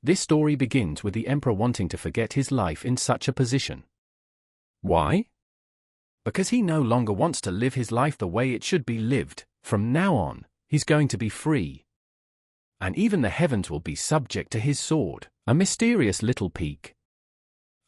This story begins with the emperor wanting to forget his life in such a position. Why? Because he no longer wants to live his life the way it should be lived. From now on, he's going to be free. And even the heavens will be subject to his sword. A mysterious little peak.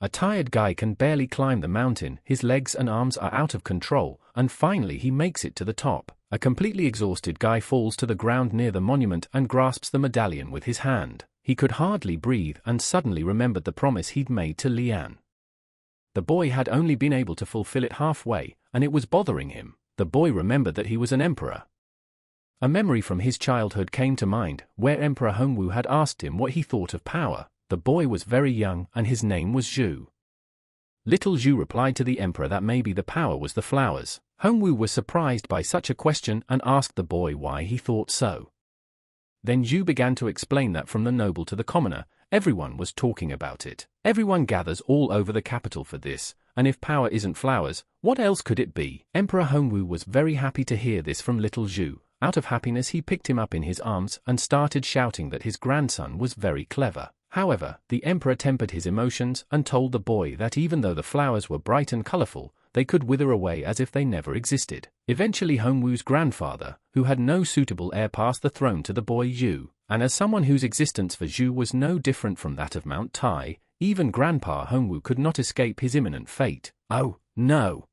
A tired guy can barely climb the mountain, his legs and arms are out of control, and finally he makes it to the top. A completely exhausted guy falls to the ground near the monument and grasps the medallion with his hand. He could hardly breathe and suddenly remembered the promise he'd made to Lian. The boy had only been able to fulfill it halfway, and it was bothering him. The boy remembered that he was an emperor. A memory from his childhood came to mind, where Emperor Hongwu had asked him what he thought of power. The boy was very young and his name was Zhu. Little Zhu replied to the emperor that maybe the power was the flowers. Hongwu was surprised by such a question and asked the boy why he thought so. Then Zhu began to explain that from the noble to the commoner, everyone was talking about it. Everyone gathers all over the capital for this, and if power isn't flowers, what else could it be? Emperor Hongwu was very happy to hear this from little Zhu. Out of happiness he picked him up in his arms and started shouting that his grandson was very clever. However, the emperor tempered his emotions and told the boy that even though the flowers were bright and colorful, they could wither away as if they never existed. Eventually Hongwu's grandfather, who had no suitable heir, passed the throne to the boy Zhu, and as someone whose existence for Zhu was no different from that of Mount Tai, even Grandpa Hongwu could not escape his imminent fate. Oh, no!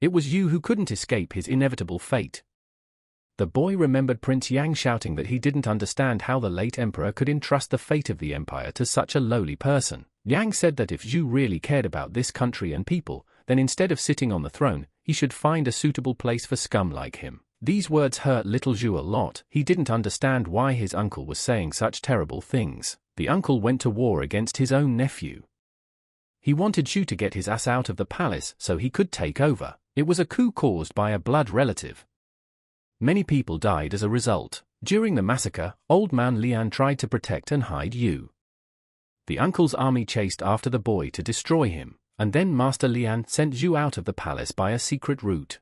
It was Zhu who couldn't escape his inevitable fate. The boy remembered Prince Yang shouting that he didn't understand how the late emperor could entrust the fate of the empire to such a lowly person. Yang said that if Zhu really cared about this country and people, then instead of sitting on the throne, he should find a suitable place for scum like him. These words hurt little Zhu a lot. He didn't understand why his uncle was saying such terrible things. The uncle went to war against his own nephew. He wanted Zhu to get his ass out of the palace so he could take over. It was a coup caused by a blood relative. Many people died as a result. During the massacre, old man Lian tried to protect and hide Yu. The uncle's army chased after the boy to destroy him, and then Master Lian sent Zhu out of the palace by a secret route.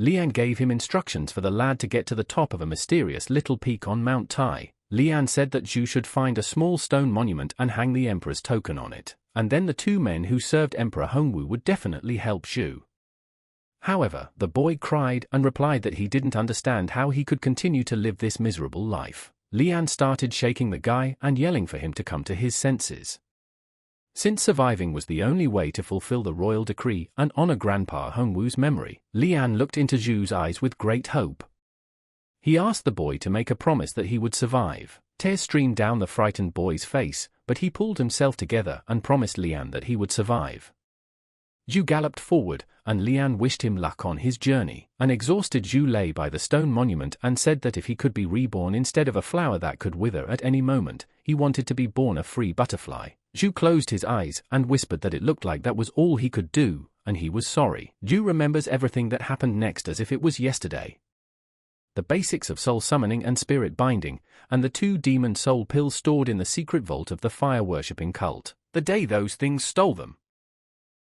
Lian gave him instructions for the lad to get to the top of a mysterious little peak on Mount Tai. Lian said that Zhu should find a small stone monument and hang the emperor's token on it, and then the two men who served Emperor Hongwu would definitely help Zhu. However, the boy cried and replied that he didn't understand how he could continue to live this miserable life. Lian started shaking the guy and yelling for him to come to his senses. Since surviving was the only way to fulfill the royal decree and honor Grandpa Hongwu's memory, Lian looked into Zhu's eyes with great hope. He asked the boy to make a promise that he would survive. Tears streamed down the frightened boy's face, but he pulled himself together and promised Lian that he would survive. Zhu galloped forward, and Lian wished him luck on his journey. An exhausted Zhu lay by the stone monument and said that if he could be reborn instead of a flower that could wither at any moment, he wanted to be born a free butterfly. Zhu closed his eyes and whispered that it looked like that was all he could do, and he was sorry. Zhu remembers everything that happened next as if it was yesterday. The basics of soul summoning and spirit binding, and the 2 demon soul pills stored in the secret vault of the fire-worshipping cult. The day those things stole them.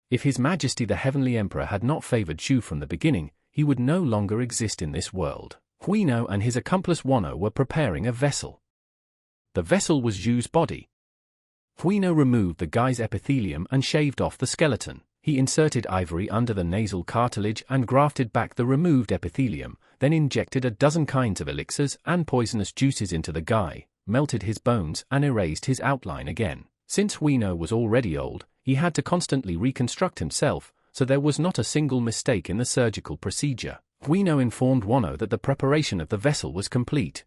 If His Majesty the Heavenly Emperor had not favored Zhu from the beginning, he would no longer exist in this world. Huino and his accomplice Wano were preparing a vessel. The vessel was Zhu's body. Huino removed the guy's epithelium and shaved off the skeleton. He inserted ivory under the nasal cartilage and grafted back the removed epithelium, then injected a dozen kinds of elixirs and poisonous juices into the guy, melted his bones and erased his outline again. Since Huino was already old, he had to constantly reconstruct himself, so there was not a single mistake in the surgical procedure. Huino informed Wano that the preparation of the vessel was complete.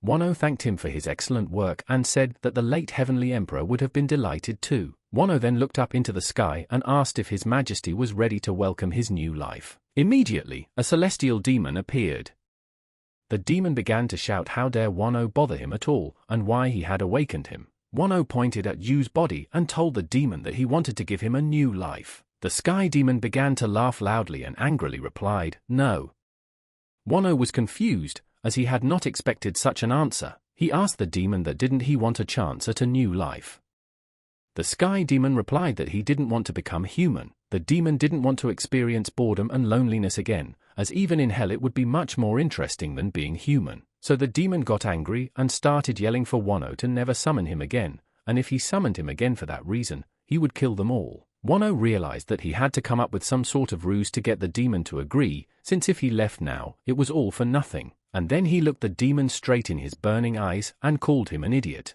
Wano thanked him for his excellent work and said that the late Heavenly Emperor would have been delighted too. Wano then looked up into the sky and asked if His Majesty was ready to welcome his new life. Immediately, a celestial demon appeared. The demon began to shout how dare Wano bother him at all, and why he had awakened him. Wano pointed at Yu's body and told the demon that he wanted to give him a new life. The sky demon began to laugh loudly and angrily replied, "No." Wano was confused, as he had not expected such an answer. He asked the demon that didn't he want a chance at a new life. The sky demon replied that he didn't want to become human. The demon didn't want to experience boredom and loneliness again, as even in hell it would be much more interesting than being human. So the demon got angry and started yelling for Wano to never summon him again, and if he summoned him again for that reason, he would kill them all. Wano realized that he had to come up with some sort of ruse to get the demon to agree, since if he left now, it was all for nothing, and then he looked the demon straight in his burning eyes and called him an idiot.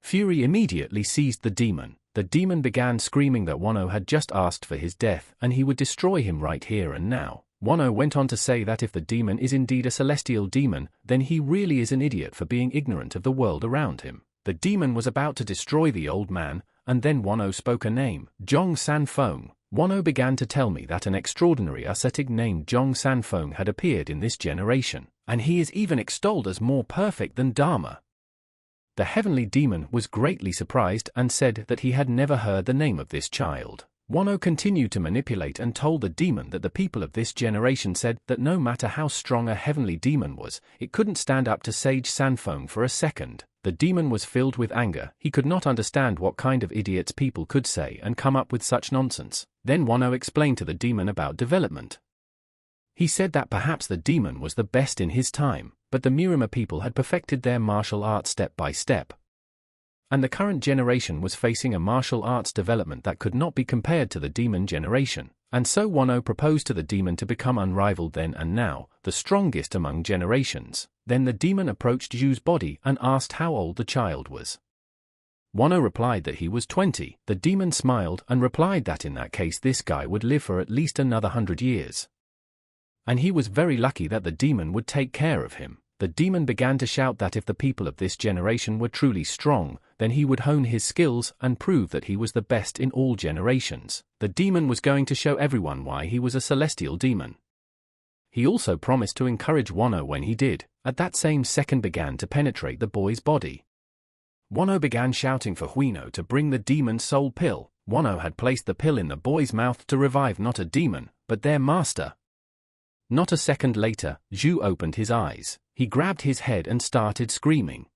Fury immediately seized the demon. The demon began screaming that Wano had just asked for his death and he would destroy him right here and now. Wano went on to say that if the demon is indeed a celestial demon, then he really is an idiot for being ignorant of the world around him. The demon was about to destroy the old man, and then Wano spoke a name, Zhong Sanfeng. Wano began to tell me that an extraordinary ascetic named Zhong Sanfeng had appeared in this generation, and he is even extolled as more perfect than Dharma. The heavenly demon was greatly surprised and said that he had never heard the name of this child. Wano continued to manipulate and told the demon that the people of this generation said that no matter how strong a heavenly demon was, it couldn't stand up to Sage Sanfeng for a second. The demon was filled with anger. He could not understand what kind of idiots people could say and come up with such nonsense. Then Wano explained to the demon about development. He said that perhaps the demon was the best in his time, but the Miramar people had perfected their martial arts step by step. And the current generation was facing a martial arts development that could not be compared to the demon generation. And so Wano proposed to the demon to become unrivaled then and now, the strongest among generations. Then the demon approached Zhu's body and asked how old the child was. Wano replied that he was 20. The demon smiled and replied that in that case this guy would live for at least another 100 years. And he was very lucky that the demon would take care of him. The demon began to shout that if the people of this generation were truly strong, then he would hone his skills and prove that he was the best in all generations. The demon was going to show everyone why he was a celestial demon. He also promised to encourage Wano when he did. At that same second began to penetrate the boy's body. Wano began shouting for Huino to bring the demon's soul pill. Wano had placed the pill in the boy's mouth to revive not a demon, but their master. Not a second later, Zhu opened his eyes. He grabbed his head and started screaming.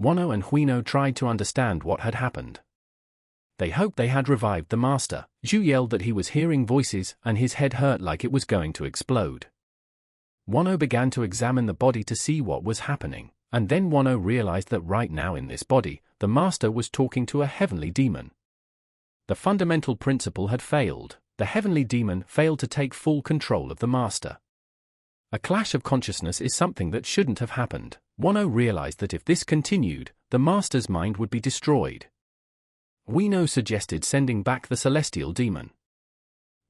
Wano and Huino tried to understand what had happened. They hoped they had revived the master. Zhu yelled that he was hearing voices and his head hurt like it was going to explode. Wano began to examine the body to see what was happening, and then Wano realized that right now in this body, the master was talking to a heavenly demon. The fundamental principle had failed. The heavenly demon failed to take full control of the master. A clash of consciousness is something that shouldn't have happened. Wano realized that if this continued, the master's mind would be destroyed. Huino suggested sending back the celestial demon.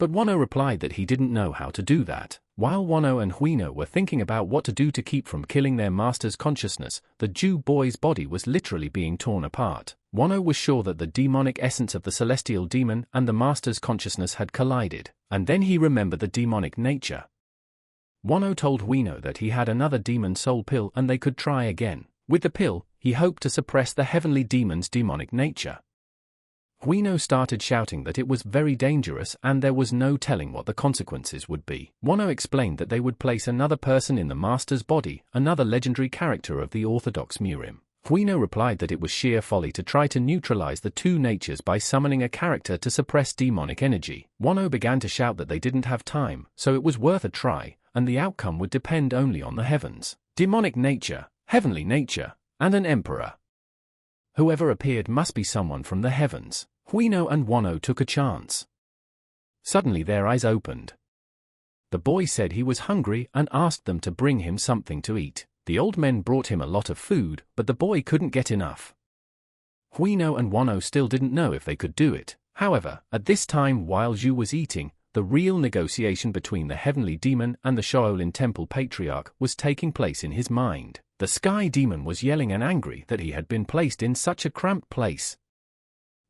But Wano replied that he didn't know how to do that. While Wano and Huino were thinking about what to do to keep from killing their master's consciousness, the Jew boy's body was literally being torn apart. Wano was sure that the demonic essence of the celestial demon and the master's consciousness had collided, and then he remembered the demonic nature. Wano told Huino that he had another demon soul pill and they could try again. With the pill, he hoped to suppress the heavenly demon's demonic nature. Huino started shouting that it was very dangerous and there was no telling what the consequences would be. Wano explained that they would place another person in the master's body, another legendary character of the orthodox Murim. Huino replied that it was sheer folly to try to neutralize the two natures by summoning a character to suppress demonic energy. Wano began to shout that they didn't have time, so it was worth a try, and the outcome would depend only on the heavens. Demonic nature, heavenly nature, and an emperor. Whoever appeared must be someone from the heavens. Huino and Wano took a chance. Suddenly their eyes opened. The boy said he was hungry and asked them to bring him something to eat. The old men brought him a lot of food, but the boy couldn't get enough. Huino and Wano still didn't know if they could do it. However, at this time while Zhu was eating, the real negotiation between the heavenly demon and the Shaolin Temple Patriarch was taking place in his mind. The sky demon was yelling and angry that he had been placed in such a cramped place.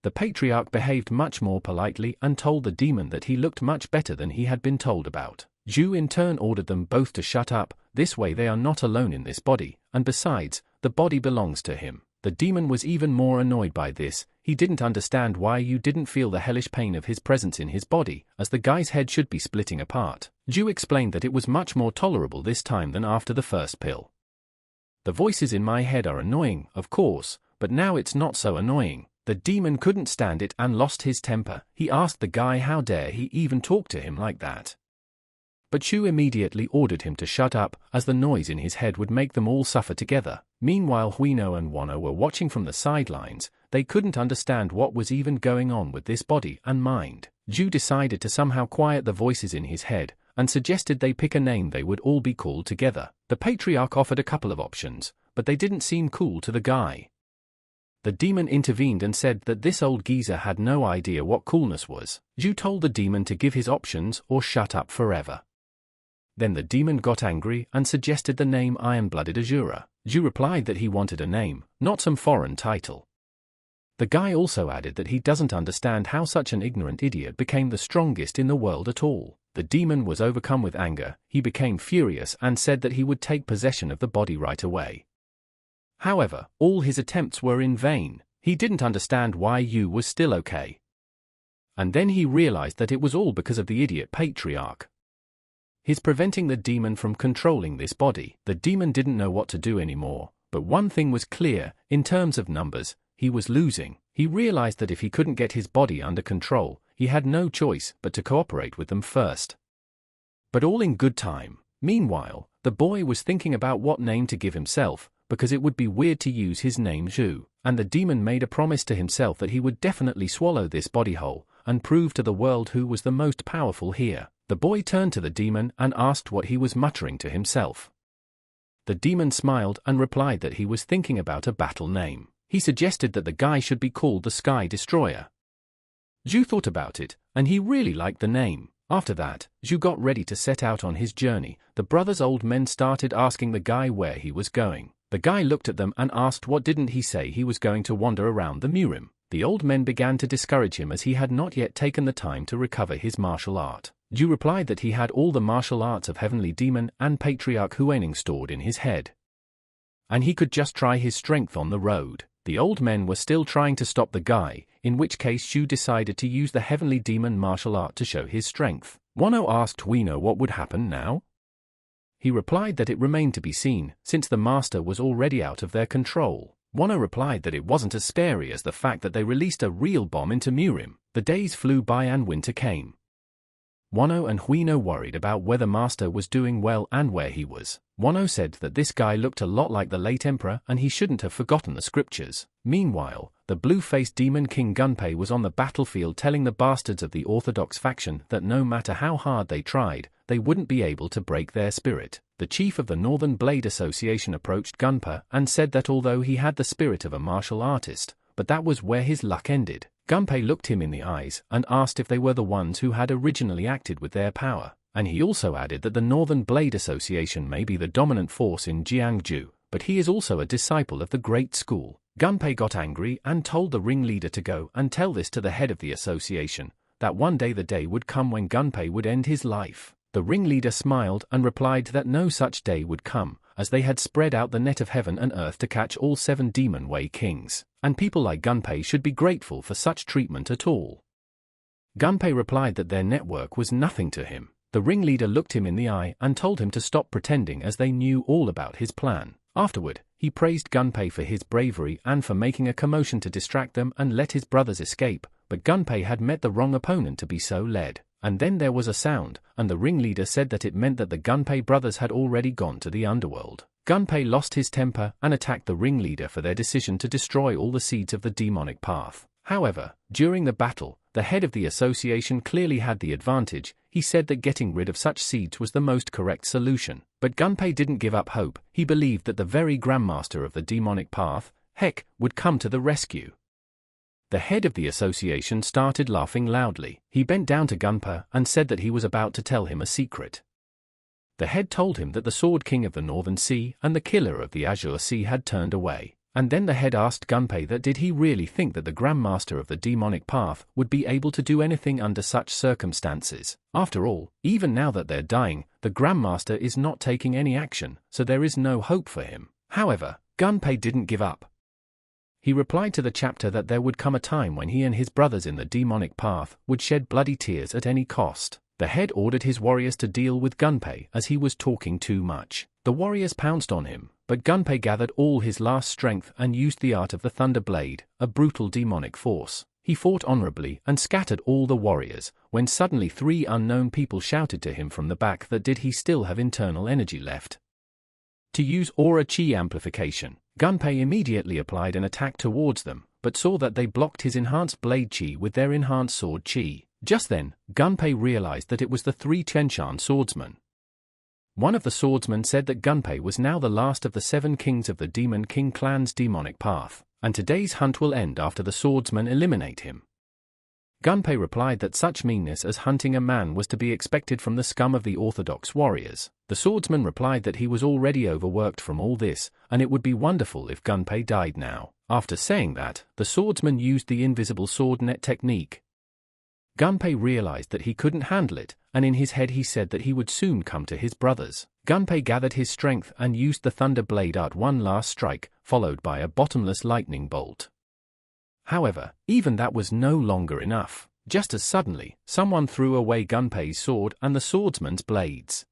The Patriarch behaved much more politely and told the demon that he looked much better than he had been told about. Zhu in turn ordered them both to shut up, this way they are not alone in this body, and besides, the body belongs to him. The demon was even more annoyed by this. He didn't understand why you didn't feel the hellish pain of his presence in his body, as the guy's head should be splitting apart. Zhu explained that it was much more tolerable this time than after the first pill. The voices in my head are annoying, of course, but now it's not so annoying. The demon couldn't stand it and lost his temper. He asked the guy how dare he even talk to him like that. but Shu immediately ordered him to shut up, as the noise in his head would make them all suffer together. Meanwhile, Huino and Wano were watching from the sidelines. They couldn't understand what was even going on with this body and mind. Zhu decided to somehow quiet the voices in his head, and suggested they pick a name they would all be called together. The patriarch offered a couple of options, but they didn't seem cool to the guy. The demon intervened and said that this old geezer had no idea what coolness was. Zhu told the demon to give his options or shut up forever. Then the demon got angry and suggested the name Iron-Blooded Azura. Zhu replied that he wanted a name, not some foreign title. The guy also added that he doesn't understand how such an ignorant idiot became the strongest in the world at all. The demon was overcome with anger. He became furious and said that he would take possession of the body right away. However, all his attempts were in vain. He didn't understand why Yu was still okay. And then he realized that it was all because of the idiot patriarch. He's preventing the demon from controlling this body. The demon didn't know what to do anymore, but one thing was clear: in terms of numbers, he was losing. He realized that if he couldn't get his body under control, he had no choice but to cooperate with them first. But all in good time. Meanwhile, the boy was thinking about what name to give himself, because it would be weird to use his name Zhu, and the demon made a promise to himself that he would definitely swallow this body whole, and prove to the world who was the most powerful here. The boy turned to the demon and asked what he was muttering to himself. The demon smiled and replied that he was thinking about a battle name. He suggested that the guy should be called the Sky Destroyer. Zhu thought about it, and he really liked the name. After that, Zhu got ready to set out on his journey. The brothers' old men started asking the guy where he was going. The guy looked at them and asked what didn't he say he was going to wander around the Murim. The old men began to discourage him as he had not yet taken the time to recover his martial art. Zhu replied that he had all the martial arts of Heavenly Demon and Patriarch Huining stored in his head, and he could just try his strength on the road. The old men were still trying to stop the guy, in which case Zhu decided to use the Heavenly Demon martial art to show his strength. Wano asked Huino what would happen now. He replied that it remained to be seen, since the master was already out of their control. Wano replied that it wasn't as scary as the fact that they released a real bomb into Murim. The days flew by and winter came. Wano and Huino worried about whether Master was doing well and where he was. Wano said that this guy looked a lot like the late emperor and he shouldn't have forgotten the scriptures. Meanwhile, the blue-faced demon King Gunpei was on the battlefield telling the bastards of the Orthodox faction that no matter how hard they tried, they wouldn't be able to break their spirit. The chief of the Northern Blade Association approached Gunpei and said that although he had the spirit of a martial artist, but that was where his luck ended. Gunpei looked him in the eyes and asked if they were the ones who had originally acted with their power, and he also added that the Northern Blade Association may be the dominant force in Jiangju, but he is also a disciple of the Great School. Gunpei got angry and told the ringleader to go and tell this to the head of the association, that one day the day would come when Gunpei would end his life. The ringleader smiled and replied that no such day would come, as they had spread out the net of heaven and earth to catch all 7 Demon Way kings, and people like Gunpei should be grateful for such treatment at all. Gunpei replied that their network was nothing to him. The ringleader looked him in the eye and told him to stop pretending as they knew all about his plan. Afterward, he praised Gunpei for his bravery and for making a commotion to distract them and let his brothers escape, but Gunpei had met the wrong opponent to be so led. And then there was a sound, and the ringleader said that it meant that the Gunpei brothers had already gone to the underworld. Gunpei lost his temper and attacked the ringleader for their decision to destroy all the seeds of the demonic path. However, during the battle, the head of the association clearly had the advantage. He said that getting rid of such seeds was the most correct solution. But Gunpei didn't give up hope. He believed that the very grandmaster of the demonic path, Heck, would come to the rescue. The head of the association started laughing loudly. He bent down to Gunpei and said that he was about to tell him a secret. The head told him that the Sword King of the Northern Sea and the Killer of the Azure Sea had turned away. And then the head asked Gunpei that did he really think that the Grandmaster of the demonic path would be able to do anything under such circumstances. After all, even now that they're dying, the Grandmaster is not taking any action, so there is no hope for him. However, Gunpei didn't give up. He replied to the chapter that there would come a time when he and his brothers in the demonic path would shed bloody tears at any cost. The head ordered his warriors to deal with Gunpei as he was talking too much. The warriors pounced on him, but Gunpei gathered all his last strength and used the art of the Thunder Blade, a brutal demonic force. He fought honorably and scattered all the warriors, when suddenly 3 unknown people shouted to him from the back that did he still have internal energy left. To use aura chi amplification, Gunpei immediately applied an attack towards them, but saw that they blocked his enhanced blade chi with their enhanced sword chi. Just then, Gunpei realized that it was the 3 Chenshan swordsmen. One of the swordsmen said that Gunpei was now the last of the 7 kings of the Demon King clan's demonic path, and today's hunt will end after the swordsmen eliminate him. Gunpei replied that such meanness as hunting a man was to be expected from the scum of the orthodox warriors. The swordsman replied that he was already overworked from all this, and it would be wonderful if Gunpei died now. After saying that, the swordsman used the invisible sword net technique. Gunpei realized that he couldn't handle it, and in his head he said that he would soon come to his brothers. Gunpei gathered his strength and used the thunder blade at one last strike, followed by a bottomless lightning bolt. However, even that was no longer enough. Just as suddenly, someone threw away Gunpei's sword and the swordsman's blades.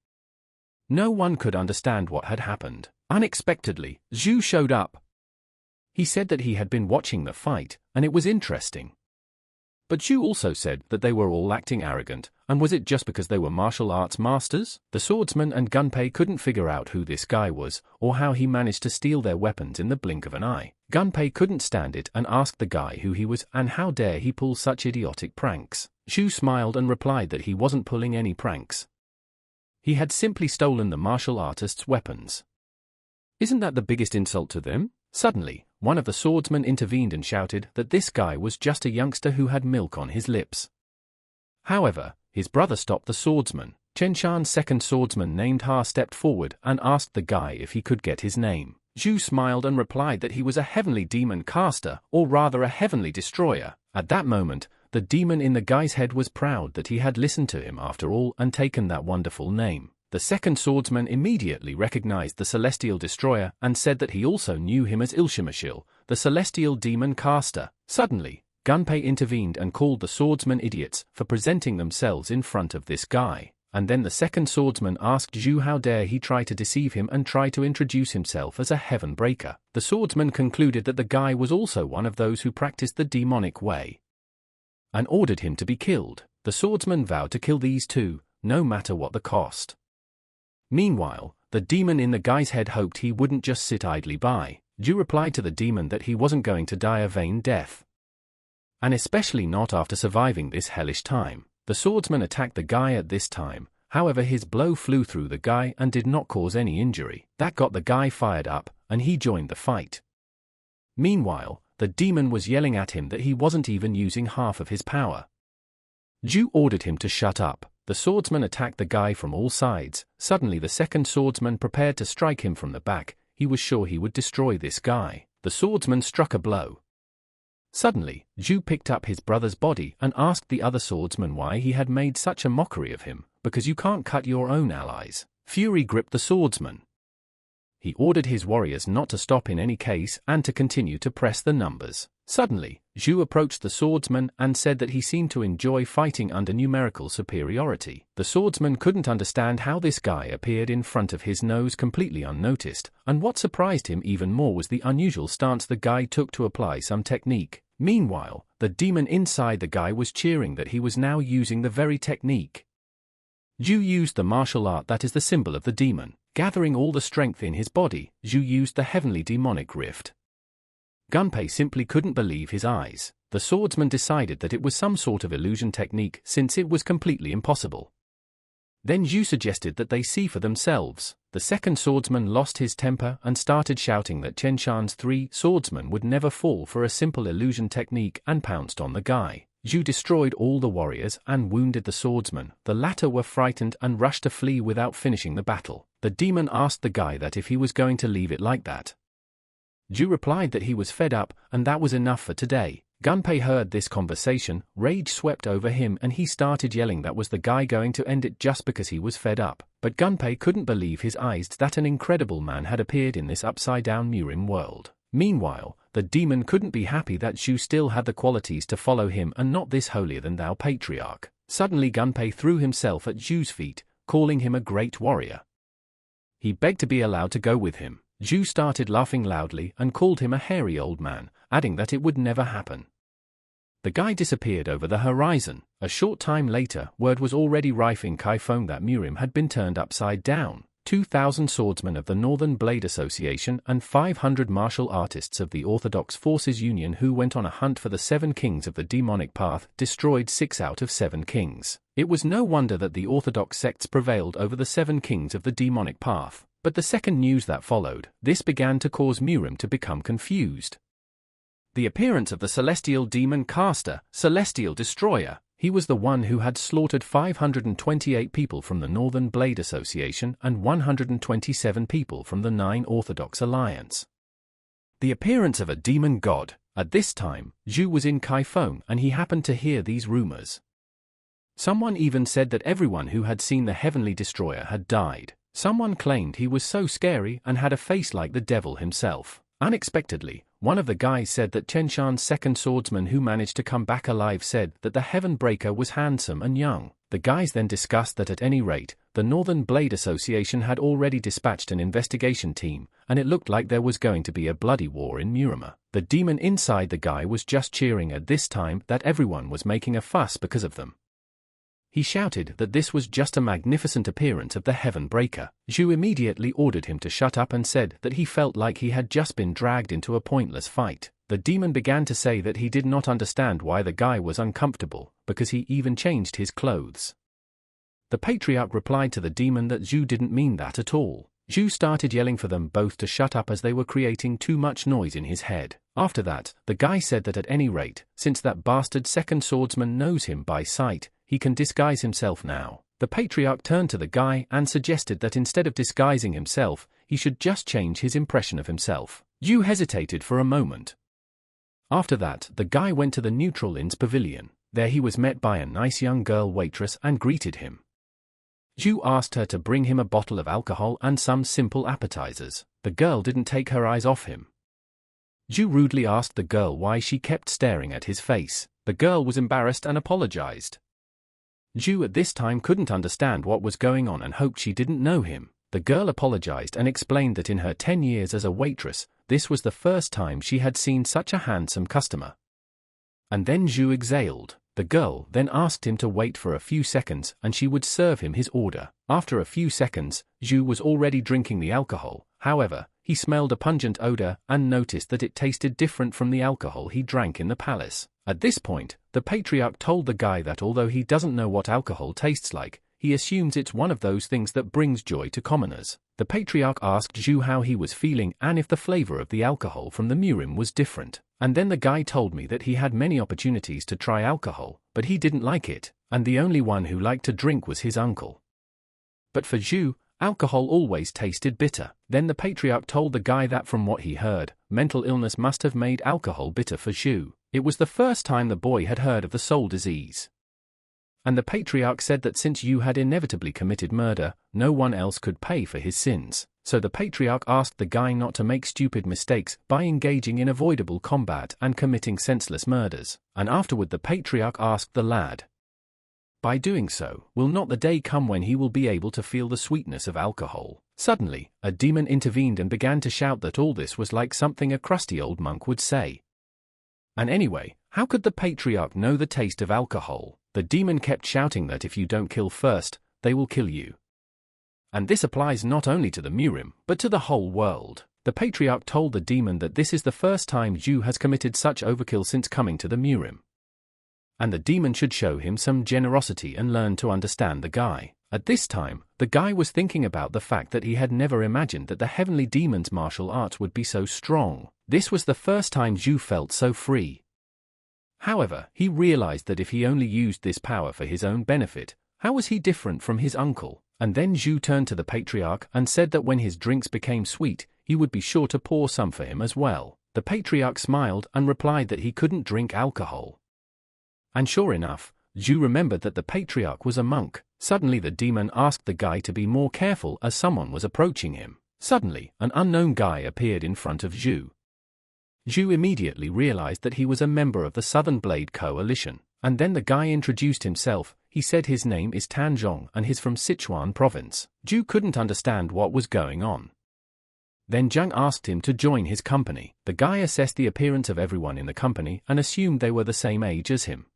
No one could understand what had happened. Unexpectedly, Zhu showed up. He said that he had been watching the fight, and it was interesting. But Zhu also said that they were all acting arrogant, and was it just because they were martial arts masters? The swordsman and Gunpei couldn't figure out who this guy was, or how he managed to steal their weapons in the blink of an eye. Gunpei couldn't stand it and asked the guy who he was and how dare he pull such idiotic pranks. Zhu smiled and replied that he wasn't pulling any pranks. He had simply stolen the martial artist's weapons. Isn't that the biggest insult to them? Suddenly, one of the swordsmen intervened and shouted that this guy was just a youngster who had milk on his lips. However, his brother stopped the swordsman. Chenshan's second swordsman named Ha stepped forward and asked the guy if he could get his name. Zhu smiled and replied that he was a heavenly demon caster, or rather a heavenly destroyer. At that moment, the demon in the guy's head was proud that he had listened to him after all and taken that wonderful name. The second swordsman immediately recognized the celestial destroyer and said that he also knew him as Ilshimashil, the celestial demon caster. Suddenly, Gunpei intervened and called the swordsmen idiots for presenting themselves in front of this guy. And then the second swordsman asked Zhu how dare he try to deceive him and try to introduce himself as a heaven breaker. The swordsman concluded that the guy was also one of those who practiced the demonic way, and ordered him to be killed. The swordsman vowed to kill these two, no matter what the cost. Meanwhile, the demon in the guy's head hoped he wouldn't just sit idly by. Zhu replied to the demon that he wasn't going to die a vain death, and especially not after surviving this hellish time. The swordsman attacked the guy at this time, however his blow flew through the guy and did not cause any injury. That got the guy fired up, and he joined the fight. Meanwhile, the demon was yelling at him that he wasn't even using half of his power. Zhu ordered him to shut up. The swordsman attacked the guy from all sides. Suddenly the second swordsman prepared to strike him from the back. He was sure he would destroy this guy. The swordsman struck a blow. Suddenly, Zhu picked up his brother's body and asked the other swordsman why he had made such a mockery of him. Because you can't cut your own allies. Fury gripped the swordsman. He ordered his warriors not to stop in any case and to continue to press the numbers. Suddenly, Zhu approached the swordsman and said that he seemed to enjoy fighting under numerical superiority. The swordsman couldn't understand how this guy appeared in front of his nose completely unnoticed, and what surprised him even more was the unusual stance the guy took to apply some technique. Meanwhile, the demon inside the guy was cheering that he was now using the very technique. Zhu used the martial art that is the symbol of the demon. Gathering all the strength in his body, Zhu used the heavenly demonic rift. Gunpei simply couldn't believe his eyes. The swordsman decided that it was some sort of illusion technique since it was completely impossible. Then Zhu suggested that they see for themselves. The second swordsman lost his temper and started shouting that Chenshan's 3 swordsmen would never fall for a simple illusion technique and pounced on the guy. Zhu destroyed all the warriors and wounded the swordsman. The latter were frightened and rushed to flee without finishing the battle. The demon asked the guy that if he was going to leave it like that. Zhu replied that he was fed up and that was enough for today. Gunpei heard this conversation, rage swept over him and he started yelling that was the guy going to end it just because he was fed up. But Gunpei couldn't believe his eyes that an incredible man had appeared in this upside-down Murim world. Meanwhile, the demon couldn't be happy that Zhu still had the qualities to follow him and not this holier-than-thou patriarch. Suddenly Gunpei threw himself at Zhu's feet, calling him a great warrior. He begged to be allowed to go with him. Zhu started laughing loudly and called him a hairy old man, adding that it would never happen. The guy disappeared over the horizon. A short time later, word was already rife in Kaifeng that Murim had been turned upside down. 2,000 swordsmen of the Northern Blade Association and 500 martial artists of the Orthodox Forces Union who went on a hunt for the 7 kings of the demonic path destroyed 6 out of 7 kings. It was no wonder that the Orthodox sects prevailed over the 7 kings of the demonic path. But the second news that followed, this began to cause Murim to become confused. The appearance of the celestial demon caster, celestial destroyer. He was the one who had slaughtered 528 people from the Northern Blade Association and 127 people from the 9 Orthodox Alliance. The appearance of a demon god. At this time, Zhu was in Kaifeng and he happened to hear these rumors. Someone even said that everyone who had seen the heavenly destroyer had died. Someone claimed he was so scary and had a face like the devil himself. Unexpectedly, one of the guys said that Chenshan's second swordsman who managed to come back alive said that the Heaven Breaker was handsome and young. The guys then discussed that at any rate, the Northern Blade Association had already dispatched an investigation team, and it looked like there was going to be a bloody war in Murima. The demon inside the guy was just cheering at this time that everyone was making a fuss because of them. He shouted that this was just a magnificent appearance of the Heaven Breaker. Zhu immediately ordered him to shut up and said that he felt like he had just been dragged into a pointless fight. The demon began to say that he did not understand why the guy was uncomfortable, because he even changed his clothes. The patriarch replied to the demon that Zhu didn't mean that at all. Zhu started yelling for them both to shut up as they were creating too much noise in his head. After that, the guy said that at any rate, since that bastard second swordsman knows him by sight, he can disguise himself now. The patriarch turned to the guy and suggested that instead of disguising himself, he should just change his impression of himself. Zhu hesitated for a moment. After that, the guy went to the Neutral Inn's pavilion. There he was met by a nice young girl waitress and greeted him. Zhu asked her to bring him a bottle of alcohol and some simple appetizers. The girl didn't take her eyes off him. Zhu rudely asked the girl why she kept staring at his face. The girl was embarrassed and apologized. Zhu at this time couldn't understand what was going on and hoped she didn't know him. The girl apologized and explained that in her 10 years as a waitress, this was the first time she had seen such a handsome customer. And then Zhu exhaled. The girl then asked him to wait for a few seconds and she would serve him his order. After a few seconds, Zhu was already drinking the alcohol. However, he smelled a pungent odor and noticed that it tasted different from the alcohol he drank in the palace. At this point, the patriarch told the guy that although he doesn't know what alcohol tastes like, he assumes it's one of those things that brings joy to commoners. The patriarch asked Zhu how he was feeling and if the flavor of the alcohol from the Murim was different. And then the guy told me that he had many opportunities to try alcohol, but he didn't like it, and the only one who liked to drink was his uncle. But for Zhu, alcohol always tasted bitter. Then the patriarch told the guy that from what he heard, mental illness must have made alcohol bitter for Zhu. It was the first time the boy had heard of the soul disease. And the patriarch said that since Zhu had inevitably committed murder, no one else could pay for his sins. So the patriarch asked the guy not to make stupid mistakes by engaging in avoidable combat and committing senseless murders. And afterward the patriarch asked the lad, by doing so, will not the day come when he will be able to feel the sweetness of alcohol? Suddenly, a demon intervened and began to shout that all this was like something a crusty old monk would say. And anyway, how could the patriarch know the taste of alcohol? The demon kept shouting that if you don't kill first, they will kill you. And this applies not only to the Murim, but to the whole world. The patriarch told the demon that this is the first time Zhu has committed such overkill since coming to the Murim. And the demon should show him some generosity and learn to understand the guy. At this time, the guy was thinking about the fact that he had never imagined that the heavenly demon's martial arts would be so strong. This was the first time Zhu felt so free. However, he realized that if he only used this power for his own benefit, how was he different from his uncle? And then Zhu turned to the patriarch and said that when his drinks became sweet, he would be sure to pour some for him as well. The patriarch smiled and replied that he couldn't drink alcohol. And sure enough, Zhu remembered that the patriarch was a monk. Suddenly the demon asked the guy to be more careful as someone was approaching him. Suddenly, an unknown guy appeared in front of Zhu. Zhu immediately realized that he was a member of the Southern Blade Coalition. And then the guy introduced himself. He said his name is Tan Zhong and he's from Sichuan province. Zhu couldn't understand what was going on. Then Zhang asked him to join his company. The guy assessed the appearance of everyone in the company and assumed they were the same age as him.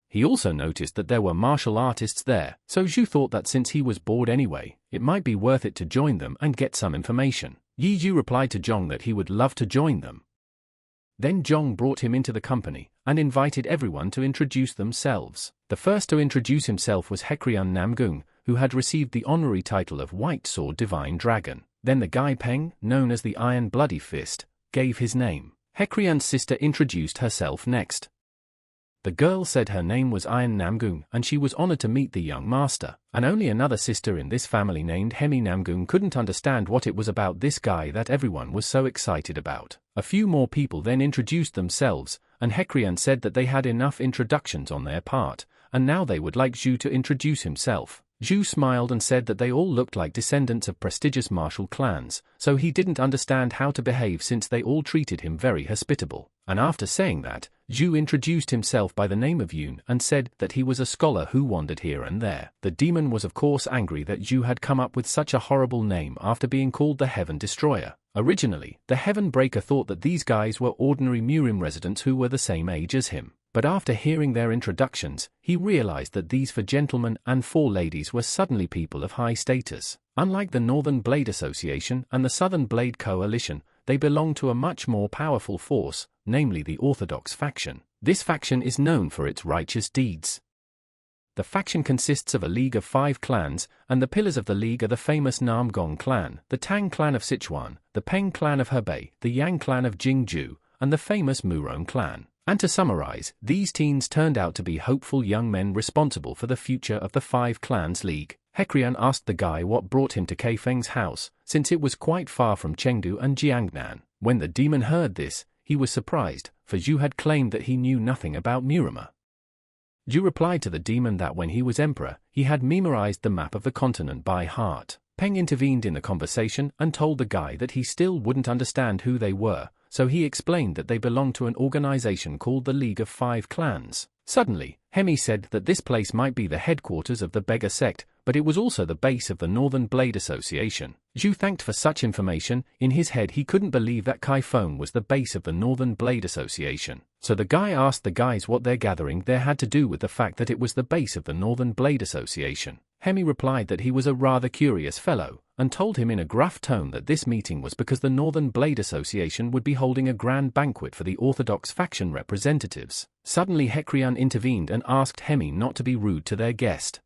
He also noticed that there were martial artists there, so Zhu thought that since he was bored anyway, it might be worth it to join them and get some information. Yi Zhu replied to Zhong that he would love to join them. Then Zhong brought him into the company and invited everyone to introduce themselves. The first to introduce himself was Hecrian Namgung, who had received the honorary title of White Sword Divine Dragon. Then the guy Peng, known as the Iron Bloody Fist, gave his name. Hecrian's sister introduced herself next. The girl said her name was Iron Namgung and she was honored to meet the young master. And only another sister in this family named Hemi Namgung couldn't understand what it was about this guy that everyone was so excited about. A few more people then introduced themselves, and Hecrian said that they had enough introductions on their part, and now they would like Zhu to introduce himself. Zhu smiled and said that they all looked like descendants of prestigious martial clans, so he didn't understand how to behave since they all treated him very hospitable. And after saying that, Zhu introduced himself by the name of Yun and said that he was a scholar who wandered here and there. The demon was of course angry that Zhu had come up with such a horrible name after being called the Heaven Destroyer. Originally, the Heaven Breaker thought that these guys were ordinary Murim residents who were the same age as him. But after hearing their introductions, he realized that these 4 gentlemen and 4 ladies were suddenly people of high status. Unlike the Northern Blade Association and the Southern Blade Coalition, they belong to a much more powerful force, namely the Orthodox faction. This faction is known for its righteous deeds. The faction consists of a league of 5 clans, and the pillars of the league are the famous Nam Gong clan, the Tang clan of Sichuan, the Peng clan of Hebei, the Yang clan of Jingzhou, and the famous Murong clan. And to summarize, these teens turned out to be hopeful young men responsible for the future of the 5 clans league. Hecrian asked the guy what brought him to Kaifeng's house, since it was quite far from Chengdu and Jiangnan. When the demon heard this, he was surprised, for Zhu had claimed that he knew nothing about Murima. Zhu replied to the demon that when he was emperor, he had memorized the map of the continent by heart. Peng intervened in the conversation and told the guy that he still wouldn't understand who they were, so he explained that they belonged to an organization called the League of 5 Clans. Suddenly, Hemi said that this place might be the headquarters of the beggar sect, but it was also the base of the Northern Blade Association. Zhu thanked for such information. In his head he couldn't believe that Kaifeng was the base of the Northern Blade Association. So the guy asked the guys what their gathering there had to do with the fact that it was the base of the Northern Blade Association. Hemi replied that he was a rather curious fellow, and told him in a gruff tone that this meeting was because the Northern Blade Association would be holding a grand banquet for the Orthodox faction representatives. Suddenly Hecrian intervened and asked Hemi not to be rude to their guest.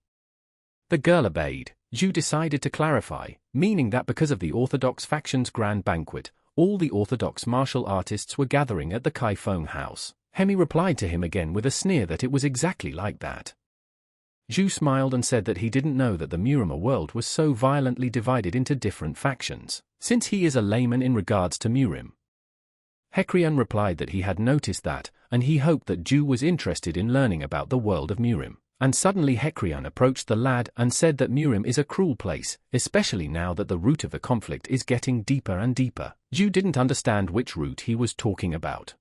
The girl obeyed. Zhu decided to clarify, meaning that because of the Orthodox faction's grand banquet, all the Orthodox martial artists were gathering at the Kaifeng house. Hemi replied to him again with a sneer that it was exactly like that. Zhu smiled and said that he didn't know that the Murima world was so violently divided into different factions, since he is a layman in regards to Murim. Hecrian replied that he had noticed that, and he hoped that Zhu was interested in learning about the world of Murim. And suddenly Hecrian approached the lad and said that Murim is a cruel place, especially now that the root of the conflict is getting deeper and deeper. Zhu didn't understand which root he was talking about.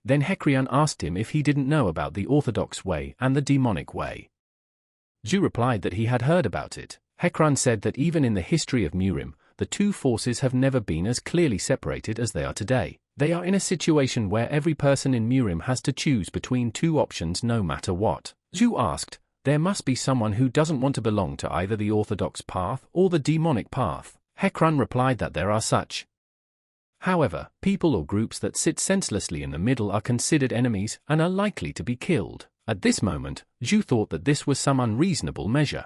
Then Hecrian asked him if he didn't know about the Orthodox way and the demonic way. Zhu replied that he had heard about it. Hecrian said that even in the history of Murim, the 2 forces have never been as clearly separated as they are today. They are in a situation where every person in Murim has to choose between 2 options no matter what. Zhu asked, there must be someone who doesn't want to belong to either the Orthodox path or the demonic path. Hecrian replied that there are such. However, people or groups that sit senselessly in the middle are considered enemies and are likely to be killed. At this moment, Zhu thought that this was some unreasonable measure.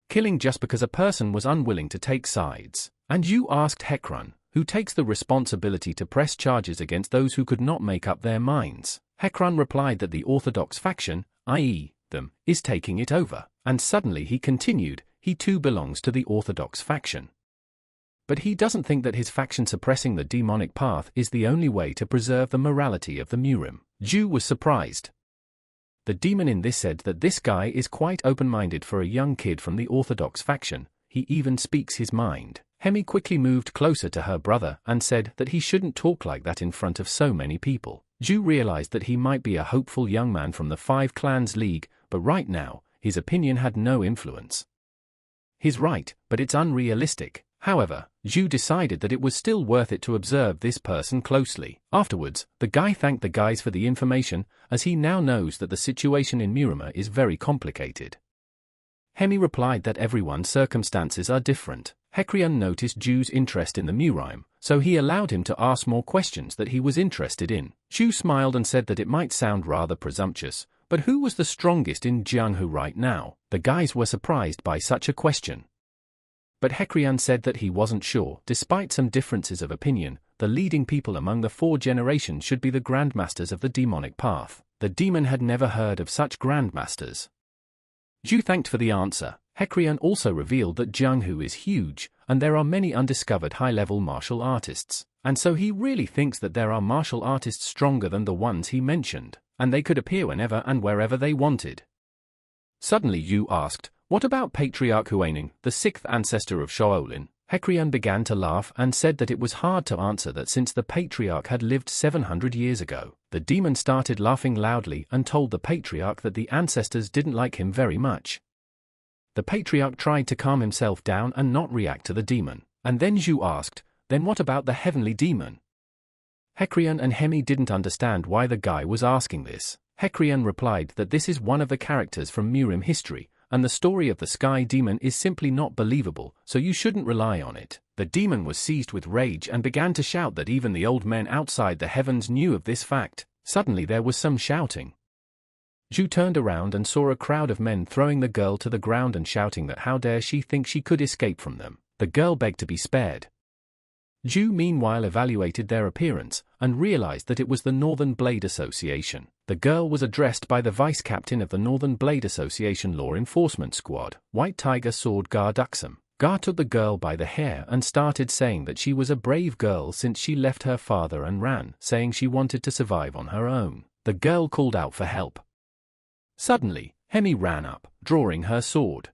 Killing just because a person was unwilling to take sides. And Zhu asked Hecrian, who takes the responsibility to press charges against those who could not make up their minds. Hecrian replied that the Orthodox faction, i.e., them, is taking it over, and suddenly he continued, he too belongs to the Orthodox faction. But he doesn't think that his faction suppressing the demonic path is the only way to preserve the morality of the Murim. Zhu was surprised. The demon in this said that this guy is quite open-minded for a young kid from the Orthodox faction, he even speaks his mind. Hemi quickly moved closer to her brother and said that he shouldn't talk like that in front of so many people. Zhu realized that he might be a hopeful young man from the 5 Clans League, but right now, his opinion had no influence. He's right, but it's unrealistic. However, Zhu decided that it was still worth it to observe this person closely. Afterwards, the guy thanked the guys for the information, as he now knows that the situation in Murima is very complicated. Hemi replied that everyone's circumstances are different. Hecrian noticed Zhu's interest in the Murime, so he allowed him to ask more questions that he was interested in. Zhu smiled and said that it might sound rather presumptuous, but who was the strongest in Jianghu right now? The guys were surprised by such a question. But Hecrian said that he wasn't sure. Despite some differences of opinion, the leading people among the 4 generations should be the grandmasters of the demonic path. The demon had never heard of such grandmasters. Zhu thanked for the answer. Hecrian also revealed that Jianghu is huge, and there are many undiscovered high-level martial artists, and so he really thinks that there are martial artists stronger than the ones he mentioned, and they could appear whenever and wherever they wanted. Suddenly Zhu asked, "What about Patriarch Huaining, the 6th ancestor of Shaolin?" Hecrian began to laugh and said that it was hard to answer that since the Patriarch had lived 700 years ago. The demon started laughing loudly and told the Patriarch that the ancestors didn't like him very much. The Patriarch tried to calm himself down and not react to the demon, and then Zhu asked, "Then what about the heavenly demon?" Hecrian and Hemi didn't understand why the guy was asking this. Hecrian replied that this is one of the characters from Murim history, and the story of the sky demon is simply not believable, so you shouldn't rely on it. The demon was seized with rage and began to shout that even the old men outside the heavens knew of this fact. Suddenly there was some shouting. Zhu turned around and saw a crowd of men throwing the girl to the ground and shouting that how dare she think she could escape from them. The girl begged to be spared. Zhu meanwhile evaluated their appearance and realized that it was the Northern Blade Association. The girl was addressed by the vice-captain of the Northern Blade Association Law Enforcement Squad, White Tiger Sword Gar Duxam. Gar took the girl by the hair and started saying that she was a brave girl since she left her father and ran, saying she wanted to survive on her own. The girl called out for help. Suddenly, Hemi ran up, drawing her sword.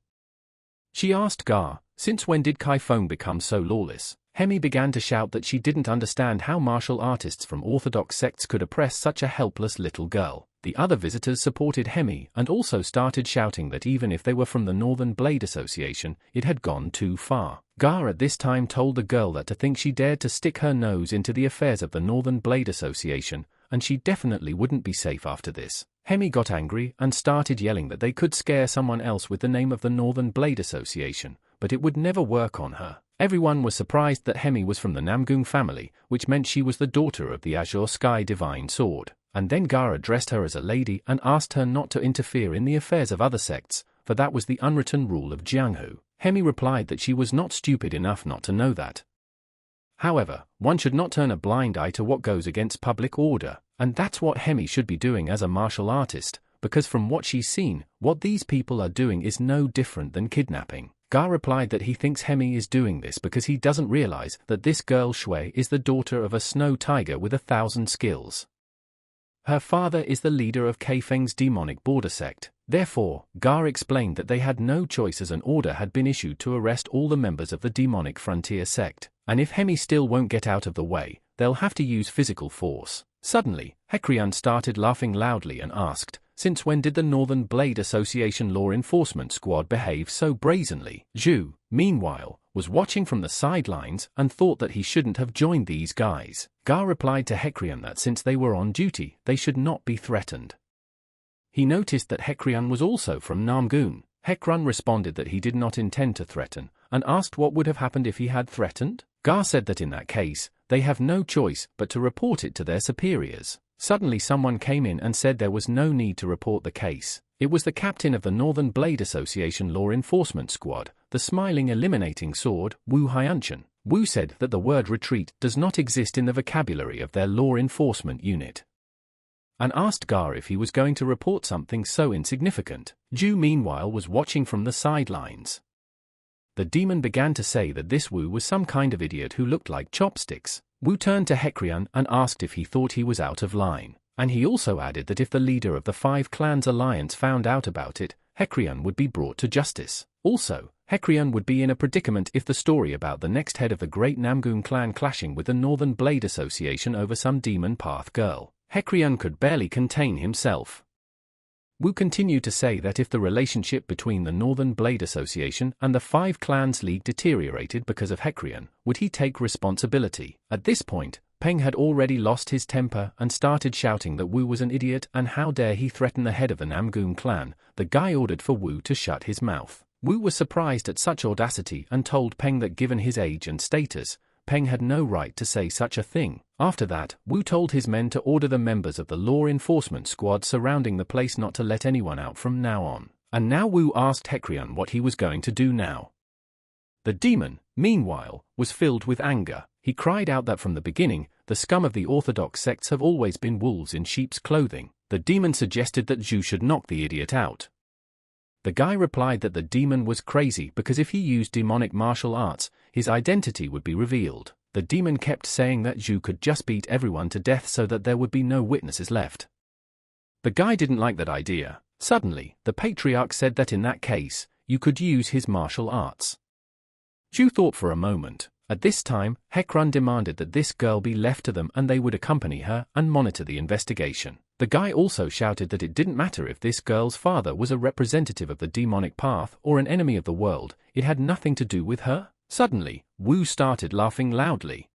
She asked Gar, "Since when did Kai Feng become so lawless?" Hemi began to shout that she didn't understand how martial artists from orthodox sects could oppress such a helpless little girl. The other visitors supported Hemi and also started shouting that even if they were from the Northern Blade Association, it had gone too far. Gar at this time told the girl that to think she dared to stick her nose into the affairs of the Northern Blade Association, and she definitely wouldn't be safe after this. Hemi got angry and started yelling that they could scare someone else with the name of the Northern Blade Association, but it would never work on her. Everyone was surprised that Hemi was from the Namgung family, which meant she was the daughter of the Azure Sky Divine Sword. And then Gar addressed her as a lady and asked her not to interfere in the affairs of other sects, for that was the unwritten rule of Jianghu. Hemi replied that she was not stupid enough not to know that. However, one should not turn a blind eye to what goes against public order, and that's what Hemi should be doing as a martial artist, because from what she's seen, what these people are doing is no different than kidnapping. Gar replied that he thinks Hemi is doing this because he doesn't realize that this girl Shui is the daughter of a snow tiger with 1,000 skills. Her father is the leader of Kaifeng's demonic border sect. Therefore, Gar explained that they had no choice as an order had been issued to arrest all the members of the demonic frontier sect, and if Hemi still won't get out of the way, they'll have to use physical force. Suddenly, Hecrian started laughing loudly and asked, "Since when did the Northern Blade Association Law Enforcement Squad behave so brazenly?" Zhu, meanwhile, was watching from the sidelines and thought that he shouldn't have joined these guys. Gar replied to Hecrian that since they were on duty, they should not be threatened. He noticed that Hecrian was also from Namgun. Hecrian responded that he did not intend to threaten, and asked what would have happened if he had threatened. Gar said that in that case, they have no choice but to report it to their superiors. Suddenly someone came in and said there was no need to report the case. It was the captain of the Northern Blade Association Law Enforcement Squad, the smiling eliminating sword, Wu Haianchen. Wu said that the word retreat does not exist in the vocabulary of their law enforcement unit, and asked Gar if he was going to report something so insignificant. Zhu meanwhile was watching from the sidelines. The demon began to say that this Wu was some kind of idiot who looked like chopsticks. Wu turned to Hecrian and asked if he thought he was out of line, and he also added that if the leader of the 5 Clans Alliance found out about it, Hecrian would be brought to justice. Also, Hecrian would be in a predicament if the story about the next head of the Great Namgung clan clashing with the Northern Blade Association over some demon path girl. Hecrian could barely contain himself. Wu continued to say that if the relationship between the Northern Blade Association and the Five Clans League deteriorated because of Hecrian, would he take responsibility? At this point, Peng had already lost his temper and started shouting that Wu was an idiot and how dare he threaten the head of the Namgoon clan. The guy ordered for Wu to shut his mouth. Wu was surprised at such audacity and told Peng that given his age and status, Peng had no right to say such a thing. After that, Wu told his men to order the members of the law enforcement squad surrounding the place not to let anyone out from now on. And now Wu asked Hecrian what he was going to do now. The demon, meanwhile, was filled with anger. He cried out that from the beginning, the scum of the orthodox sects have always been wolves in sheep's clothing. The demon suggested that Zhu should knock the idiot out. The guy replied that the demon was crazy because if he used demonic martial arts, his identity would be revealed. The demon kept saying that Zhu could just beat everyone to death so that there would be no witnesses left. The guy didn't like that idea. Suddenly, the patriarch said that in that case, you could use his martial arts. Zhu thought for a moment. At this time, Hecrian demanded that this girl be left to them and they would accompany her and monitor the investigation. The guy also shouted that it didn't matter if this girl's father was a representative of the demonic path or an enemy of the world, it had nothing to do with her. Suddenly, Wu started laughing loudly.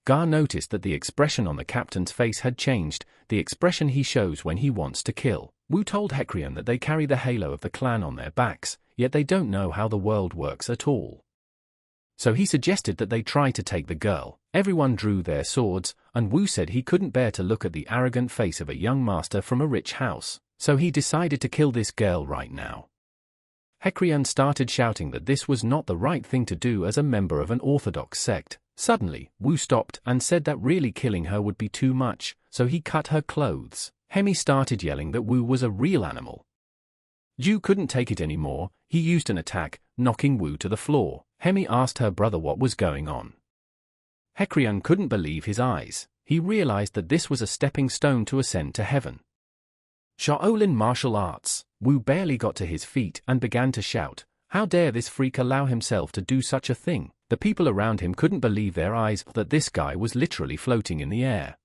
Gar noticed that the expression on the captain's face had changed, the expression he shows when he wants to kill. Wu told Hecrian that they carry the halo of the clan on their backs, yet they don't know how the world works at all. So he suggested that they try to take the girl. Everyone drew their swords, and Wu said he couldn't bear to look at the arrogant face of a young master from a rich house, so he decided to kill this girl right now. Hecrian started shouting that this was not the right thing to do as a member of an orthodox sect. Suddenly, Wu stopped and said that really killing her would be too much, so he cut her clothes. Hemi started yelling that Wu was a real animal. Zhu couldn't take it anymore, he used an attack, knocking Wu to the floor. Hemi asked her brother what was going on. Hecrian couldn't believe his eyes. He realized that this was a stepping stone to ascend to heaven. Shaolin martial arts. Wu barely got to his feet and began to shout, how dare this freak allow himself to do such a thing? The people around him couldn't believe their eyes that this guy was literally floating in the air.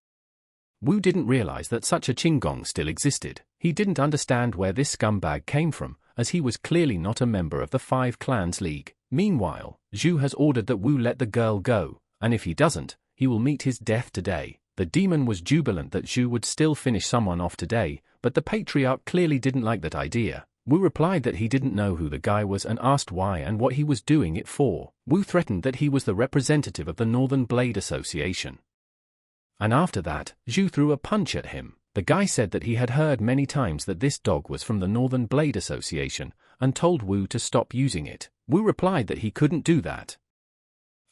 Wu didn't realize that such a Qinggong still existed. He didn't understand where this scumbag came from, as he was clearly not a member of the Five Clans League. Meanwhile, Zhu has ordered that Wu let the girl go, and if he doesn't, he will meet his death today. The demon was jubilant that Zhu would still finish someone off today, but the patriarch clearly didn't like that idea. Wu replied that he didn't know who the guy was and asked why and what he was doing it for. Wu threatened that he was the representative of the Northern Blade Association. And after that, Zhu threw a punch at him. The guy said that he had heard many times that this dog was from the Northern Blade Association, and told Wu to stop using it. Wu replied that he couldn't do that.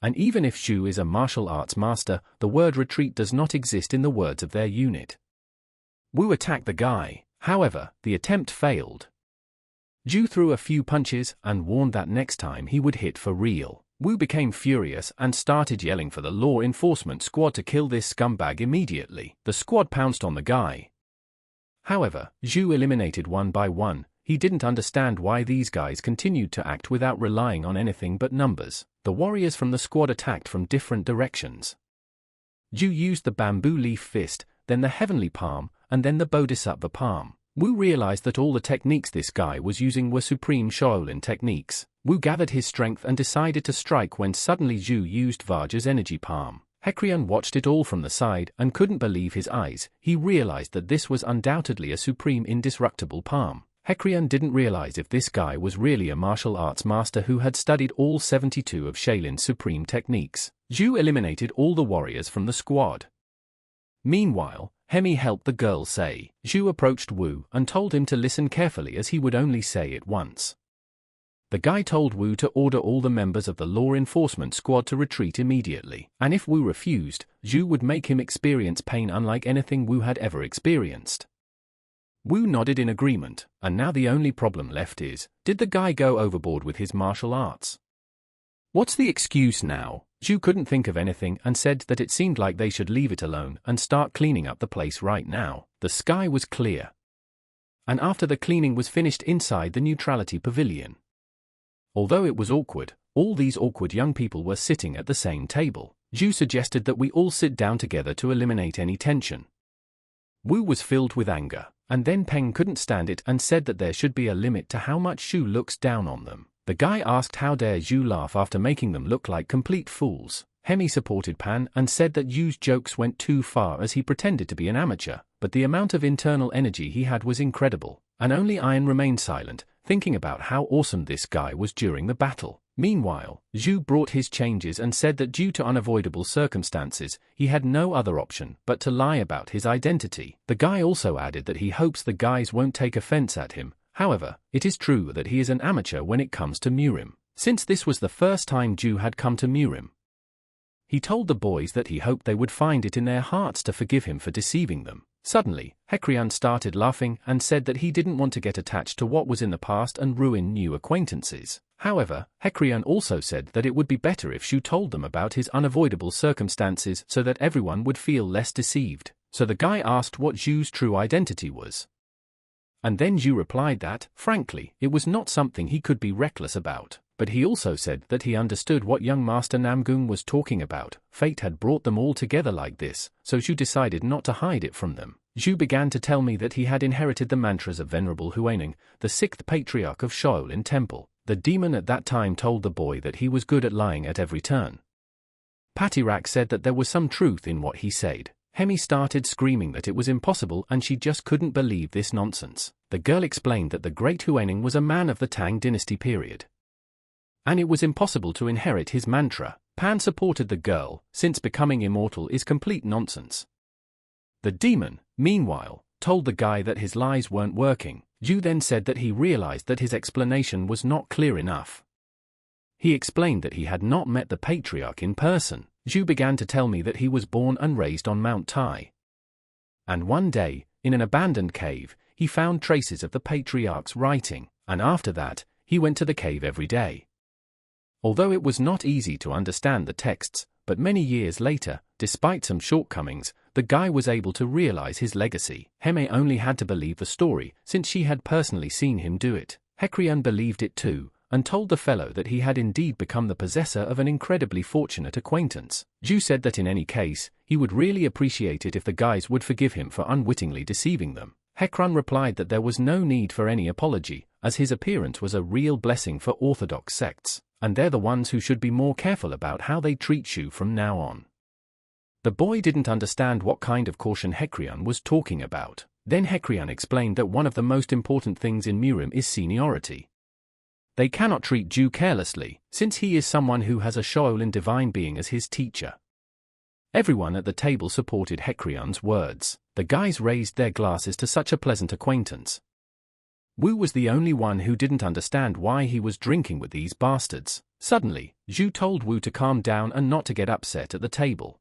And even if Zhu is a martial arts master, the word retreat does not exist in the words of their unit. Wu attacked the guy, however, the attempt failed. Zhu threw a few punches and warned that next time he would hit for real. Wu became furious and started yelling for the law enforcement squad to kill this scumbag immediately. The squad pounced on the guy. However, Zhu eliminated one by one. He didn't understand why these guys continued to act without relying on anything but numbers. The warriors from the squad attacked from different directions. Zhu used the bamboo leaf fist, then the heavenly palm, and then the bodhisattva palm. Wu realized that all the techniques this guy was using were supreme Shaolin techniques. Wu gathered his strength and decided to strike when suddenly Zhu used Vajra's energy palm. Hecrian watched it all from the side and couldn't believe his eyes. He realized that this was undoubtedly a supreme indestructible palm. Hecrian didn't realize if this guy was really a martial arts master who had studied all 72 of Shailin's supreme techniques. Zhu eliminated all the warriors from the squad. Meanwhile, Hemi helped the girl say. Zhu approached Wu and told him to listen carefully as he would only say it once. The guy told Wu to order all the members of the law enforcement squad to retreat immediately, and if Wu refused, Zhu would make him experience pain unlike anything Wu had ever experienced. Wu nodded in agreement, and now the only problem left is, did the guy go overboard with his martial arts? What's the excuse now? Zhu couldn't think of anything and said that it seemed like they should leave it alone and start cleaning up the place right now. The sky was clear. And after the cleaning was finished inside the neutrality pavilion. Although it was awkward, all these awkward young people were sitting at the same table. Zhu suggested that we all sit down together to eliminate any tension. Wu was filled with anger. And then Peng couldn't stand it and said that there should be a limit to how much Zhu looks down on them. The guy asked how dare Zhu laugh after making them look like complete fools. Hemi supported Pan and said that Zhu's jokes went too far as he pretended to be an amateur, but the amount of internal energy he had was incredible, and only Iron remained silent, thinking about how awesome this guy was during the battle. Meanwhile, Zhu brought his changes and said that due to unavoidable circumstances, he had no other option but to lie about his identity. The guy also added that he hopes the guys won't take offense at him. However, it is true that he is an amateur when it comes to Murim, since this was the first time Zhu had come to Murim. He told the boys that he hoped they would find it in their hearts to forgive him for deceiving them. Suddenly, Hekrian started laughing and said that he didn't want to get attached to what was in the past and ruin new acquaintances. However, Hekrian also said that it would be better if Zhu told them about his unavoidable circumstances so that everyone would feel less deceived. So the guy asked what Zhu's true identity was. And then Zhu replied that, frankly, it was not something he could be reckless about. But he also said that he understood what young Master Namgung was talking about. Fate had brought them all together like this, so Zhu decided not to hide it from them. Zhu began to tell me that he had inherited the mantras of Venerable Huaining, the 6th patriarch of Shaolin Temple. The demon at that time told the boy that he was good at lying at every turn. Patirak said that there was some truth in what he said. Hemi started screaming that it was impossible and she just couldn't believe this nonsense. The girl explained that the great Huaining was a man of the Tang dynasty period, and it was impossible to inherit his mantra. Pan supported the girl, since becoming immortal is complete nonsense. The demon, meanwhile, told the guy that his lies weren't working. Zhu then said that he realized that his explanation was not clear enough. He explained that he had not met the patriarch in person. Zhu began to tell me that he was born and raised on Mount Tai. And one day, in an abandoned cave, he found traces of the patriarch's writing, and after that, he went to the cave every day. Although it was not easy to understand the texts, but many years later, despite some shortcomings, the guy was able to realize his legacy. Heme only had to believe the story, since she had personally seen him do it. Hekrian believed it too, and told the fellow that he had indeed become the possessor of an incredibly fortunate acquaintance. Zhu said that in any case, he would really appreciate it if the guys would forgive him for unwittingly deceiving them. Hekran replied that there was no need for any apology, as his appearance was a real blessing for orthodox sects, and they're the ones who should be more careful about how they treat Zhu from now on. The boy didn't understand what kind of caution Hekrian was talking about. Then Hekrian explained that one of the most important things in Murim is seniority. They cannot treat Zhu carelessly, since he is someone who has a Shaolin divine being as his teacher. Everyone at the table supported Hekrian's words. The guys raised their glasses to such a pleasant acquaintance. Wu was the only one who didn't understand why he was drinking with these bastards. Suddenly, Zhu told Wu to calm down and not to get upset at the table,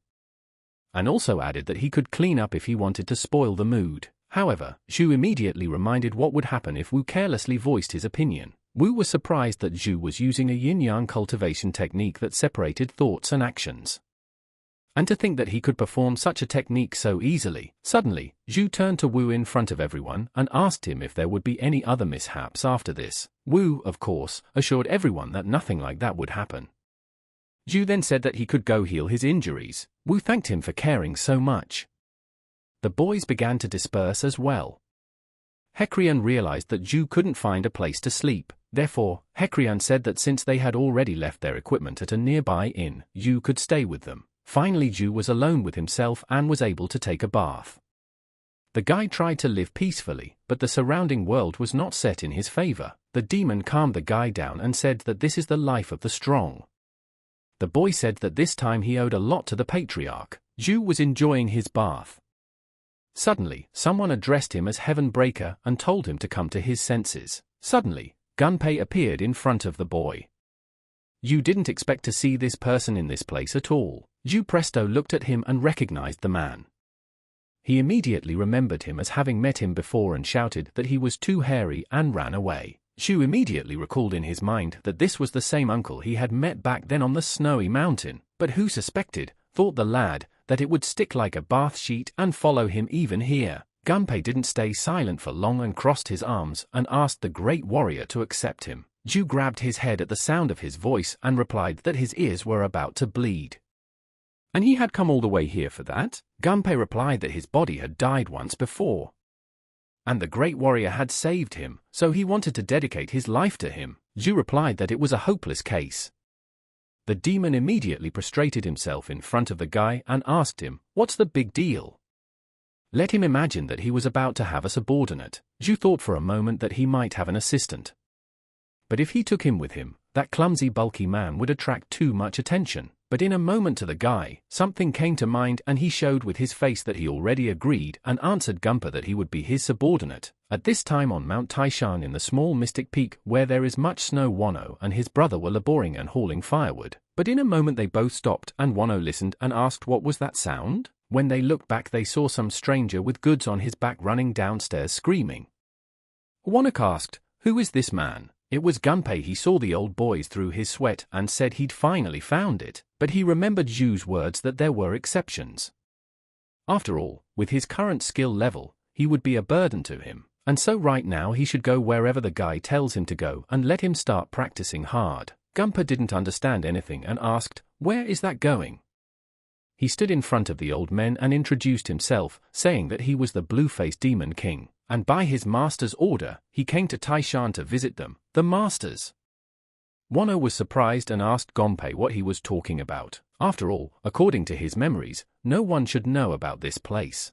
and also added that he could clean up if he wanted to spoil the mood. However, Zhu immediately reminded what would happen if Wu carelessly voiced his opinion. Wu was surprised that Zhu was using a yin-yang cultivation technique that separated thoughts and actions, and to think that he could perform such a technique so easily. Suddenly, Zhu turned to Wu in front of everyone and asked him if there would be any other mishaps after this. Wu, of course, assured everyone that nothing like that would happen. Zhu then said that he could go heal his injuries. Wu thanked him for caring so much. The boys began to disperse as well. Hekrian realized that Zhu couldn't find a place to sleep. Therefore, Hekrian said that since they had already left their equipment at a nearby inn, Zhu could stay with them. Finally, Zhu was alone with himself and was able to take a bath. The guy tried to live peacefully, but the surrounding world was not set in his favor. The demon calmed the guy down and said that this is the life of the strong. The boy said that this time he owed a lot to the patriarch. Zhu was enjoying his bath. Suddenly, someone addressed him as Heaven Breaker and told him to come to his senses. Suddenly, Gunpei appeared in front of the boy. You didn't expect to see this person in this place at all. Zhu Presto looked at him and recognized the man. He immediately remembered him as having met him before and shouted that he was too hairy and ran away. Zhu immediately recalled in his mind that this was the same uncle he had met back then on the snowy mountain, but who suspected, thought the lad, that it would stick like a bath sheet and follow him even here. Gunpei didn't stay silent for long and crossed his arms and asked the great warrior to accept him. Zhu grabbed his head at the sound of his voice and replied that his ears were about to bleed. And he had come all the way here for that? Gunpei replied that his body had died once before. and the great warrior had saved him, so he wanted to dedicate his life to him. Zhu replied that it was a hopeless case. The demon immediately prostrated himself in front of the guy and asked him, "What's the big deal?" Let him imagine that he was about to have a subordinate. Zhu thought for a moment that he might have an assistant. But if he took him with him, that clumsy bulky man would attract too much attention. But in a moment to the guy, something came to mind and he showed with his face that he already agreed and answered Gunpa that he would be his subordinate. At this time on Mount Taishan in the small mystic peak where there is much snow, Wano and his brother were laboring and hauling firewood. But in a moment they both stopped and Wano listened and asked what was that sound? When they looked back they saw some stranger with goods on his back running downstairs screaming. Wano asked, "Who is this man?" It was Gunpei. He saw the old boys through his sweat and said he'd finally found it, but he remembered Zhu's words that there were exceptions. After all, with his current skill level, he would be a burden to him, and so right now he should go wherever the guy tells him to go and let him start practicing hard. Gunpa didn't understand anything and asked, "Where is that going?" He stood in front of the old men and introduced himself, saying that he was the Blue-Faced Demon King, and by his master's order, he came to Taishan to visit them, the masters. Wano was surprised and asked Gonpei what he was talking about. After all, according to his memories, no one should know about this place.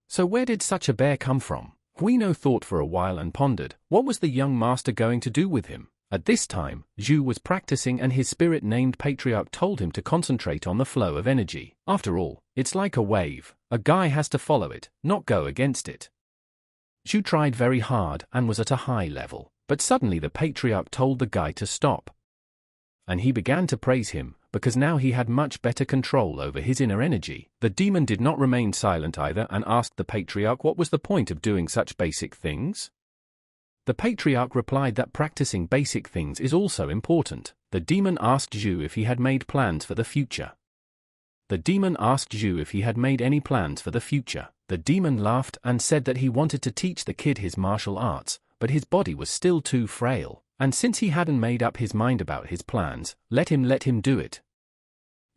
So where did such a bear come from? Huino thought for a while and pondered, what was the young master going to do with him? At this time, Zhu was practicing and his spirit-named patriarch told him to concentrate on the flow of energy. After all, it's like a wave. A guy has to follow it, not go against it. Zhu tried very hard and was at a high level, but suddenly the patriarch told the guy to stop. And he began to praise him, because now he had much better control over his inner energy. The demon did not remain silent either and asked the patriarch what was the point of doing such basic things. The patriarch replied that practicing basic things is also important. The demon asked Zhu if he had made plans for the future. The demon asked Zhu if he had made any plans for the future. The demon laughed and said that he wanted to teach the kid his martial arts, but his body was still too frail, and since he hadn't made up his mind about his plans, let him do it.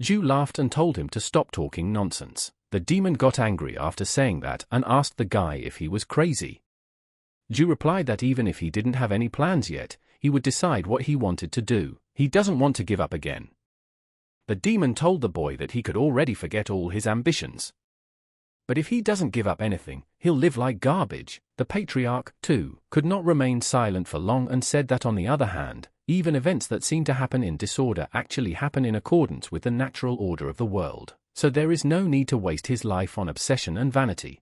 Zhu laughed and told him to stop talking nonsense. The demon got angry after saying that and asked the guy if he was crazy. Zhu replied that even if he didn't have any plans yet, he would decide what he wanted to do. He doesn't want to give up again. The demon told the boy that he could already forget all his ambitions. But if he doesn't give up anything, he'll live like garbage. The patriarch, too, could not remain silent for long and said that on the other hand, even events that seem to happen in disorder actually happen in accordance with the natural order of the world, so there is no need to waste his life on obsession and vanity.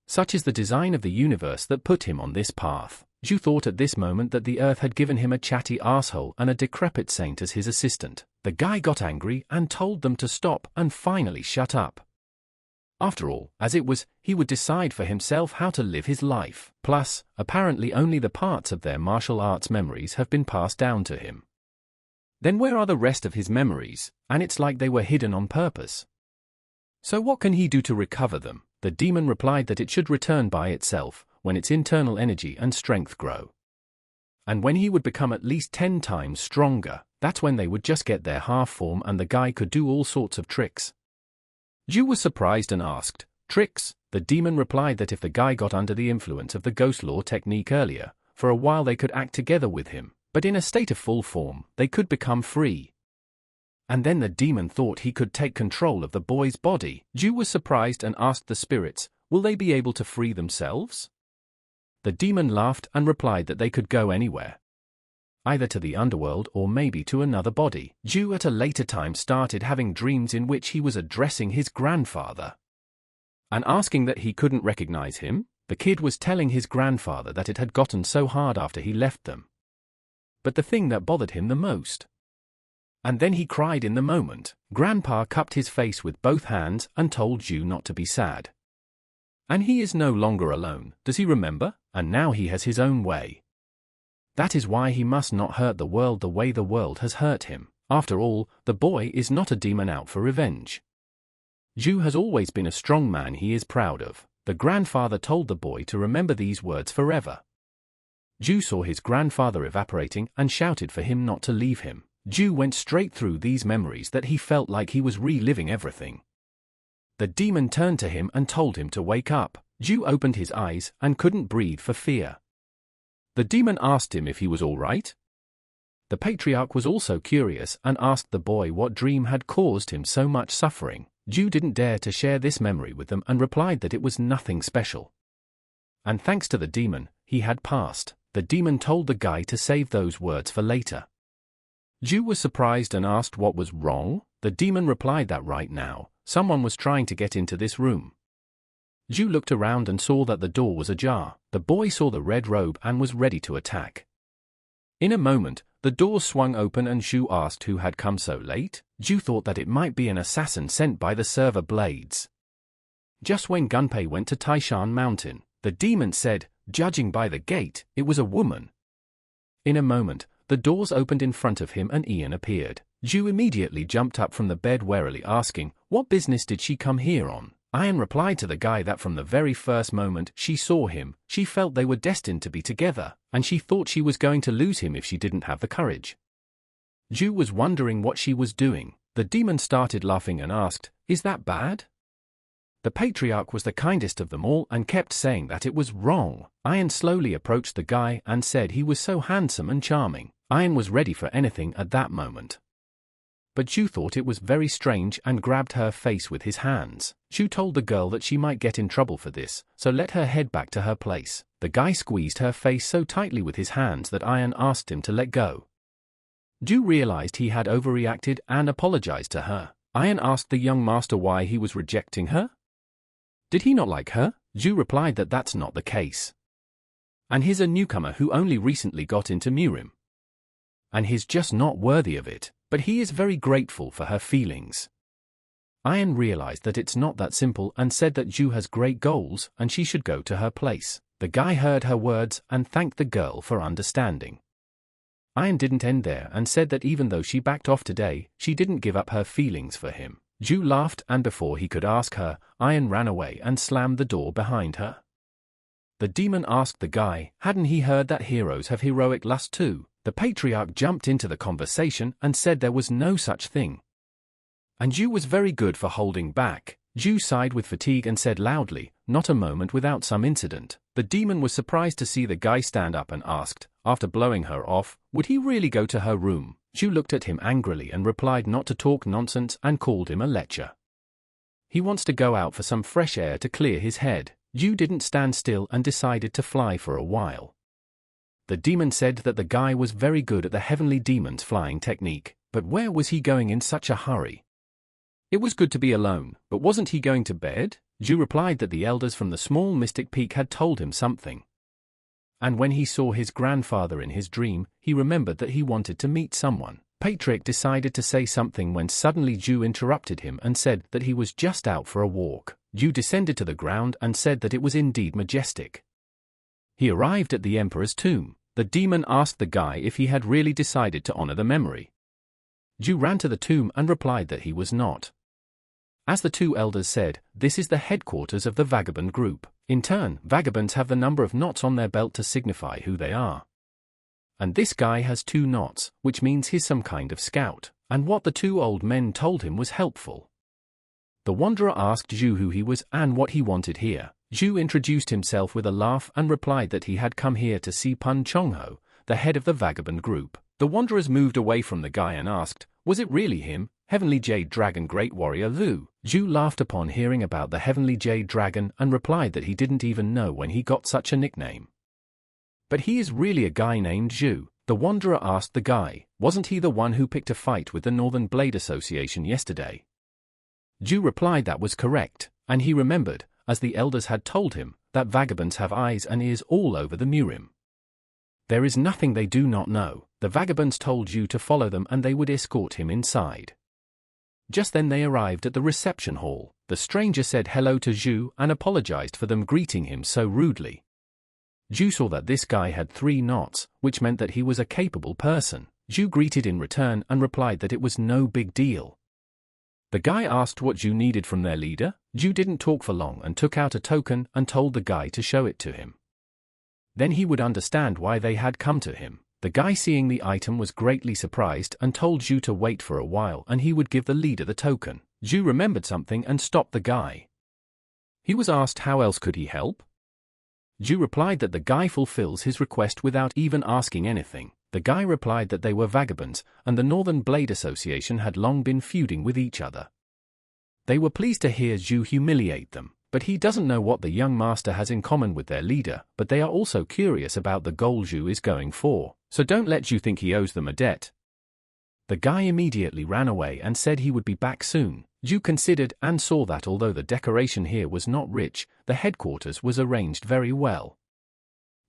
Such is the design of the universe that put him on this path. Zhu thought at this moment that the earth had given him a chatty asshole and a decrepit saint as his assistant. The guy got angry and told them to stop and finally shut up. After all, as it was, he would decide for himself how to live his life. Plus, apparently only the parts of their martial arts memories have been passed down to him. Then where are the rest of his memories? And it's like they were hidden on purpose. So what can he do to recover them? The demon replied that it should return by itself, when its internal energy and strength grow. And when he would become at least 10 times stronger, that's when they would just get their half form and the guy could do all sorts of tricks. Zhu was surprised and asked, "Tricks?" The demon replied that if the guy got under the influence of the ghost law technique earlier, for a while they could act together with him, but in a state of full form, they could become free. And then the demon thought he could take control of the boy's body. Zhu was surprised and asked the spirits, will they be able to free themselves? The demon laughed and replied that they could go anywhere. Either to the underworld or maybe to another body. Zhu at a later time started having dreams in which he was addressing his grandfather and asking that he couldn't recognize him. The kid was telling his grandfather that it had gotten so hard after he left them. But the thing that bothered him the most. And then he cried in the moment. Grandpa cupped his face with both hands and told Zhu not to be sad. And he is no longer alone, does he remember? And now he has his own way. That is why he must not hurt the world the way the world has hurt him. After all, the boy is not a demon out for revenge. Zhu has always been a strong man he is proud of. The grandfather told the boy to remember these words forever. Zhu saw his grandfather evaporating and shouted for him not to leave him. Zhu went straight through these memories that he felt like he was reliving everything. The demon turned to him and told him to wake up. Ju opened his eyes and couldn't breathe for fear. The demon asked him if he was all right. The patriarch was also curious and asked the boy what dream had caused him so much suffering. Ju didn't dare to share this memory with them and replied that it was nothing special. And thanks to the demon, he had passed. The demon told the guy to save those words for later. Ju was surprised and asked what was wrong. The demon replied that right now, someone was trying to get into this room. Ju looked around and saw that the door was ajar. The boy saw the red robe and was ready to attack. In a moment, the door swung open and Ju asked who had come so late. Ju thought that it might be an assassin sent by the server Blades. Just when Gunpei went to Taishan Mountain, the demon said, judging by the gate, it was a woman. In a moment, the doors opened in front of him and Ian appeared. Ju immediately jumped up from the bed warily asking, what business did she come here on? Ian replied to the guy that from the very first moment she saw him, she felt they were destined to be together, and she thought she was going to lose him if she didn't have the courage. Ju was wondering what she was doing. The demon started laughing and asked, is that bad? The patriarch was the kindest of them all and kept saying that it was wrong. Ian slowly approached the guy and said he was so handsome and charming. Ian was ready for anything at that moment. But Ju thought it was very strange and grabbed her face with his hands. Ju told the girl that she might get in trouble for this, so let her head back to her place. The guy squeezed her face so tightly with his hands that Ian asked him to let go. Ju realized he had overreacted and apologized to her. Ian asked the young master why he was rejecting her. Did he not like her? Ju replied that that's not the case. And he's a newcomer who only recently got into Murim. And he's just not worthy of it, but he is very grateful for her feelings. Ian realized that it's not that simple and said that Ju has great goals and she should go to her place. The guy heard her words and thanked the girl for understanding. Ian didn't end there and said that even though she backed off today, she didn't give up her feelings for him. Ju laughed and before he could ask her, Ian ran away and slammed the door behind her. The demon asked the guy, hadn't he heard that heroes have heroic lust too? The patriarch jumped into the conversation and said there was no such thing. And Ju was very good for holding back. Ju sighed with fatigue and said loudly, not a moment without some incident. The demon was surprised to see the guy stand up and asked, after blowing her off, would he really go to her room? Ju looked at him angrily and replied not to talk nonsense and called him a lecher. He wants to go out for some fresh air to clear his head. Ju didn't stand still and decided to fly for a while. The demon said that the guy was very good at the heavenly demon's flying technique, but where was he going in such a hurry? It was good to be alone, but wasn't he going to bed? Ju replied that the elders from the small mystic peak had told him something. And when he saw his grandfather in his dream, he remembered that he wanted to meet someone. Patrick decided to say something when suddenly Ju interrupted him and said that he was just out for a walk. Ju descended to the ground and said that it was indeed majestic. He arrived at the emperor's tomb. The demon asked the guy if he had really decided to honor the memory. Ju ran to the tomb and replied that he was not. As the two elders said, this is the headquarters of the vagabond group. In turn, vagabonds have the number of knots on their belt to signify who they are. And this guy has 2 knots, which means he's some kind of scout, and what the 2 old men told him was helpful. The wanderer asked Ju who he was and what he wanted here. Ju introduced himself with a laugh and replied that he had come here to see Pun Chongho, the head of the vagabond group. The wanderers moved away from the guy and asked, was it really him, Heavenly Jade Dragon Great Warrior Lu? Ju laughed upon hearing about the Heavenly Jade Dragon and replied that he didn't even know when he got such a nickname. But he is really a guy named Ju. The wanderer asked the guy, wasn't he the one who picked a fight with the Northern Blade Association yesterday? Ju replied that was correct, and he remembered, as the elders had told him, that vagabonds have eyes and ears all over the Murim. There is nothing they do not know. The vagabonds told Ju to follow them and they would escort him inside. Just then they arrived at the reception hall. The stranger said hello to Ju and apologized for them greeting him so rudely. Ju saw that this guy had 3 knots, which meant that he was a capable person. Ju greeted in return and replied that it was no big deal. The guy asked what Ju needed from their leader. Ju didn't talk for long and took out a token and told the guy to show it to him. Then he would understand why they had come to him. The guy seeing the item was greatly surprised and told Ju to wait for a while and he would give the leader the token. Ju remembered something and stopped the guy. He was asked how else could he help. Ju replied that the guy fulfills his request without even asking anything. The guy replied that they were vagabonds, and the Northern Blade Association had long been feuding with each other. They were pleased to hear Ju humiliate them, but he doesn't know what the young master has in common with their leader, but they are also curious about the goal Ju is going for, so don't let Ju think he owes them a debt. The guy immediately ran away and said he would be back soon. Ju considered and saw that although the decoration here was not rich, the headquarters was arranged very well.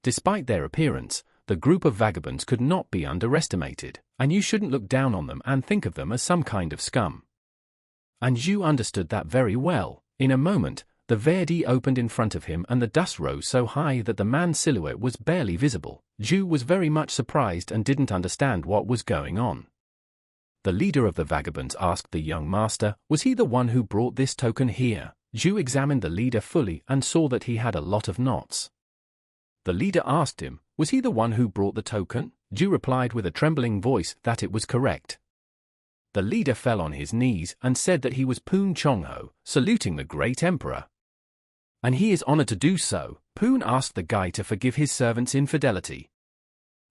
Despite their appearance, the group of vagabonds could not be underestimated, and you shouldn't look down on them and think of them as some kind of scum. And Ju understood that very well. In a moment, the Verdi opened in front of him and the dust rose so high that the man's silhouette was barely visible. Ju was very much surprised and didn't understand what was going on. The leader of the vagabonds asked the young master, was he the one who brought this token here? Ju examined the leader fully and saw that he had a lot of knots. The leader asked him, was he the one who brought the token? Ju replied with a trembling voice that it was correct. The leader fell on his knees and said that he was Poon Chongho, saluting the great emperor. And he is honored to do so. Poon asked the guy to forgive his servant's infidelity.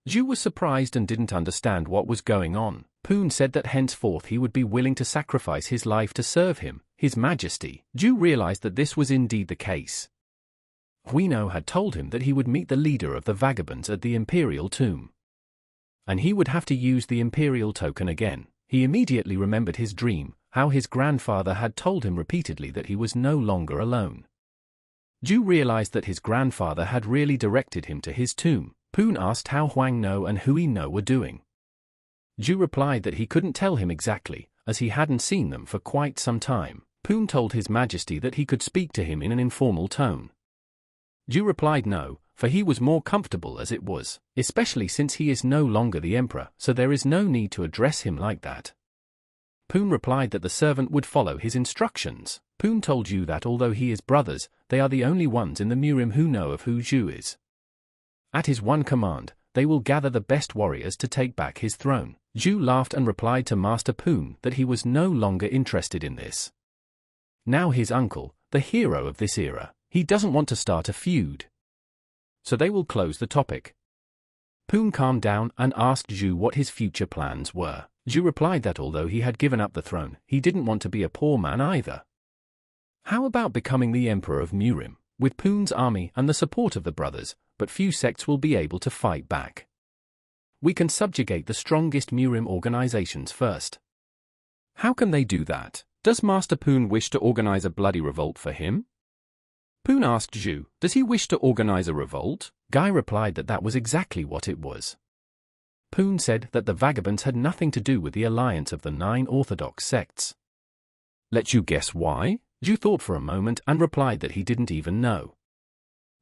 Ju was surprised and didn't understand what was going on. Poon said that henceforth he would be willing to sacrifice his life to serve him, His Majesty. Ju realized that this was indeed the case. Huino had told him that he would meet the leader of the vagabonds at the imperial tomb. And he would have to use the imperial token again. He immediately remembered his dream, how his grandfather had told him repeatedly that he was no longer alone. Ju realized that his grandfather had really directed him to his tomb. Poon asked how Huang No and Hui No were doing. Ju replied that he couldn't tell him exactly, as he hadn't seen them for quite some time. Poon told His Majesty that he could speak to him in an informal tone. Ju replied no, for he was more comfortable as it was, especially since he is no longer the emperor, so there is no need to address him like that. Poon replied that the servant would follow his instructions. Poon told Ju that although he is brothers, they are the only ones in the Murim who know of who Ju is. At his one command, they will gather the best warriors to take back his throne. Ju laughed and replied to Master Poon that he was no longer interested in this. Now his uncle, the hero of this era, he doesn't want to start a feud. So they will close the topic. Poon calmed down and asked Ju what his future plans were. Ju replied that although he had given up the throne, he didn't want to be a poor man either. How about becoming the emperor of Murim? With Poon's army and the support of the brothers, but few sects will be able to fight back. We can subjugate the strongest Murim organizations first. How can they do that? Does Master Poon wish to organize a bloody revolt for him? Poon asked Ju, does he wish to organize a revolt? Guy replied that that was exactly what it was. Poon said that the vagabonds had nothing to do with the alliance of the 9 orthodox sects. Let you guess why? Ju thought for a moment and replied that he didn't even know.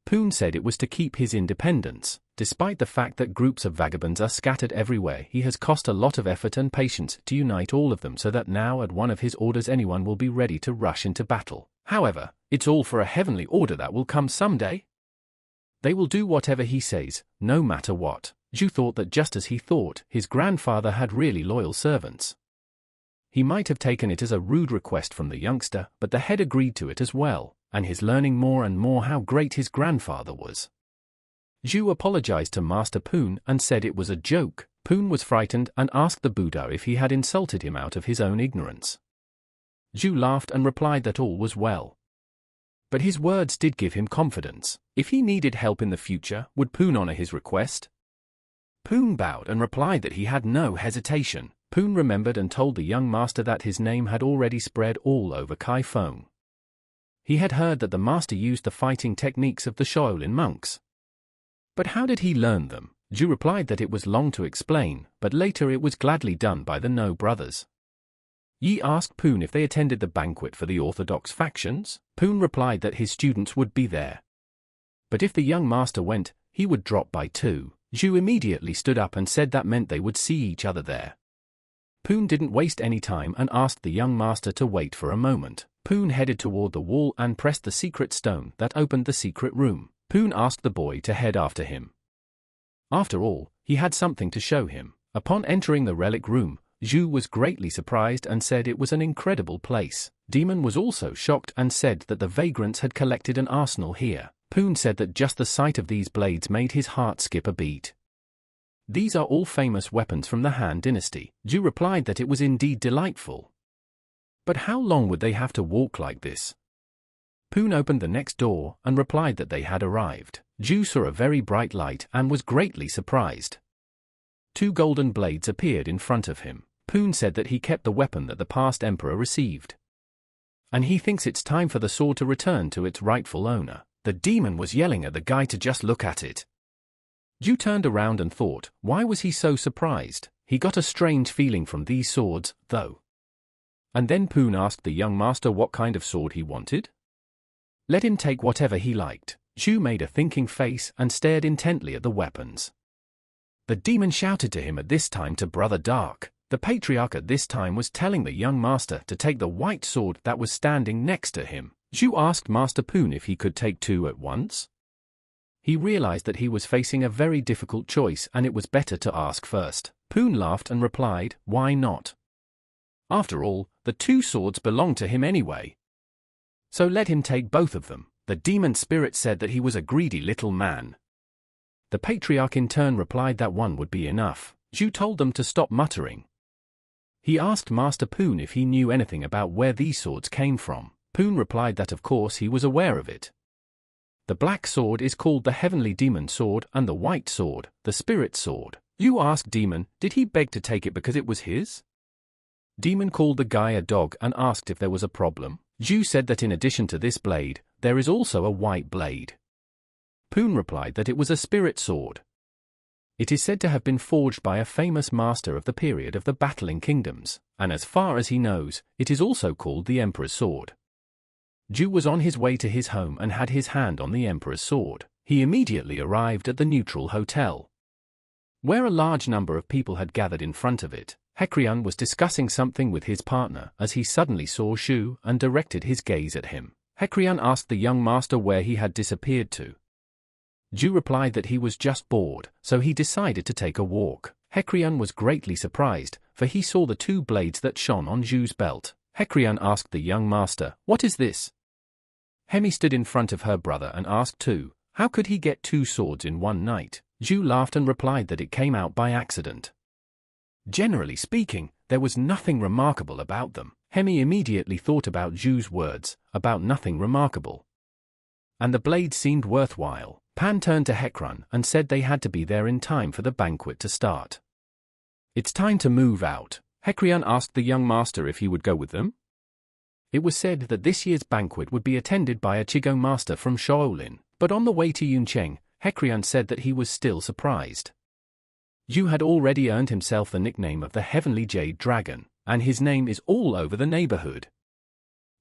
Poon said it was to keep his independence. Despite the fact that groups of vagabonds are scattered everywhere, he has cost a lot of effort and patience to unite all of them so that now at one of his orders anyone will be ready to rush into battle. However, it's all for a heavenly order that will come someday. They will do whatever he says, no matter what. Ju thought that just as he thought, his grandfather had really loyal servants. He might have taken it as a rude request from the youngster, but the head agreed to it as well, and he's learning more and more how great his grandfather was. Ju apologized to Master Poon and said it was a joke. Poon was frightened and asked the Buddha if he had insulted him out of his own ignorance. Ju laughed and replied that all was well. But his words did give him confidence. If he needed help in the future, would Poon honor his request? Poon bowed and replied that he had no hesitation. Poon remembered and told the young master that his name had already spread all over Kaifeng. He had heard that the master used the fighting techniques of the Shaolin monks. But how did he learn them? Ju replied that it was long to explain, but later it was gladly done by the No brothers. Yi asked Poon if they attended the banquet for the orthodox factions. Poon replied that his students would be there. But if the young master went, he would drop by too. Ju immediately stood up and said that meant they would see each other there. Poon didn't waste any time and asked the young master to wait for a moment. Poon headed toward the wall and pressed the secret stone that opened the secret room. Poon asked the boy to head after him. After all, he had something to show him. Upon entering the relic room, Zhu was greatly surprised and said it was an incredible place. Demon was also shocked and said that the vagrants had collected an arsenal here. Poon said that just the sight of these blades made his heart skip a beat. These are all famous weapons from the Han dynasty. Zhu replied that it was indeed delightful. But how long would they have to walk like this? Poon opened the next door and replied that they had arrived. Zhu saw a very bright light and was greatly surprised. 2 golden blades appeared in front of him. Poon said that he kept the weapon that the past emperor received, and he thinks it's time for the sword to return to its rightful owner. The demon was yelling at the guy to just look at it. Zhu turned around and thought, why was he so surprised? He got a strange feeling from these swords, though. And then Poon asked the young master what kind of sword he wanted. Let him take whatever he liked. Zhu made a thinking face and stared intently at the weapons. The demon shouted to him at this time to Brother Dark. The patriarch at this time was telling the young master to take the white sword that was standing next to him. Zhu asked Master Poon if he could take 2 at once. He realized that he was facing a very difficult choice and it was better to ask first. Poon laughed and replied, why not? After all, the 2 swords belong to him anyway. So let him take both of them. The demon spirit said that he was a greedy little man. The patriarch in turn replied that 1 would be enough. Zhu told them to stop muttering. He asked Master Poon if he knew anything about where these swords came from. Poon replied that of course he was aware of it. The black sword is called the Heavenly Demon Sword and the white sword, the Spirit Sword. Zhu asked Demon, did he beg to take it because it was his? Demon called the guy a dog and asked if there was a problem. Zhu said that in addition to this blade, there is also a white blade. Poon replied that it was a spirit sword. It is said to have been forged by a famous master of the period of the battling kingdoms, and as far as he knows, it is also called the Emperor's Sword. Zhu was on his way to his home and had his hand on the Emperor's Sword. He immediately arrived at the neutral hotel, where a large number of people had gathered in front of it. Hecrian was discussing something with his partner as he suddenly saw Zhu and directed his gaze at him. Hecrian asked the young master where he had disappeared to. Zhu replied that he was just bored, so he decided to take a walk. Hecrian was greatly surprised, for he saw the 2 blades that shone on Zhu's belt. Hecrian asked the young master, what is this? Hemi stood in front of her brother and asked too, how could he get 2 swords in one night? Zhu laughed and replied that it came out by accident. Generally speaking, there was nothing remarkable about them. Hemi immediately thought about Zhu's words, about nothing remarkable. And the blades seemed worthwhile. Pan turned to Hecrian and said they had to be there in time for the banquet to start. It's time to move out. Hecrian asked the young master if he would go with them. It was said that this year's banquet would be attended by a Qigong master from Shaolin, but on the way to Yuncheng, Hecrian said that he was still surprised. Zhu had already earned himself the nickname of the Heavenly Jade Dragon, and his name is all over the neighborhood.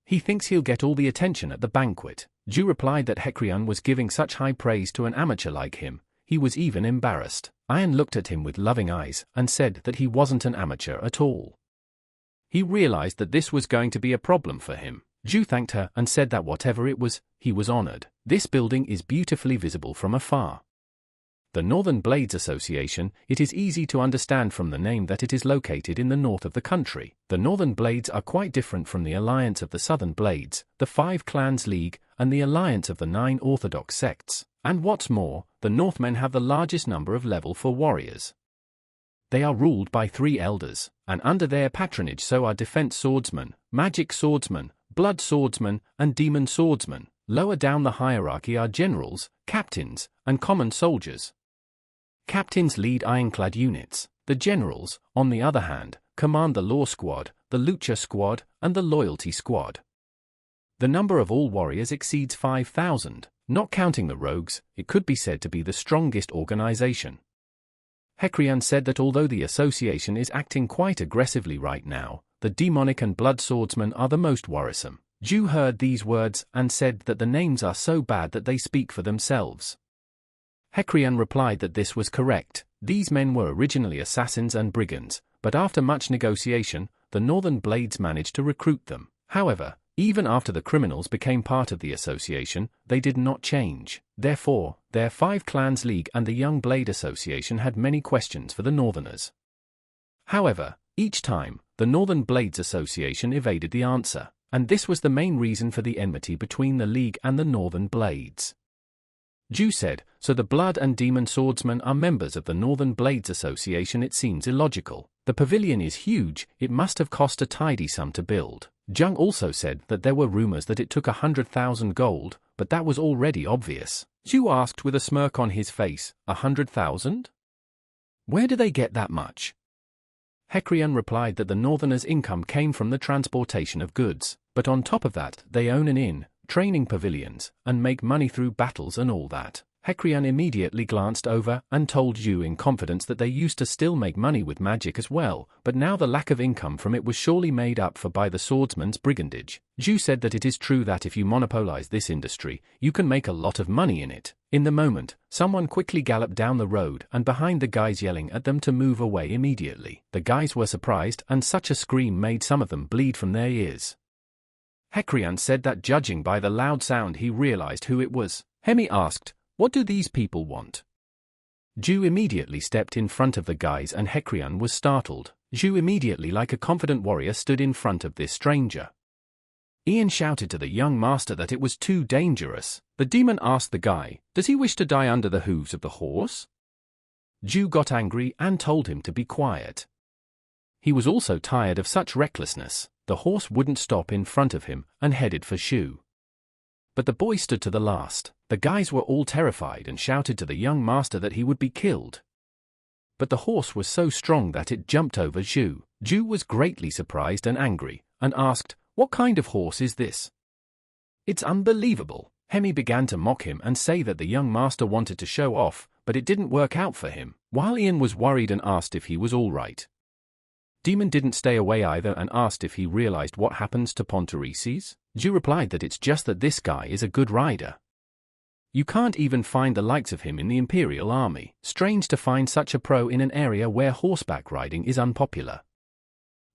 He thinks he'll get all the attention at the banquet. Zhu replied that Hecrian was giving such high praise to an amateur like him, he was even embarrassed. Ian looked at him with loving eyes and said that he wasn't an amateur at all. He realized that this was going to be a problem for him. Zhu thanked her and said that whatever it was, he was honored. This building is beautifully visible from afar. The Northern Blades Association, it is easy to understand from the name that it is located in the north of the country. The Northern Blades are quite different from the Alliance of the Southern Blades, the 5 Clans League, and the Alliance of the 9 Orthodox sects. And what's more, the Northmen have the largest number of level 4 warriors. They are ruled by 3 elders, and under their patronage so are defense swordsmen, magic swordsmen, blood swordsmen, and demon swordsmen. Lower down the hierarchy are generals, captains, and common soldiers. Captains lead ironclad units. The generals, on the other hand, command the Law Squad, the Lucha Squad, and the Loyalty Squad. The number of all warriors exceeds 5,000. Not counting the rogues, it could be said to be the strongest organization. Hecrian said that although the association is acting quite aggressively right now, the demonic and blood swordsmen are the most worrisome. Zhu heard these words and said that the names are so bad that they speak for themselves. Hecrian replied that this was correct. These men were originally assassins and brigands, but after much negotiation, the Northern Blades managed to recruit them. However, even after the criminals became part of the association, they did not change. Therefore, their 5 Clans League and the Young Blade Association had many questions for the Northerners. However, Each time, the Northern Blades Association evaded the answer, and this was the main reason for the enmity between the League and the Northern Blades. Ju said, so the Blood and Demon Swordsmen are members of the Northern Blades Association. It seems illogical. The pavilion is huge, it must have cost a tidy sum to build. Jung also said that there were rumors that it took 100,000 gold, but that was already obvious. Ju asked with a smirk on his face, 100,000? Where do they get that much? Hekrian replied that the Northerners' income came from the transportation of goods, but on top of that, they own an inn, training pavilions, and make money through battles and all that. Hekrian immediately glanced over and told Ju in confidence that they used to still make money with magic as well, but now the lack of income from it was surely made up for by the swordsman's brigandage. Ju said that it is true that if you monopolize this industry, you can make a lot of money in it. In the moment, someone quickly galloped down the road and behind the guys yelling at them to move away immediately. The guys were surprised and such a scream made some of them bleed from their ears. Hekrian said that judging by the loud sound he realized who it was. Hemi asked, what do these people want? Ju immediately stepped in front of the guys and Hekrian was startled. Ju immediately like a confident warrior stood in front of this stranger. Ian shouted to the young master that it was too dangerous. The demon asked the guy, does he wish to die under the hooves of the horse? Ju got angry and told him to be quiet. He was also tired of such recklessness. The horse wouldn't stop in front of him and headed for Shu. But the boy stood to the last. The guys were all terrified and shouted to the young master that he would be killed. But the horse was so strong that it jumped over Ju. Ju was greatly surprised and angry, and asked, what kind of horse is this? It's unbelievable. Hemi began to mock him and say that the young master wanted to show off, but it didn't work out for him, while Ian was worried and asked if he was all right. Demon didn't stay away either and asked if he realized what happens to Pontorices. Ju replied that it's just that this guy is a good rider. You can't even find the likes of him in the Imperial Army. Strange to find such a pro in an area where horseback riding is unpopular.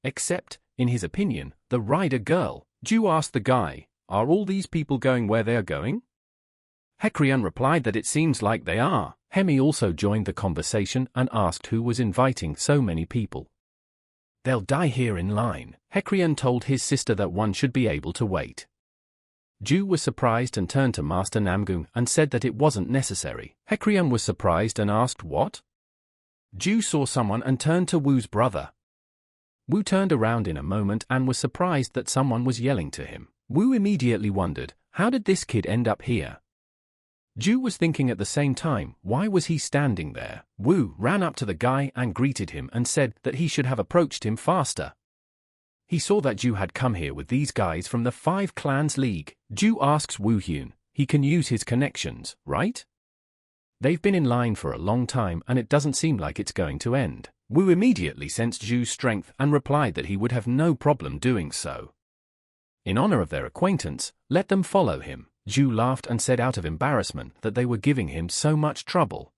Except, in his opinion, the rider girl. Ju asked the guy, are all these people going where they are going? Hekrian replied that it seems like they are. Hemi also joined the conversation and asked who was inviting so many people. They'll die here in line. Hekrian told his sister that one should be able to wait. Ju was surprised and turned to Master Namgung and said that it wasn't necessary. Hekrian was surprised and asked what? Ju saw someone and turned to Wu's brother. Wu turned around in a moment and was surprised that someone was yelling to him. Wu immediately wondered, how did this kid end up here? Ju was thinking at the same time, why was he standing there? Wu ran up to the guy and greeted him and said that he should have approached him faster. He saw that Ju had come here with these guys from the 5 Clans League. Ju asks Wu Hyun, he can use his connections, right? They've been in line for a long time and it doesn't seem like it's going to end. Wu immediately sensed Ju's strength and replied that he would have no problem doing so. In honor of their acquaintance, let them follow him. Ju laughed and said out of embarrassment that they were giving him so much trouble.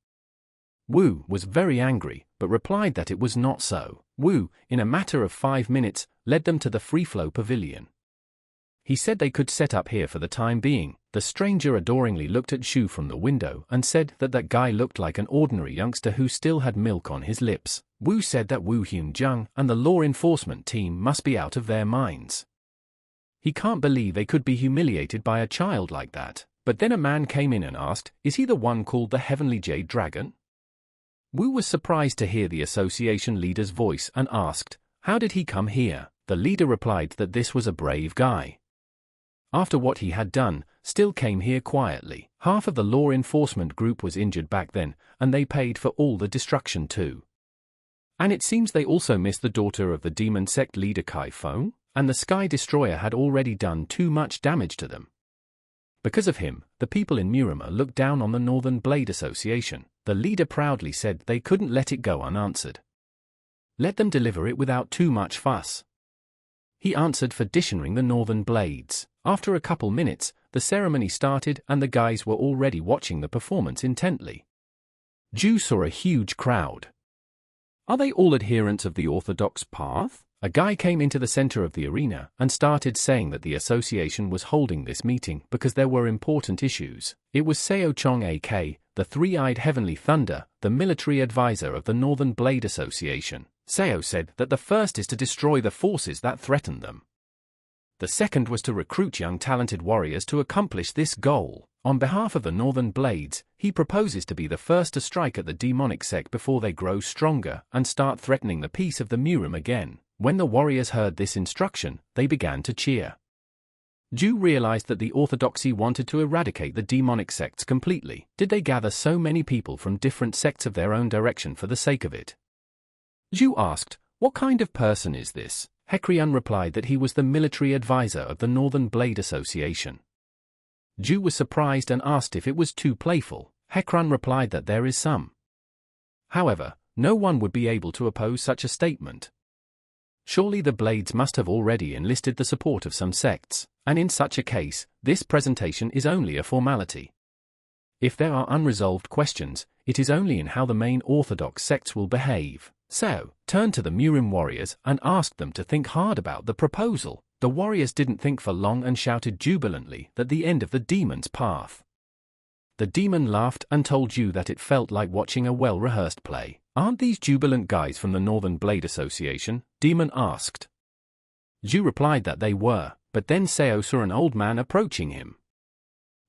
Wu was very angry, but replied that it was not so. Wu, in a matter of 5 minutes, led them to the free-flow pavilion. He said they could set up here for the time being. The stranger adoringly looked at Shu from the window and said that that guy looked like an ordinary youngster who still had milk on his lips. Wu said that Wu Hyun-jung and the law enforcement team must be out of their minds. He can't believe they could be humiliated by a child like that. But then a man came in and asked, is he the one called the Heavenly Jade Dragon? Wu was surprised to hear the association leader's voice and asked, how did he come here? The leader replied that this was a brave guy. After what he had done, still came here quietly. Half of the law enforcement group was injured back then, and they paid for all the destruction too. And it seems they also missed the daughter of the demon sect leader Kai Feng, and the Sky Destroyer had already done too much damage to them. Because of him, the people in Murama looked down on the Northern Blade Association. The leader proudly said they couldn't let it go unanswered. Let them deliver it without too much fuss. He answered for dishonouring the Northern Blades. After a couple minutes, the ceremony started and the guys were already watching the performance intently. Ju saw a huge crowd. Are they all adherents of the orthodox path? A guy came into the center of the arena and started saying that the association was holding this meeting because there were important issues. It was Seo Chong AK, the three-eyed Heavenly Thunder, the military advisor of the Northern Blade Association. Seo said that the first is to destroy the forces that threaten them. The second was to recruit young talented warriors to accomplish this goal. On behalf of the Northern Blades, he proposes to be the first to strike at the demonic sect before they grow stronger and start threatening the peace of the Murim again. When the warriors heard this instruction, they began to cheer. Ju realized that the orthodoxy wanted to eradicate the demonic sects completely. Did they gather so many people from different sects of their own direction for the sake of it? Ju asked, "What kind of person is this?" Hekrian replied that he was the military advisor of the Northern Blade Association. Ju was surprised and asked if it was too playful. Hekran replied that there is some. However, no one would be able to oppose such a statement. Surely the Blades must have already enlisted the support of some sects, and in such a case, this presentation is only a formality. If there are unresolved questions, it is only in how the main orthodox sects will behave. Seo turned to the Murim warriors and asked them to think hard about the proposal. The warriors didn't think for long and shouted jubilantly that the end of the demon's path. The demon laughed and told Ju that it felt like watching a well-rehearsed play. "Aren't these jubilant guys from the Northern Blade Association?" Demon asked. Ju replied that they were, but then Seo saw an old man approaching him.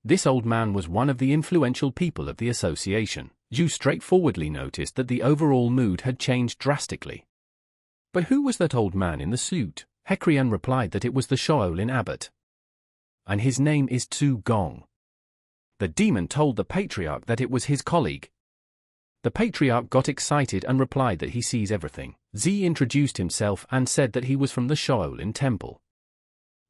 This old man was one of the influential people of the association. Ju straightforwardly noticed that the overall mood had changed drastically. But who was that old man in the suit? Hekrian replied that it was the Shaolin abbot. And his name is Tsu Gong. The demon told the patriarch that it was his colleague. The patriarch got excited and replied that he sees everything. Z introduced himself and said that he was from the Shaolin temple.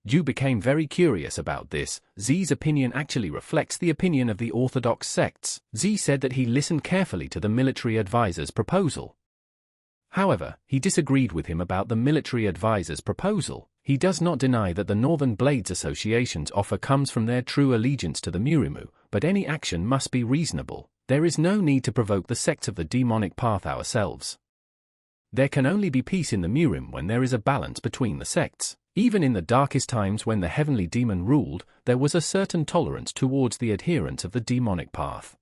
Ju became very curious about this. Z's opinion actually reflects the opinion of the orthodox sects. Z said that he listened carefully to the military advisor's proposal. However, he disagreed with him about the military advisor's proposal. He does not deny that the Northern Blades Association's offer comes from their true allegiance to the Murimu, but any action must be reasonable. There is no need to provoke the sects of the demonic path ourselves. There can only be peace in the Murim when there is a balance between the sects. Even in the darkest times when the heavenly demon ruled, there was a certain tolerance towards the adherents of the demonic path.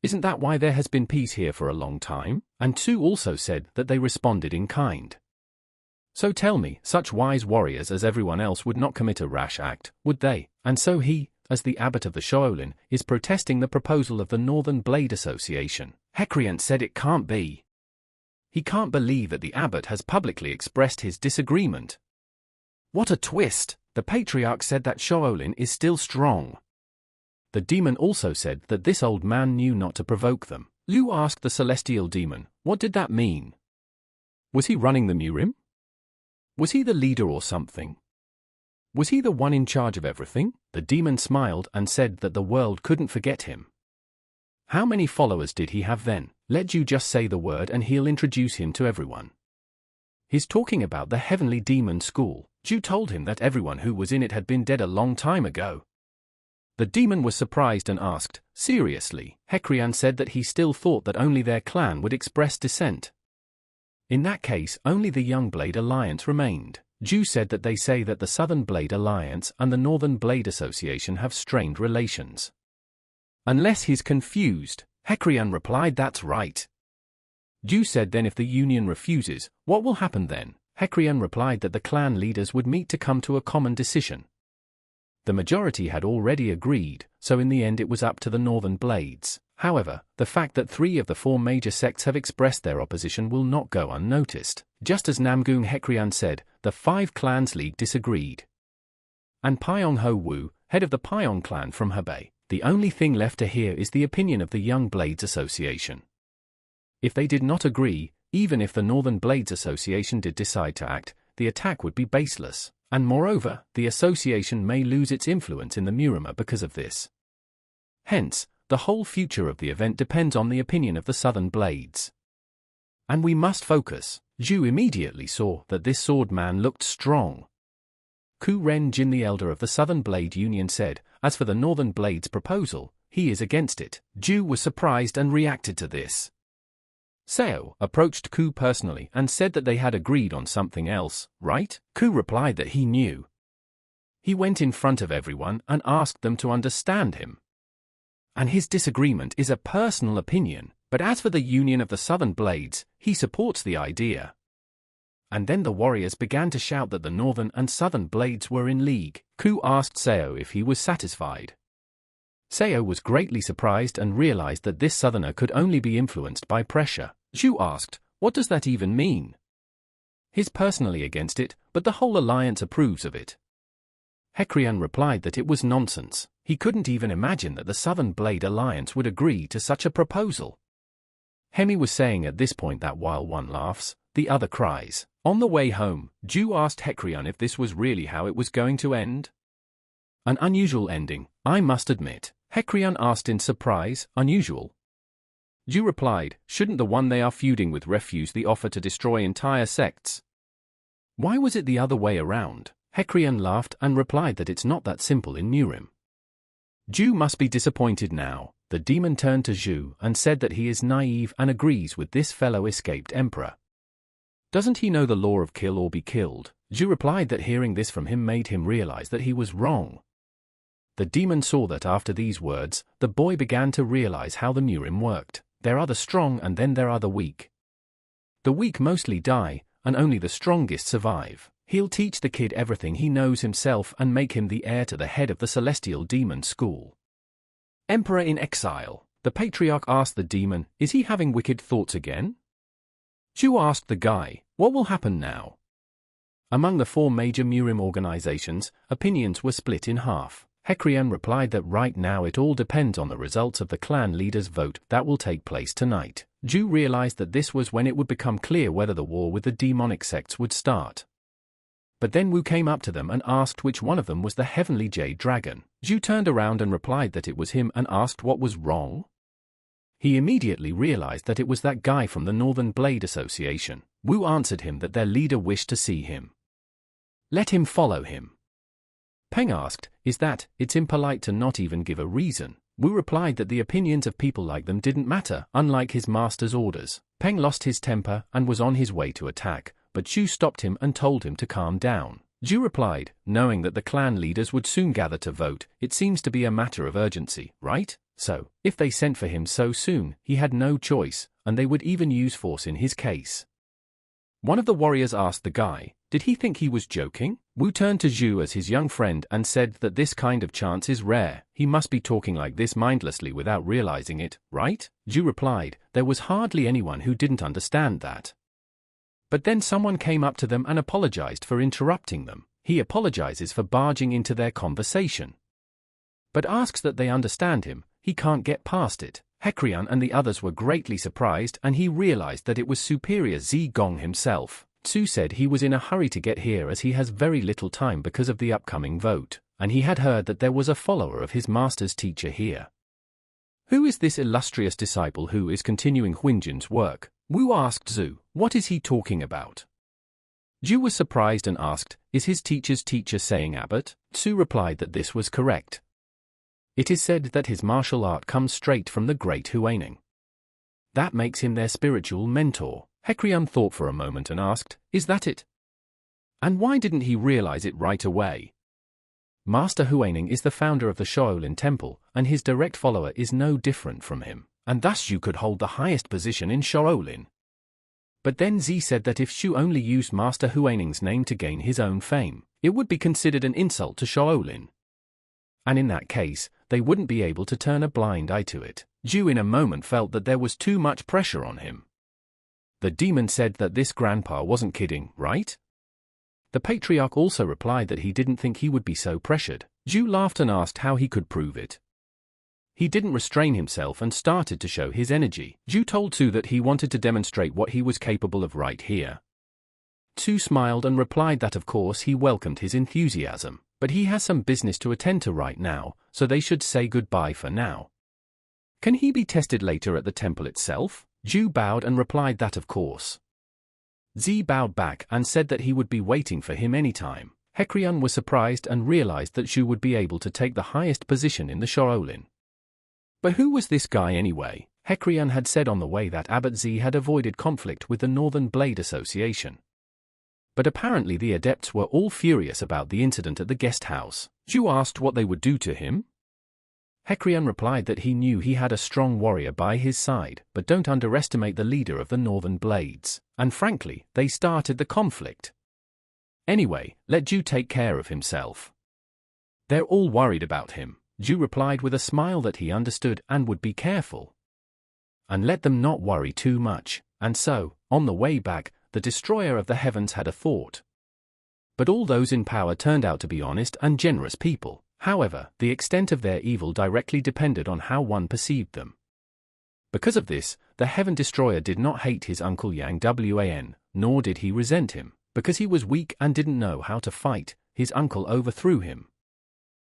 Isn't that why there has been peace here for a long time? And Tsu also said that they responded in kind. So tell me, such wise warriors as everyone else would not commit a rash act, would they? And so he, as the abbot of the Shaolin, is protesting the proposal of the Northern Blade Association. Hekrian said it can't be. He can't believe that the abbot has publicly expressed his disagreement. What a twist! The patriarch said that Shaolin is still strong. The demon also said that this old man knew not to provoke them. Liu asked the celestial demon, what did that mean? Was he running the Murim? Was he the leader or something? Was he the one in charge of everything? The demon smiled and said that the world couldn't forget him. How many followers did he have then? Let you just say the word and he'll introduce him to everyone. He's talking about the heavenly demon school. Ju told him that everyone who was in it had been dead a long time ago. The demon was surprised and asked, seriously? Hekrian said that he still thought that only their clan would express dissent. In that case, only the Young Blade Alliance remained. Ju said that they say that the Southern Blade Alliance and the Northern Blade Association have strained relations. Unless he's confused, Hekrian replied that's right. Ju said then if the union refuses, what will happen then? Hekrian replied that the clan leaders would meet to come to a common decision. The majority had already agreed, so in the end it was up to the Northern Blades. However, the fact that 3 of the 4 major sects have expressed their opposition will not go unnoticed. Just as Namgung Hekrian said, the 5 clans league disagreed. And Pyong Ho Wu, head of the Pyong clan from Hebei, the only thing left to hear is the opinion of the Young Blades Association. If they did not agree, even if the Northern Blades Association did decide to act, the attack would be baseless, and moreover, the association may lose its influence in the Murima because of this. Hence, the whole future of the event depends on the opinion of the Southern Blades. And we must focus. Zhu immediately saw that this sword man looked strong. Ku Ren Jin, the elder of the Southern Blade Union, said, as for the Northern Blade's proposal, he is against it. Zhu was surprised and reacted to this. Seo approached Ku personally and said that they had agreed on something else, right? Ku replied that he knew. He went in front of everyone and asked them to understand him. And his disagreement is a personal opinion, but as for the union of the Southern Blades, he supports the idea. And then the warriors began to shout that the northern and southern blades were in league. Ku asked Seo if he was satisfied. Seo was greatly surprised and realized that this southerner could only be influenced by pressure. Zhu asked, "What does that even mean?" "He's personally against it, but the whole alliance approves of it." Hekrian replied that it was nonsense. He couldn't even imagine that the Southern Blade Alliance would agree to such a proposal. Hemi was saying at this point that while one laughs, the other cries. On the way home, Zhu asked Hekrian if this was really how it was going to end. "An unusual ending, I must admit," Hekrian asked in surprise. "Unusual?" Zhu replied, "Shouldn't the one they are feuding with refuse the offer to destroy entire sects?" "Why was it the other way around?" Hekrian laughed and replied that it's not that simple in Murim. Zhu must be disappointed now. The demon turned to Zhu and said that he is naive and agrees with this fellow escaped emperor. Doesn't he know the law of kill or be killed? Zhu replied that hearing this from him made him realize that he was wrong. The demon saw that after these words, the boy began to realize how the Murim worked. There are the strong and then there are the weak. The weak mostly die, and only the strongest survive. He'll teach the kid everything he knows himself and make him the heir to the head of the celestial demon school. Emperor in exile. The patriarch asked the demon, "Is he having wicked thoughts again?" Zhu asked the guy, "What will happen now?" Among the 4 major Murim organizations, opinions were split in half. Hekrian replied that right now it all depends on the results of the clan leaders' vote that will take place tonight. Zhu realized that this was when it would become clear whether the war with the demonic sects would start. But then Wu came up to them and asked which one of them was the heavenly jade dragon. Zhu turned around and replied that it was him and asked what was wrong. He immediately realized that it was that guy from the Northern Blade Association. Wu answered him that their leader wished to see him. Let him follow him. Peng asked, it's impolite to not even give a reason. Wu replied that the opinions of people like them didn't matter, unlike his master's orders. Peng lost his temper and was on his way to attack, but Zhu stopped him and told him to calm down. Zhu replied, knowing that the clan leaders would soon gather to vote, it seems to be a matter of urgency, right? So, if they sent for him so soon, he had no choice, and they would even use force in his case. One of the warriors asked the guy, did he think he was joking? Wu turned to Zhu as his young friend and said that this kind of chance is rare. He must be talking like this mindlessly without realizing it, right? Zhu replied, there was hardly anyone who didn't understand that. But then someone came up to them and apologized for interrupting them. He apologizes for barging into their conversation, but asks that they understand him. He can't get past it. Hekrian and the others were greatly surprised, and he realized that it was Superior Zigong himself. Tsu said he was in a hurry to get here as he has very little time because of the upcoming vote, and he had heard that there was a follower of his master's teacher here. Who is this illustrious disciple who is continuing Huinjin's work? Wu asked Zhu, what is he talking about? Zhu was surprised and asked, is his teacher's teacher saying abbot? Tsu replied that this was correct. It is said that his martial art comes straight from the great Huaining. That makes him their spiritual mentor. Hekrian thought for a moment and asked, is that it? And why didn't he realize it right away? Master Huaining is the founder of the Shaolin Temple, and his direct follower is no different from him, and thus Shu could hold the highest position in Shaolin. But then Zi said that if Shu only used Master Huaining's name to gain his own fame, it would be considered an insult to Shaolin. And in that case, they wouldn't be able to turn a blind eye to it. Zhu in a moment felt that there was too much pressure on him. The demon said that this grandpa wasn't kidding, right? The patriarch also replied that he didn't think he would be so pressured. Zhu laughed and asked how he could prove it. He didn't restrain himself and started to show his energy. Zhu told Tsu that he wanted to demonstrate what he was capable of right here. Tsu smiled and replied that of course he welcomed his enthusiasm, but he has some business to attend to right now, so they should say goodbye for now. Can he be tested later at the temple itself? Zhu bowed and replied that of course. Zi bowed back and said that he would be waiting for him anytime. Hekrian was surprised and realized that Zhu would be able to take the highest position in the Shaolin. But who was this guy anyway? Hekrian had said on the way that Abbot Zi had avoided conflict with the Northern Blade Association. But apparently the adepts were all furious about the incident at the guest house. Zhu asked what they would do to him. Hecrion replied that he knew he had a strong warrior by his side, but don't underestimate the leader of the Northern Blades, and frankly, they started the conflict. Anyway, let Ju take care of himself. They're all worried about him, Ju replied with a smile that he understood and would be careful. And let them not worry too much, and so, on the way back, the destroyer of the heavens had a thought. But all those in power turned out to be honest and generous people. However, the extent of their evil directly depended on how one perceived them. Because of this, the Heaven Destroyer did not hate his uncle Yang Wan, nor did he resent him. Because he was weak and didn't know how to fight, his uncle overthrew him.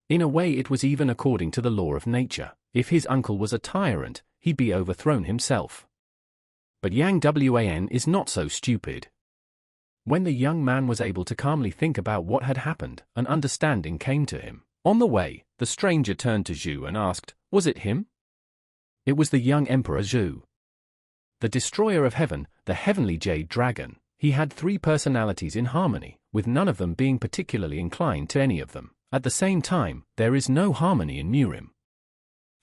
In a way, it was even according to the law of nature. If his uncle was a tyrant, he'd be overthrown himself. But Yang Wan is not so stupid. When the young man was able to calmly think about what had happened, an understanding came to him. On the way, the stranger turned to Zhu and asked, "Was it him?" It was the young Emperor Zhu, the destroyer of heaven, the heavenly jade dragon. He had 3 personalities in harmony, with none of them being particularly inclined to any of them. At the same time, there is no harmony in Murim.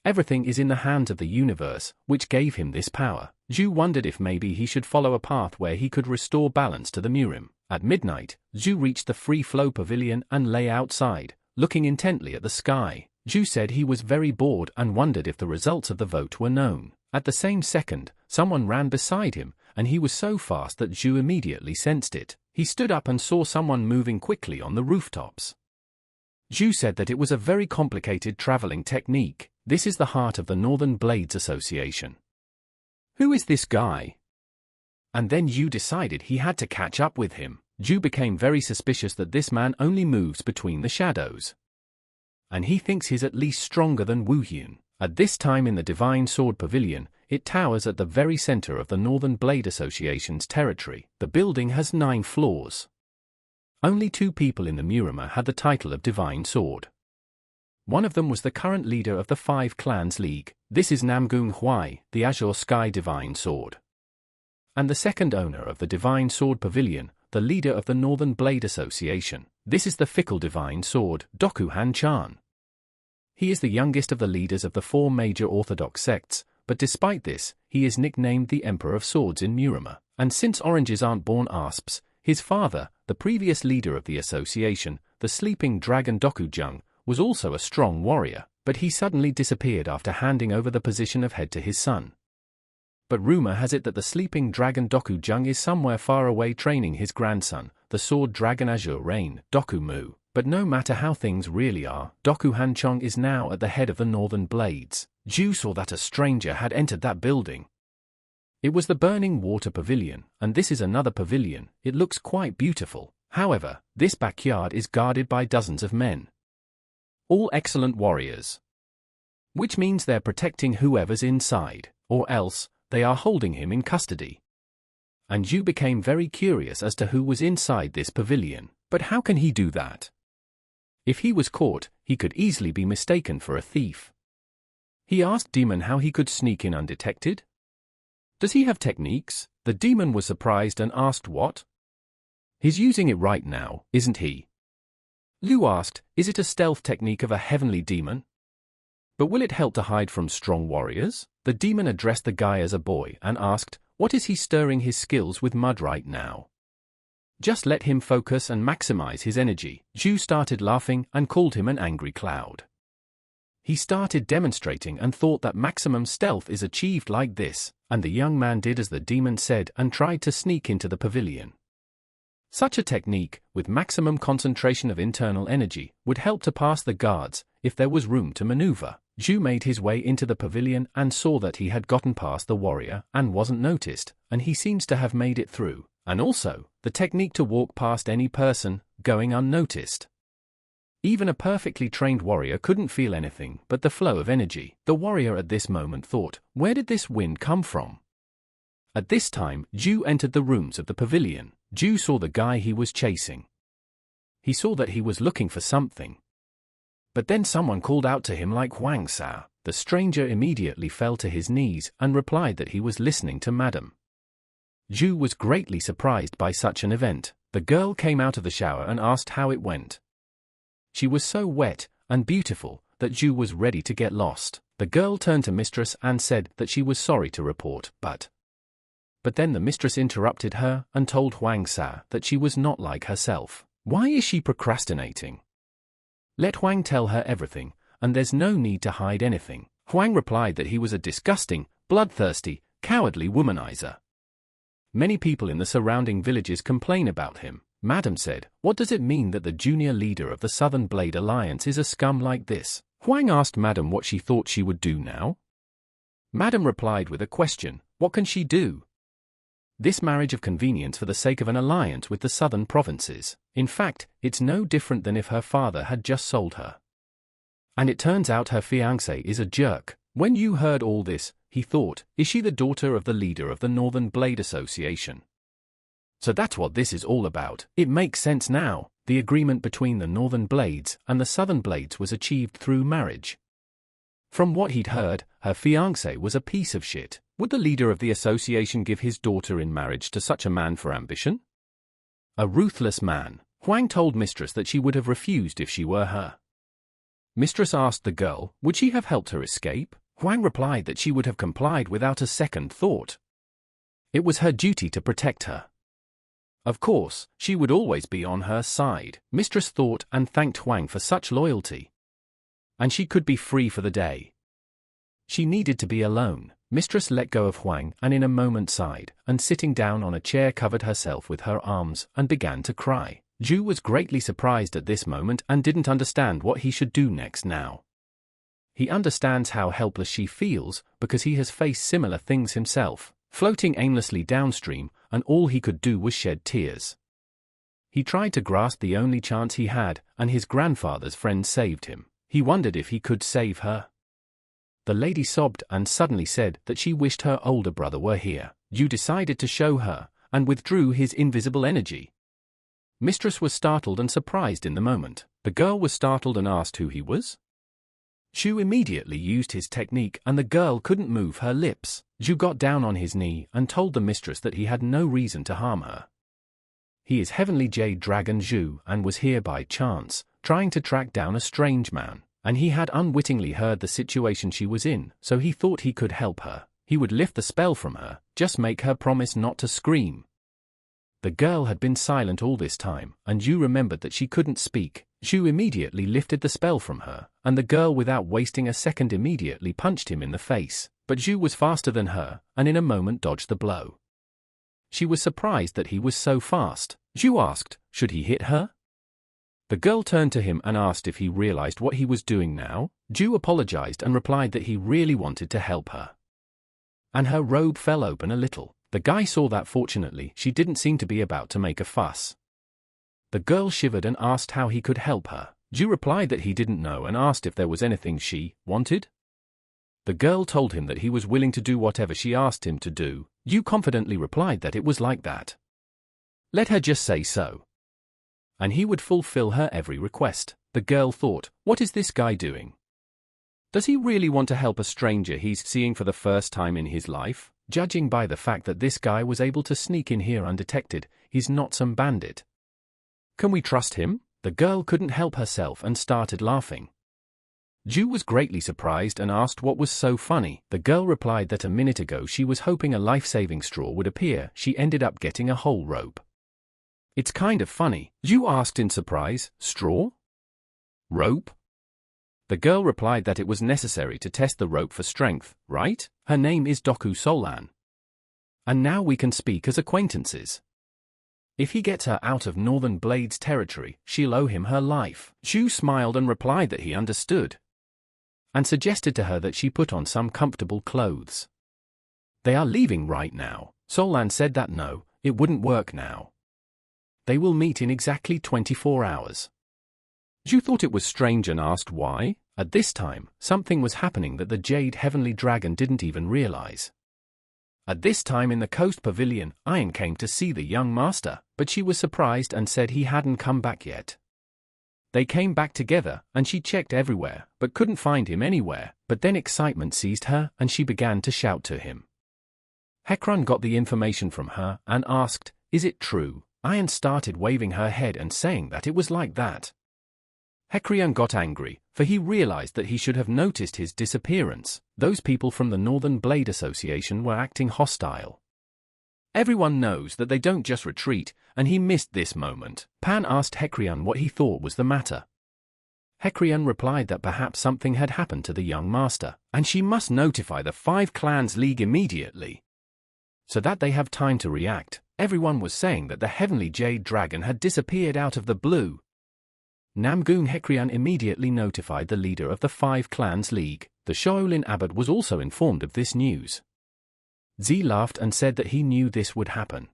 Everything is in the hands of the universe, which gave him this power. Zhu wondered if maybe he should follow a path where he could restore balance to the Murim. At midnight, Zhu reached the free flow pavilion and lay outside, looking intently at the sky. Zhu said he was very bored and wondered if the results of the vote were known. At the same second, someone ran beside him, and he was so fast that Zhu immediately sensed it. He stood up and saw someone moving quickly on the rooftops. Zhu said that it was a very complicated traveling technique. This is the heart of the Northern Blades Association. Who is this guy? And then Zhu decided he had to catch up with him. Zhu became very suspicious that this man only moves between the shadows. And he thinks he's at least stronger than Wu Yun. At this time in the Divine Sword Pavilion, it towers at the very center of the Northern Blade Association's territory. The building has 9 floors. Only 2 people in the Murima had the title of Divine Sword. One of them was the current leader of the 5 Clans League. This is Namgung Huai, the Azure Sky Divine Sword. And the second owner of the Divine Sword Pavilion, the leader of the Northern Blade Association. This is the fickle Divine Sword, Doku Han Chan. He is the youngest of the leaders of the 4 major orthodox sects, but despite this, he is nicknamed the Emperor of Swords in Murima. And since oranges aren't born asps, his father, the previous leader of the association, the sleeping dragon Doku Jung, was also a strong warrior, but he suddenly disappeared after handing over the position of head to his son. But rumor has it that the sleeping dragon Doku Jung is somewhere far away training his grandson, the sword dragon Azure Rain, Doku Mu. But no matter how things really are, Doku Han Chong is now at the head of the Northern Blades. Zhu saw that a stranger had entered that building. It was the Burning Water Pavilion, and this is another pavilion. It looks quite beautiful. However, this backyard is guarded by dozens of men. All excellent warriors. Which means they're protecting whoever's inside, or else, they are holding him in custody. And Zhu became very curious as to who was inside this pavilion. But how can he do that? If he was caught, he could easily be mistaken for a thief. He asked Demon how he could sneak in undetected. Does he have techniques? The demon was surprised and asked what? He's using it right now, isn't he? Liu asked, is it a stealth technique of a heavenly demon? But will it help to hide from strong warriors? The demon addressed the guy as a boy and asked, what is he stirring his skills with mud right now? Just let him focus and maximize his energy. Zhu started laughing and called him an angry cloud. He started demonstrating and thought that maximum stealth is achieved like this, and the young man did as the demon said and tried to sneak into the pavilion. Such a technique, with maximum concentration of internal energy, would help to pass the guards, if there was room to maneuver. Zhu made his way into the pavilion and saw that he had gotten past the warrior and wasn't noticed, and he seems to have made it through. And also, the technique to walk past any person, going unnoticed. Even a perfectly trained warrior couldn't feel anything but the flow of energy. The warrior at this moment thought, where did this wind come from? At this time, Zhu entered the rooms of the pavilion. Zhu saw the guy he was chasing. He saw that he was looking for something. But then someone called out to him like Huang Sao. The stranger immediately fell to his knees and replied that he was listening to Madam. Zhu was greatly surprised by such an event. The girl came out of the shower and asked how it went. She was so wet and beautiful that Zhu was ready to get lost. The girl turned to mistress and said that she was sorry to report, but then the mistress interrupted her and told Huang Sa that she was not like herself. Why is she procrastinating? Let Huang tell her everything, and there's no need to hide anything. Huang replied that he was a disgusting, bloodthirsty, cowardly womanizer. Many people in the surrounding villages complain about him. Madam said, what does it mean that the junior leader of the Southern Blade Alliance is a scum like this? Huang asked Madam what she thought she would do now. Madam replied with a question, what can she do? This marriage of convenience for the sake of an alliance with the southern provinces. In fact, it's no different than if her father had just sold her. And it turns out her fiancé is a jerk. When you heard all this, he thought, is she the daughter of the leader of the Northern Blade Association? So that's what this is all about. It makes sense now. The agreement between the Northern Blades and the Southern Blades was achieved through marriage. From what he'd heard, her fiancé was a piece of shit. Would the leader of the association give his daughter in marriage to such a man for ambition? A ruthless man. Huang told mistress that she would have refused if she were her. Mistress asked the girl, would she have helped her escape? Huang replied that she would have complied without a second thought. It was her duty to protect her. Of course, she would always be on her side. Mistress thought and thanked Huang for such loyalty. And she could be free for the day. She needed to be alone. Mistress let go of Huang and in a moment sighed, and sitting down on a chair covered herself with her arms and began to cry. Zhu was greatly surprised at this moment and didn't understand what he should do next now. He understands how helpless she feels because he has faced similar things himself, floating aimlessly downstream, and all he could do was shed tears. He tried to grasp the only chance he had, and his grandfather's friend saved him. He wondered if he could save her. The lady sobbed and suddenly said that she wished her older brother were here. Zhu decided to show her, and withdrew his invisible energy. Mistress was startled and surprised in the moment. The girl was startled and asked who he was. Zhu immediately used his technique and the girl couldn't move her lips. Zhu got down on his knee and told the mistress that he had no reason to harm her. He is Heavenly Jade Dragon Zhu and was here by chance, trying to track down a strange man, and he had unwittingly heard the situation she was in, so he thought he could help her. He would lift the spell from her, just make her promise not to scream. The girl had been silent all this time, and Zhu remembered that she couldn't speak. Zhu immediately lifted the spell from her, and the girl without wasting a second immediately punched him in the face. But Zhu was faster than her, and in a moment dodged the blow. She was surprised that he was so fast. Zhu asked, should he hit her? The girl turned to him and asked if he realized what he was doing now. Zhu apologized and replied that he really wanted to help her. And her robe fell open a little. The guy saw that fortunately she didn't seem to be about to make a fuss. The girl shivered and asked how he could help her. Zhu replied that he didn't know and asked if there was anything she wanted. The girl told him that he was willing to do whatever she asked him to do. Zhu confidently replied that it was like that. Let her just say so. And he would fulfill her every request. The girl thought, what is this guy doing? Does he really want to help a stranger he's seeing for the first time in his life? Judging by the fact that this guy was able to sneak in here undetected, he's not some bandit. Can we trust him? The girl couldn't help herself and started laughing. Zhu was greatly surprised and asked what was so funny. The girl replied that a minute ago she was hoping a life-saving straw would appear. She ended up getting a whole rope. It's kind of funny. Zhu asked in surprise, straw? Rope? The girl replied that it was necessary to test the rope for strength, right? Her name is Doku Solan. And now we can speak as acquaintances. If he gets her out of Northern Blade's territory, she'll owe him her life. Zhu smiled and replied that he understood, and suggested to her that she put on some comfortable clothes. They are leaving right now. Solan said that no, it wouldn't work now. They will meet in exactly 24 hours. Zhu thought it was strange and asked why. At this time, something was happening that the Jade Heavenly Dragon didn't even realize. At this time in the Coast Pavilion, Ayan came to see the young master, but she was surprised and said he hadn't come back yet. They came back together, and she checked everywhere, but couldn't find him anywhere. But then excitement seized her, and she began to shout to him. Hekran got the information from her and asked, is it true? Ayan started waving her head and saying that it was like that. Hekran got angry, for he realized that he should have noticed his disappearance. Those people from the Northern Blade Association were acting hostile. Everyone knows that they don't just retreat, and he missed this moment. Pan asked Hekrian what he thought was the matter. Hekrian replied that perhaps something had happened to the young master, and she must notify the 5 Clans League immediately, so that they have time to react. Everyone was saying that the Heavenly Jade Dragon had disappeared out of the blue. Namgoon Hekrian immediately notified the leader of the 5 Clans League. The Shaolin Abbot was also informed of this news. Z laughed and said that he knew this would happen.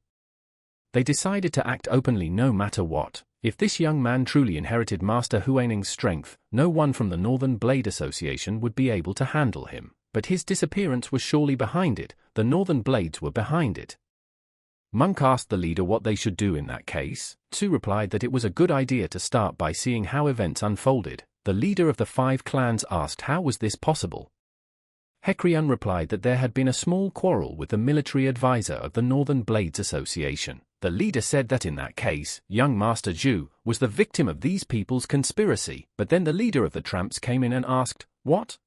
They decided to act openly no matter what. If this young man truly inherited Master Huaning's strength, no one from the Northern Blade Association would be able to handle him. But his disappearance was surely behind it. The Northern Blades were behind it. Monk asked the leader what they should do in that case. Tsu replied that it was a good idea to start by seeing how events unfolded. The leader of the 5 clans asked how was this possible. Hekrian replied that there had been a small quarrel with the military advisor of the Northern Blades Association. The leader said that in that case, young Master Zhu was the victim of these people's conspiracy. But then the leader of the tramps came in and asked, "What?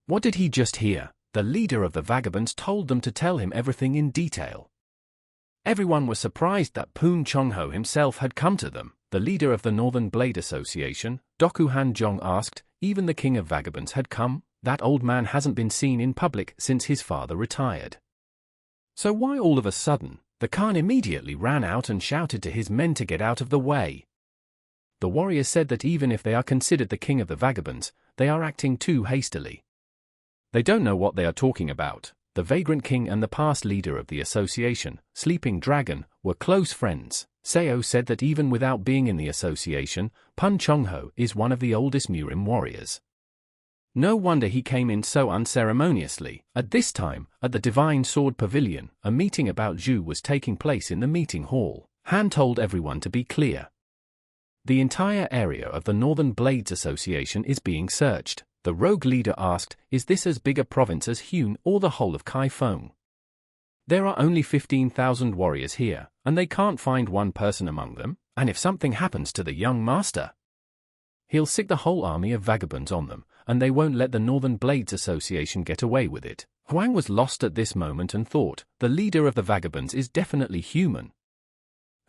What did he just hear?" The leader of the vagabonds told them to tell him everything in detail. Everyone was surprised that Poon Chongho himself had come to them. The leader of the Northern Blade Association, Dokuhan Jong, asked, "Even the king of vagabonds had come? That old man hasn't been seen in public since his father retired. So why all of a sudden?" The Khan immediately ran out and shouted to his men to get out of the way. The warrior said that even if they are considered the king of the vagabonds, they are acting too hastily. They don't know what they are talking about. The Vagrant King and the past leader of the association, Sleeping Dragon, were close friends. Seo said that even without being in the association, Pun Chongho is one of the oldest Murim warriors. No wonder he came in so unceremoniously. At this time, at the Divine Sword Pavilion, a meeting about Zhu was taking place in the meeting hall. Han told everyone to be clear. The entire area of the Northern Blades Association is being searched. The rogue leader asked, "Is this as big a province as Hune or the whole of Kaifeng? There are only 15,000 warriors here, and they can't find one person among them, and if something happens to the young master, he'll sick the whole army of vagabonds on them, and they won't let the Northern Blades Association get away with it." Huang was lost at this moment and thought, the leader of the vagabonds is definitely human.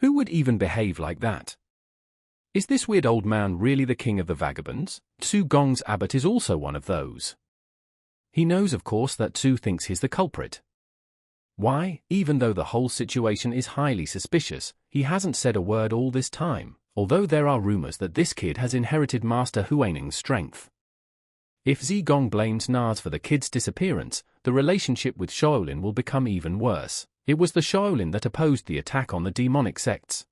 Who would even behave like that? Is this weird old man really the king of the vagabonds? Tsu Gong's abbot is also one of those. He knows, of course, that Tsu thinks he's the culprit. Why, even though the whole situation is highly suspicious, he hasn't said a word all this time, although there are rumors that this kid has inherited Master Huaning's strength. If Zigong blames Nars for the kid's disappearance, the relationship with Shaolin will become even worse. It was the Shaolin that opposed the attack on the demonic sects.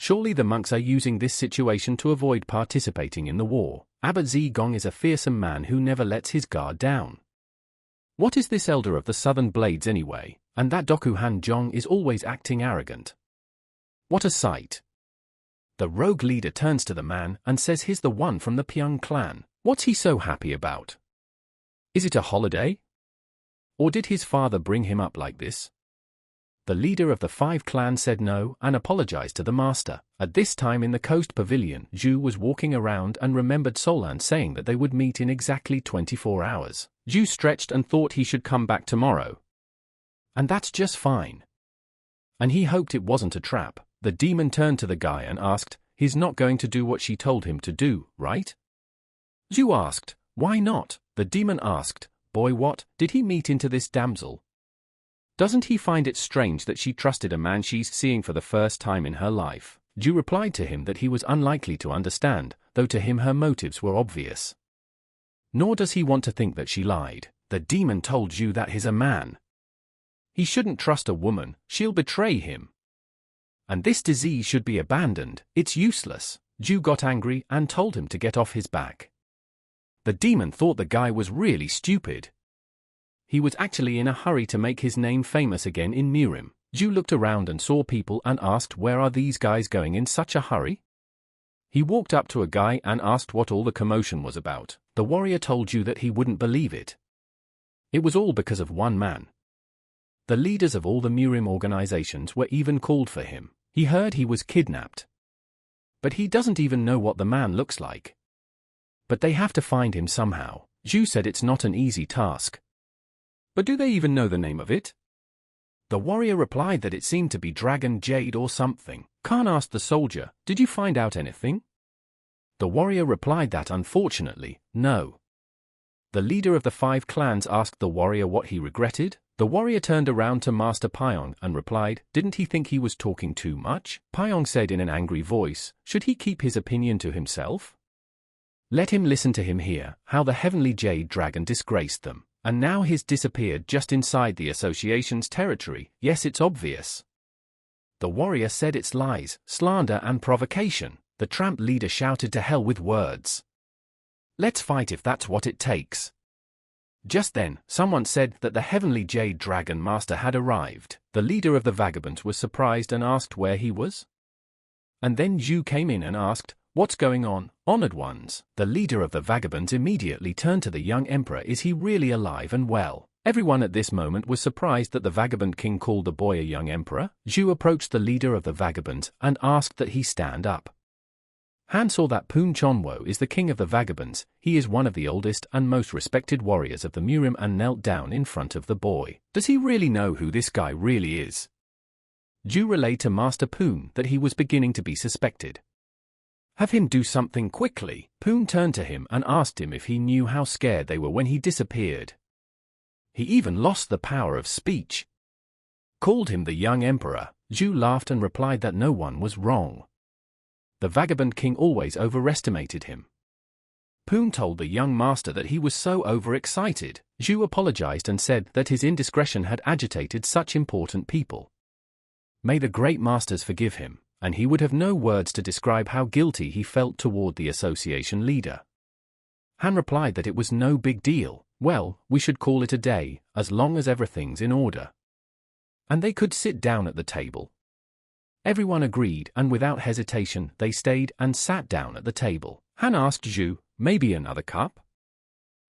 Surely the monks are using this situation to avoid participating in the war. Abbot Zigong is a fearsome man who never lets his guard down. What is this elder of the Southern Blades anyway? And that Dokuhan Jong is always acting arrogant. What a sight. The rogue leader turns to the man and says he's the one from the Pyong clan. What's he so happy about? Is it a holiday? Or did his father bring him up like this? The leader of the 5 clans said no and apologized to the master. At this time in the coast pavilion, Zhu was walking around and remembered Solan saying that they would meet in exactly 24 hours. Zhu stretched and thought he should come back tomorrow. And that's just fine. And he hoped it wasn't a trap. The demon turned to the guy and asked, "He's not going to do what she told him to do, right?" Zhu asked, "Why not?" The demon asked, "Boy, what, did he meet into this damsel? Doesn't he find it strange that she trusted a man she's seeing for the first time in her life?" Zhu replied to him that he was unlikely to understand, though to him her motives were obvious. Nor does he want to think that she lied. The demon told Zhu that he's a man. He shouldn't trust a woman, she'll betray him. And this disease should be abandoned, it's useless. Zhu got angry and told him to get off his back. The demon thought the guy was really stupid. He was actually in a hurry to make his name famous again in Murim. Zhu looked around and saw people and asked, "Where are these guys going in such a hurry?" He walked up to a guy and asked what all the commotion was about. The warrior told Zhu that he wouldn't believe it. It was all because of one man. The leaders of all the Murim organizations were even called for him. He heard he was kidnapped. But he doesn't even know what the man looks like. But they have to find him somehow. Zhu said it's not an easy task. But do they even know the name of it? The warrior replied that it seemed to be dragon jade or something. Khan asked the soldier, did you find out anything? The warrior replied that unfortunately, no. The leader of the 5 clans asked the warrior what he regretted. The warrior turned around to Master Pyong and replied, didn't he think he was talking too much? Pyong said in an angry voice, should he keep his opinion to himself? Let him listen to him here, how the heavenly jade dragon disgraced them. And now he's disappeared just inside the association's territory. Yes, it's obvious. The warrior said it's lies, slander and provocation. The tramp leader shouted to hell with words. Let's fight if that's what it takes. Just then, someone said that the heavenly jade dragon master had arrived. The leader of the vagabonds was surprised and asked where he was. And then Zhu came in and asked, what's going on, honored ones? The leader of the vagabonds immediately turned to the young emperor. Is he really alive and well? Everyone at this moment was surprised that the vagabond king called the boy a young emperor. Zhu approached the leader of the vagabonds and asked that he stand up. Han saw that Poon Chonwo is the king of the vagabonds. He is one of the oldest and most respected warriors of the Murim and knelt down in front of the boy. Does he really know who this guy really is? Zhu relayed to Master Poon that he was beginning to be suspected. Have him do something quickly. Poon turned to him and asked him if he knew how scared they were when he disappeared. He even lost the power of speech. Called him the young emperor. Zhu laughed and replied that no one was wrong. The vagabond king always overestimated him. Poon told the young master that he was so overexcited. Zhu apologized and said that his indiscretion had agitated such important people. May the great masters forgive him, and he would have no words to describe how guilty he felt toward the association leader. Han replied that it was no big deal. Well, we should call it a day, as long as everything's in order. And they could sit down at the table. Everyone agreed, and without hesitation, they stayed and sat down at the table. Han asked Zhu, maybe another cup?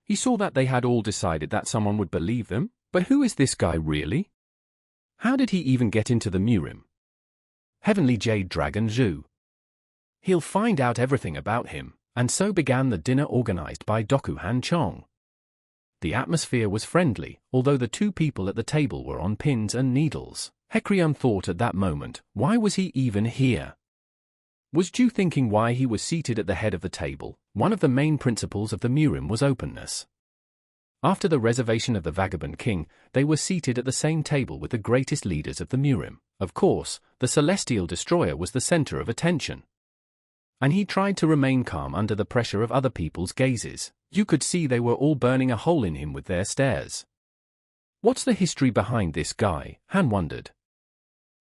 He saw that they had all decided that someone would believe them, but who is this guy really? How did he even get into the Murim? Heavenly Jade Dragon Zhu. He'll find out everything about him, and so began the dinner organized by Doku Han Chong. The atmosphere was friendly, although the 2 people at the table were on pins and needles. Hecrion thought at that moment, why was he even here? Was Zhu thinking why he was seated at the head of the table? One of the main principles of the Murim was openness. After the reservation of the vagabond king, they were seated at the same table with the greatest leaders of the Murim. Of course, the celestial destroyer was the center of attention. And he tried to remain calm under the pressure of other people's gazes. You could see they were all burning a hole in him with their stares. What's the history behind this guy? Han wondered.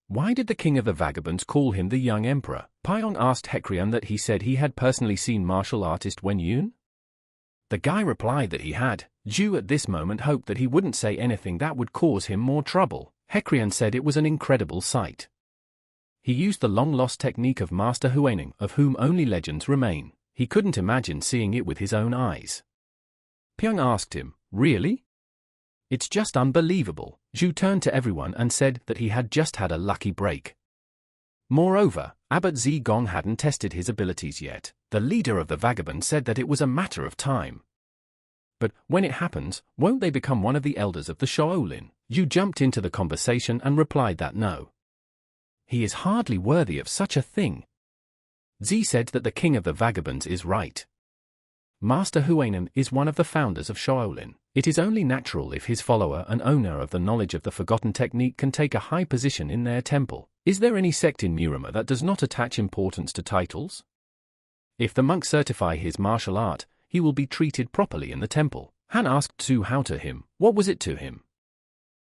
Why did the king of the vagabonds call him the young emperor? Pyong asked Hecrion that he said he had personally seen martial artist Wen Yun. The guy replied that he had. Zhu at this moment hoped that he wouldn't say anything that would cause him more trouble. Hecrion said it was an incredible sight. He used the long-lost technique of Master Huaining, of whom only legends remain. He couldn't imagine seeing it with his own eyes. Pyong asked him, really? It's just unbelievable. Zhu turned to everyone and said that he had just had a lucky break. Moreover, Abbot Zigong hadn't tested his abilities yet. The leader of the vagabond said that it was a matter of time. But when it happens, won't they become one of the elders of the Shaolin? Zhu jumped into the conversation and replied that no. He is hardly worthy of such a thing. Z said that the king of the vagabonds is right. Master Huainan is one of the founders of Shaolin. It is only natural if his follower and owner of the knowledge of the forgotten technique can take a high position in their temple. Is there any sect in Murima that does not attach importance to titles? If the monks certify his martial art, he will be treated properly in the temple. Han asked Su how to him. What was it to him?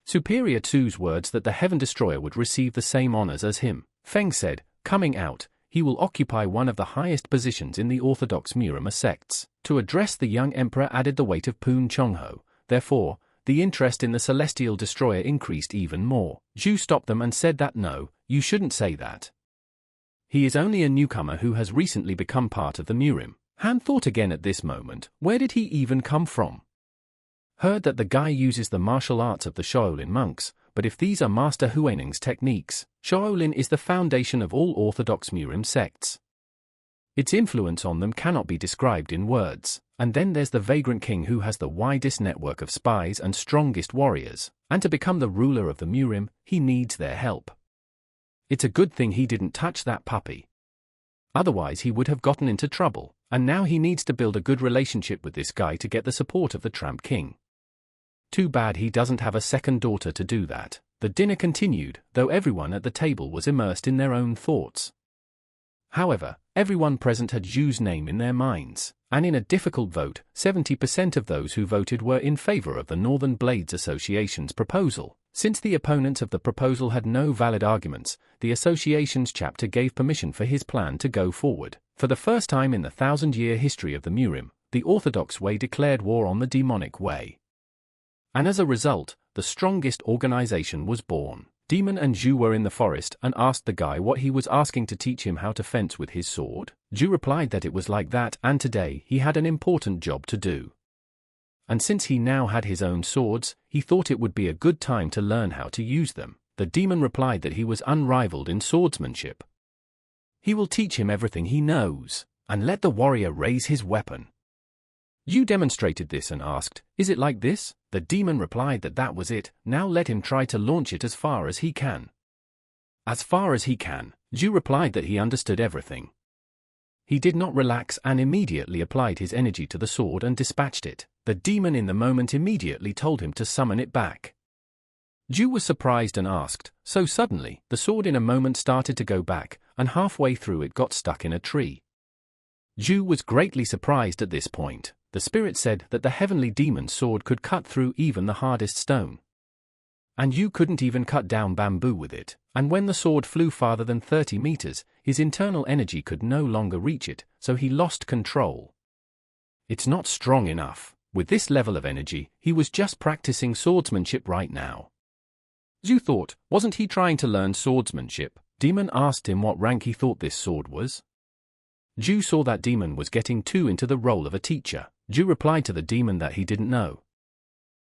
Superior Su's words that the Heaven Destroyer would receive the same honors as him. Feng said, coming out, he will occupy one of the highest positions in the orthodox Murima sects. To address the young emperor added the weight of Poon Chongho. Therefore, the interest in the celestial destroyer increased even more. Zhu stopped them and said that no, you shouldn't say that. He is only a newcomer who has recently become part of the Murim. Han thought again at this moment, where did he even come from? Heard that the guy uses the martial arts of the Shaolin monks, but if these are Master Huaining's techniques, Shaolin is the foundation of all orthodox Murim sects. Its influence on them cannot be described in words. And then there's the vagrant king who has the widest network of spies and strongest warriors, and to become the ruler of the Murim, he needs their help. It's a good thing he didn't touch that puppy. Otherwise he would have gotten into trouble, and now he needs to build a good relationship with this guy to get the support of the Tramp King. Too bad he doesn't have a second daughter to do that. The dinner continued, though everyone at the table was immersed in their own thoughts. However, everyone present had Zhu's name in their minds, and in a difficult vote, 70% of those who voted were in favor of the Northern Blades Association's proposal. Since the opponents of the proposal had no valid arguments, the association's chapter gave permission for his plan to go forward. For the first time in the 1,000-year history of the Murim, the Orthodox Way declared war on the demonic way. And as a result, the strongest organization was born. Demon and Zhu were in the forest and asked the guy what he was asking to teach him how to fence with his sword. Zhu replied that it was like that, and today he had an important job to do. And since he now had his own swords, he thought it would be a good time to learn how to use them. The demon replied that he was unrivaled in swordsmanship. He will teach him everything he knows, and let the warrior raise his weapon. Zhu demonstrated this and asked, "Is it like this?" The demon replied that that was it. Now let him try to launch it as far as he can. As far as he can, Zhu replied that he understood everything. He did not relax and immediately applied his energy to the sword and dispatched it. The demon in the moment immediately told him to summon it back. Zhu was surprised and asked, so suddenly, the sword in a moment started to go back, and halfway through it got stuck in a tree. Zhu was greatly surprised at this point. The spirit said that the heavenly demon's sword could cut through even the hardest stone. And you couldn't even cut down bamboo with it, and when the sword flew farther than 30 meters, his internal energy could no longer reach it, so he lost control. It's not strong enough. With this level of energy, he was just practicing swordsmanship right now. Zhu thought, wasn't he trying to learn swordsmanship? Demon asked him what rank he thought this sword was. Zhu saw that demon was getting too into the role of a teacher. Zhu replied to the demon that he didn't know.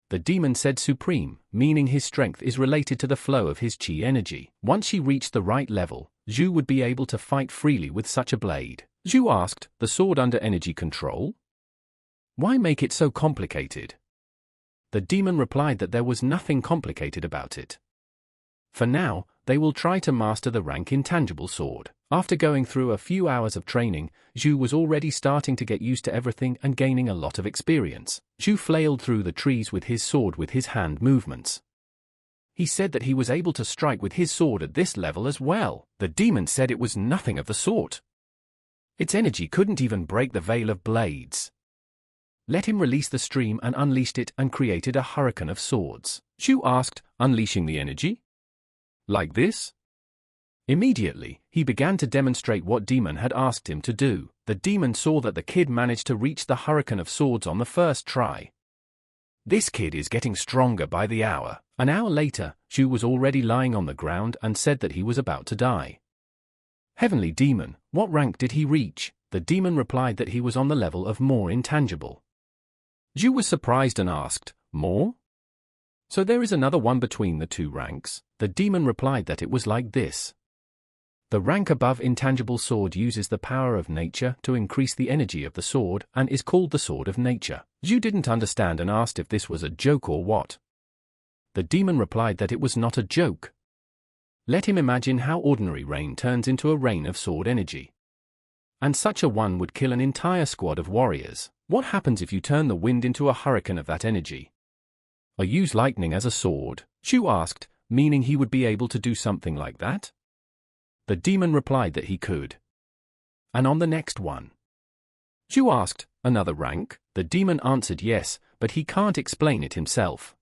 The demon said supreme, meaning his strength is related to the flow of his chi energy. Once she reached the right level, Zhu would be able to fight freely with such a blade. Zhu asked, the sword under energy control? Why make it so complicated? The demon replied that there was nothing complicated about it. For now, they will try to master the rank intangible sword. After going through a few hours of training, Zhu was already starting to get used to everything and gaining a lot of experience. Zhu flailed through the trees with his sword with his hand movements. He said that he was able to strike with his sword at this level as well. The demon said it was nothing of the sort. Its energy couldn't even break the veil of blades. Let him release the stream and unleashed it and created a hurricane of swords. Zhu asked, unleashing the energy? Like this? Immediately, he began to demonstrate what Demon had asked him to do. The demon saw that the kid managed to reach the hurricane of swords on the first try. This kid is getting stronger by the hour. An hour later, Zhu was already lying on the ground and said that he was about to die. Heavenly Demon, what rank did he reach? The demon replied that he was on the level of more intangible. Zhu was surprised and asked, more? So there is another one between the two ranks? The demon replied that it was like this. The rank above intangible sword uses the power of nature to increase the energy of the sword and is called the sword of nature. Zhu didn't understand and asked if this was a joke or what. The demon replied that it was not a joke. Let him imagine how ordinary rain turns into a rain of sword energy. And such a one would kill an entire squad of warriors. What happens if you turn the wind into a hurricane of that energy? Or use lightning as a sword? Zhu asked, meaning he would be able to do something like that? The demon replied that he could. And on the next one? Zhu asked, another rank? The demon answered yes, but he can't explain it himself.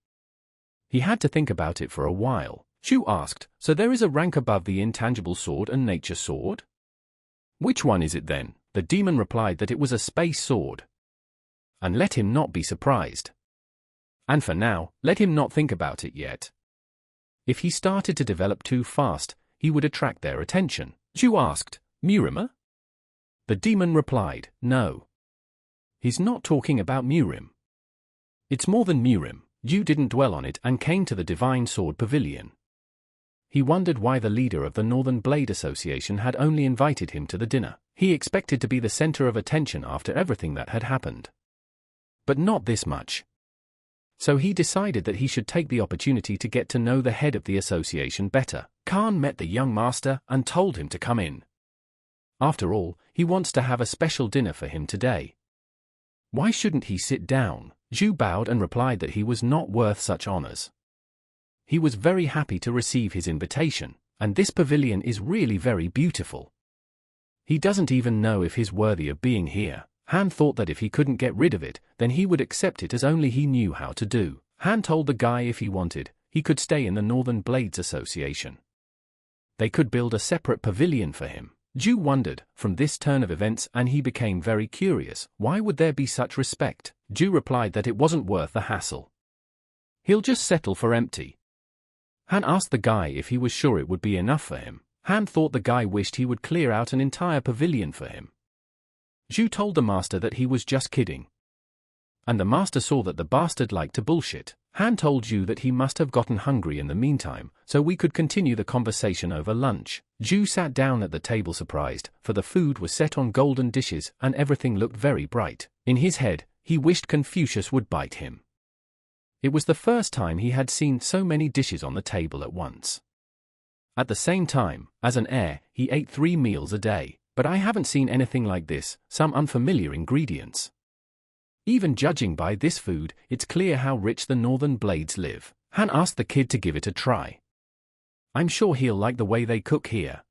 He had to think about it for a while. Zhu asked, so there is a rank above the intangible sword and nature sword? Which one is it then? The demon replied that it was a space sword. And let him not be surprised. And for now, let him not think about it yet. If he started to develop too fast, he would attract their attention. Zhu asked, Murima? The demon replied, no. He's not talking about Murim. It's more than Murim. Zhu didn't dwell on it and came to the divine sword pavilion. He wondered why the leader of the Northern Blade Association had only invited him to the dinner. He expected to be the center of attention after everything that had happened. But not this much. So he decided that he should take the opportunity to get to know the head of the association better. Khan met the young master and told him to come in. After all, he wants to have a special dinner for him today. Why shouldn't he sit down? Zhu bowed and replied that he was not worth such honors. He was very happy to receive his invitation, and this pavilion is really very beautiful. He doesn't even know if he's worthy of being here. Han thought that if he couldn't get rid of it, then he would accept it as only he knew how to do. Han told the guy if he wanted, he could stay in the Northern Blades Association. They could build a separate pavilion for him. Zhu wondered from this turn of events, and he became very curious. Why would there be such respect? Zhu replied that it wasn't worth the hassle. He'll just settle for empty. Han asked the guy if he was sure it would be enough for him. Han thought the guy wished he would clear out an entire pavilion for him. Zhu told the master that he was just kidding. And the master saw that the bastard liked to bullshit. Han told Zhu that he must have gotten hungry in the meantime, so we could continue the conversation over lunch. Zhu sat down at the table surprised, for the food was set on golden dishes and everything looked very bright. In his head, he wished Confucius would bite him. It was the first time he had seen so many dishes on the table at once. At the same time, as an heir, he ate 3 meals a day, but I haven't seen anything like this, some unfamiliar ingredients. Even judging by this food, it's clear how rich the Northern Blades live. Han asked the kid to give it a try. I'm sure he'll like the way they cook here.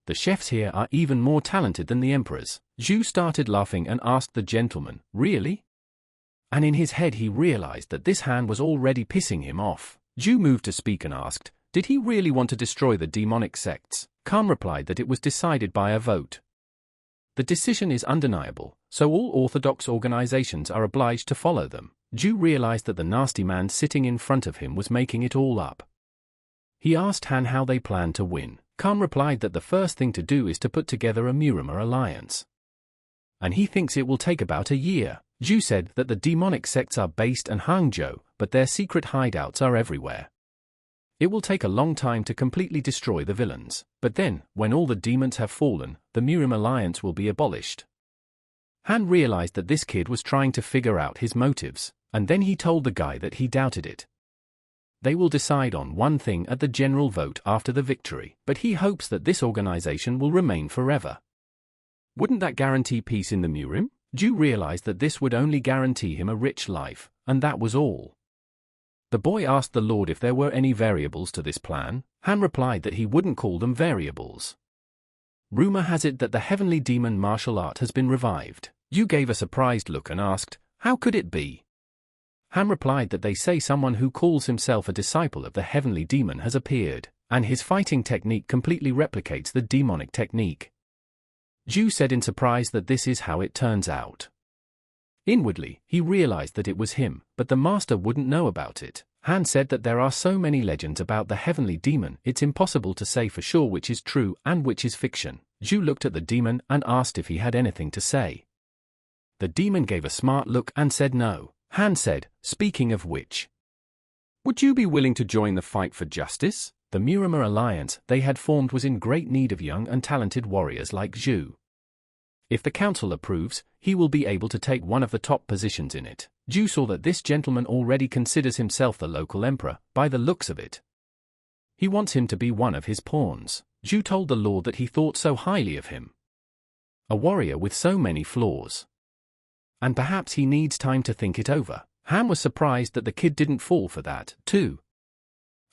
The chefs here are even more talented than the emperors. Zhu started laughing and asked the gentleman, really? And in his head he realized that this Han was already pissing him off. Zhu moved to speak and asked, did he really want to destroy the demonic sects? Khan replied that it was decided by a vote. The decision is undeniable, so all orthodox organizations are obliged to follow them. Zhu realized that the nasty man sitting in front of him was making it all up. He asked Han how they planned to win. Khan replied that the first thing to do is to put together a Murama alliance. And he thinks it will take about a year. Zhu said that the demonic sects are based in Hangzhou, but their secret hideouts are everywhere. It will take a long time to completely destroy the villains, but then, when all the demons have fallen, the Murim alliance will be abolished. Han realized that this kid was trying to figure out his motives, and then he told the guy that he doubted it. They will decide on one thing at the general vote after the victory, but he hopes that this organization will remain forever. Wouldn't that guarantee peace in the Murim? Zhu realized that this would only guarantee him a rich life, and that was all. The boy asked the Lord if there were any variables to this plan. Han replied that he wouldn't call them variables. Rumor has it that the heavenly demon martial art has been revived. Zhu gave a surprised look and asked, how could it be? Han replied that they say someone who calls himself a disciple of the heavenly demon has appeared, and his fighting technique completely replicates the demonic technique. Zhu said in surprise that this is how it turns out. Inwardly, he realized that it was him, but the master wouldn't know about it. Han said that there are so many legends about the heavenly demon, it's impossible to say for sure which is true and which is fiction. Zhu looked at the demon and asked if he had anything to say. The demon gave a smart look and said no. Han said, speaking of which, would you be willing to join the fight for justice? The Murama alliance they had formed was in great need of young and talented warriors like Zhu. If the council approves, he will be able to take one of the top positions in it. Zhu saw that this gentleman already considers himself the local emperor, by the looks of it. He wants him to be one of his pawns. Zhu told the Lord that he thought so highly of him. A warrior with so many flaws. And perhaps he needs time to think it over. Han was surprised that the kid didn't fall for that, too.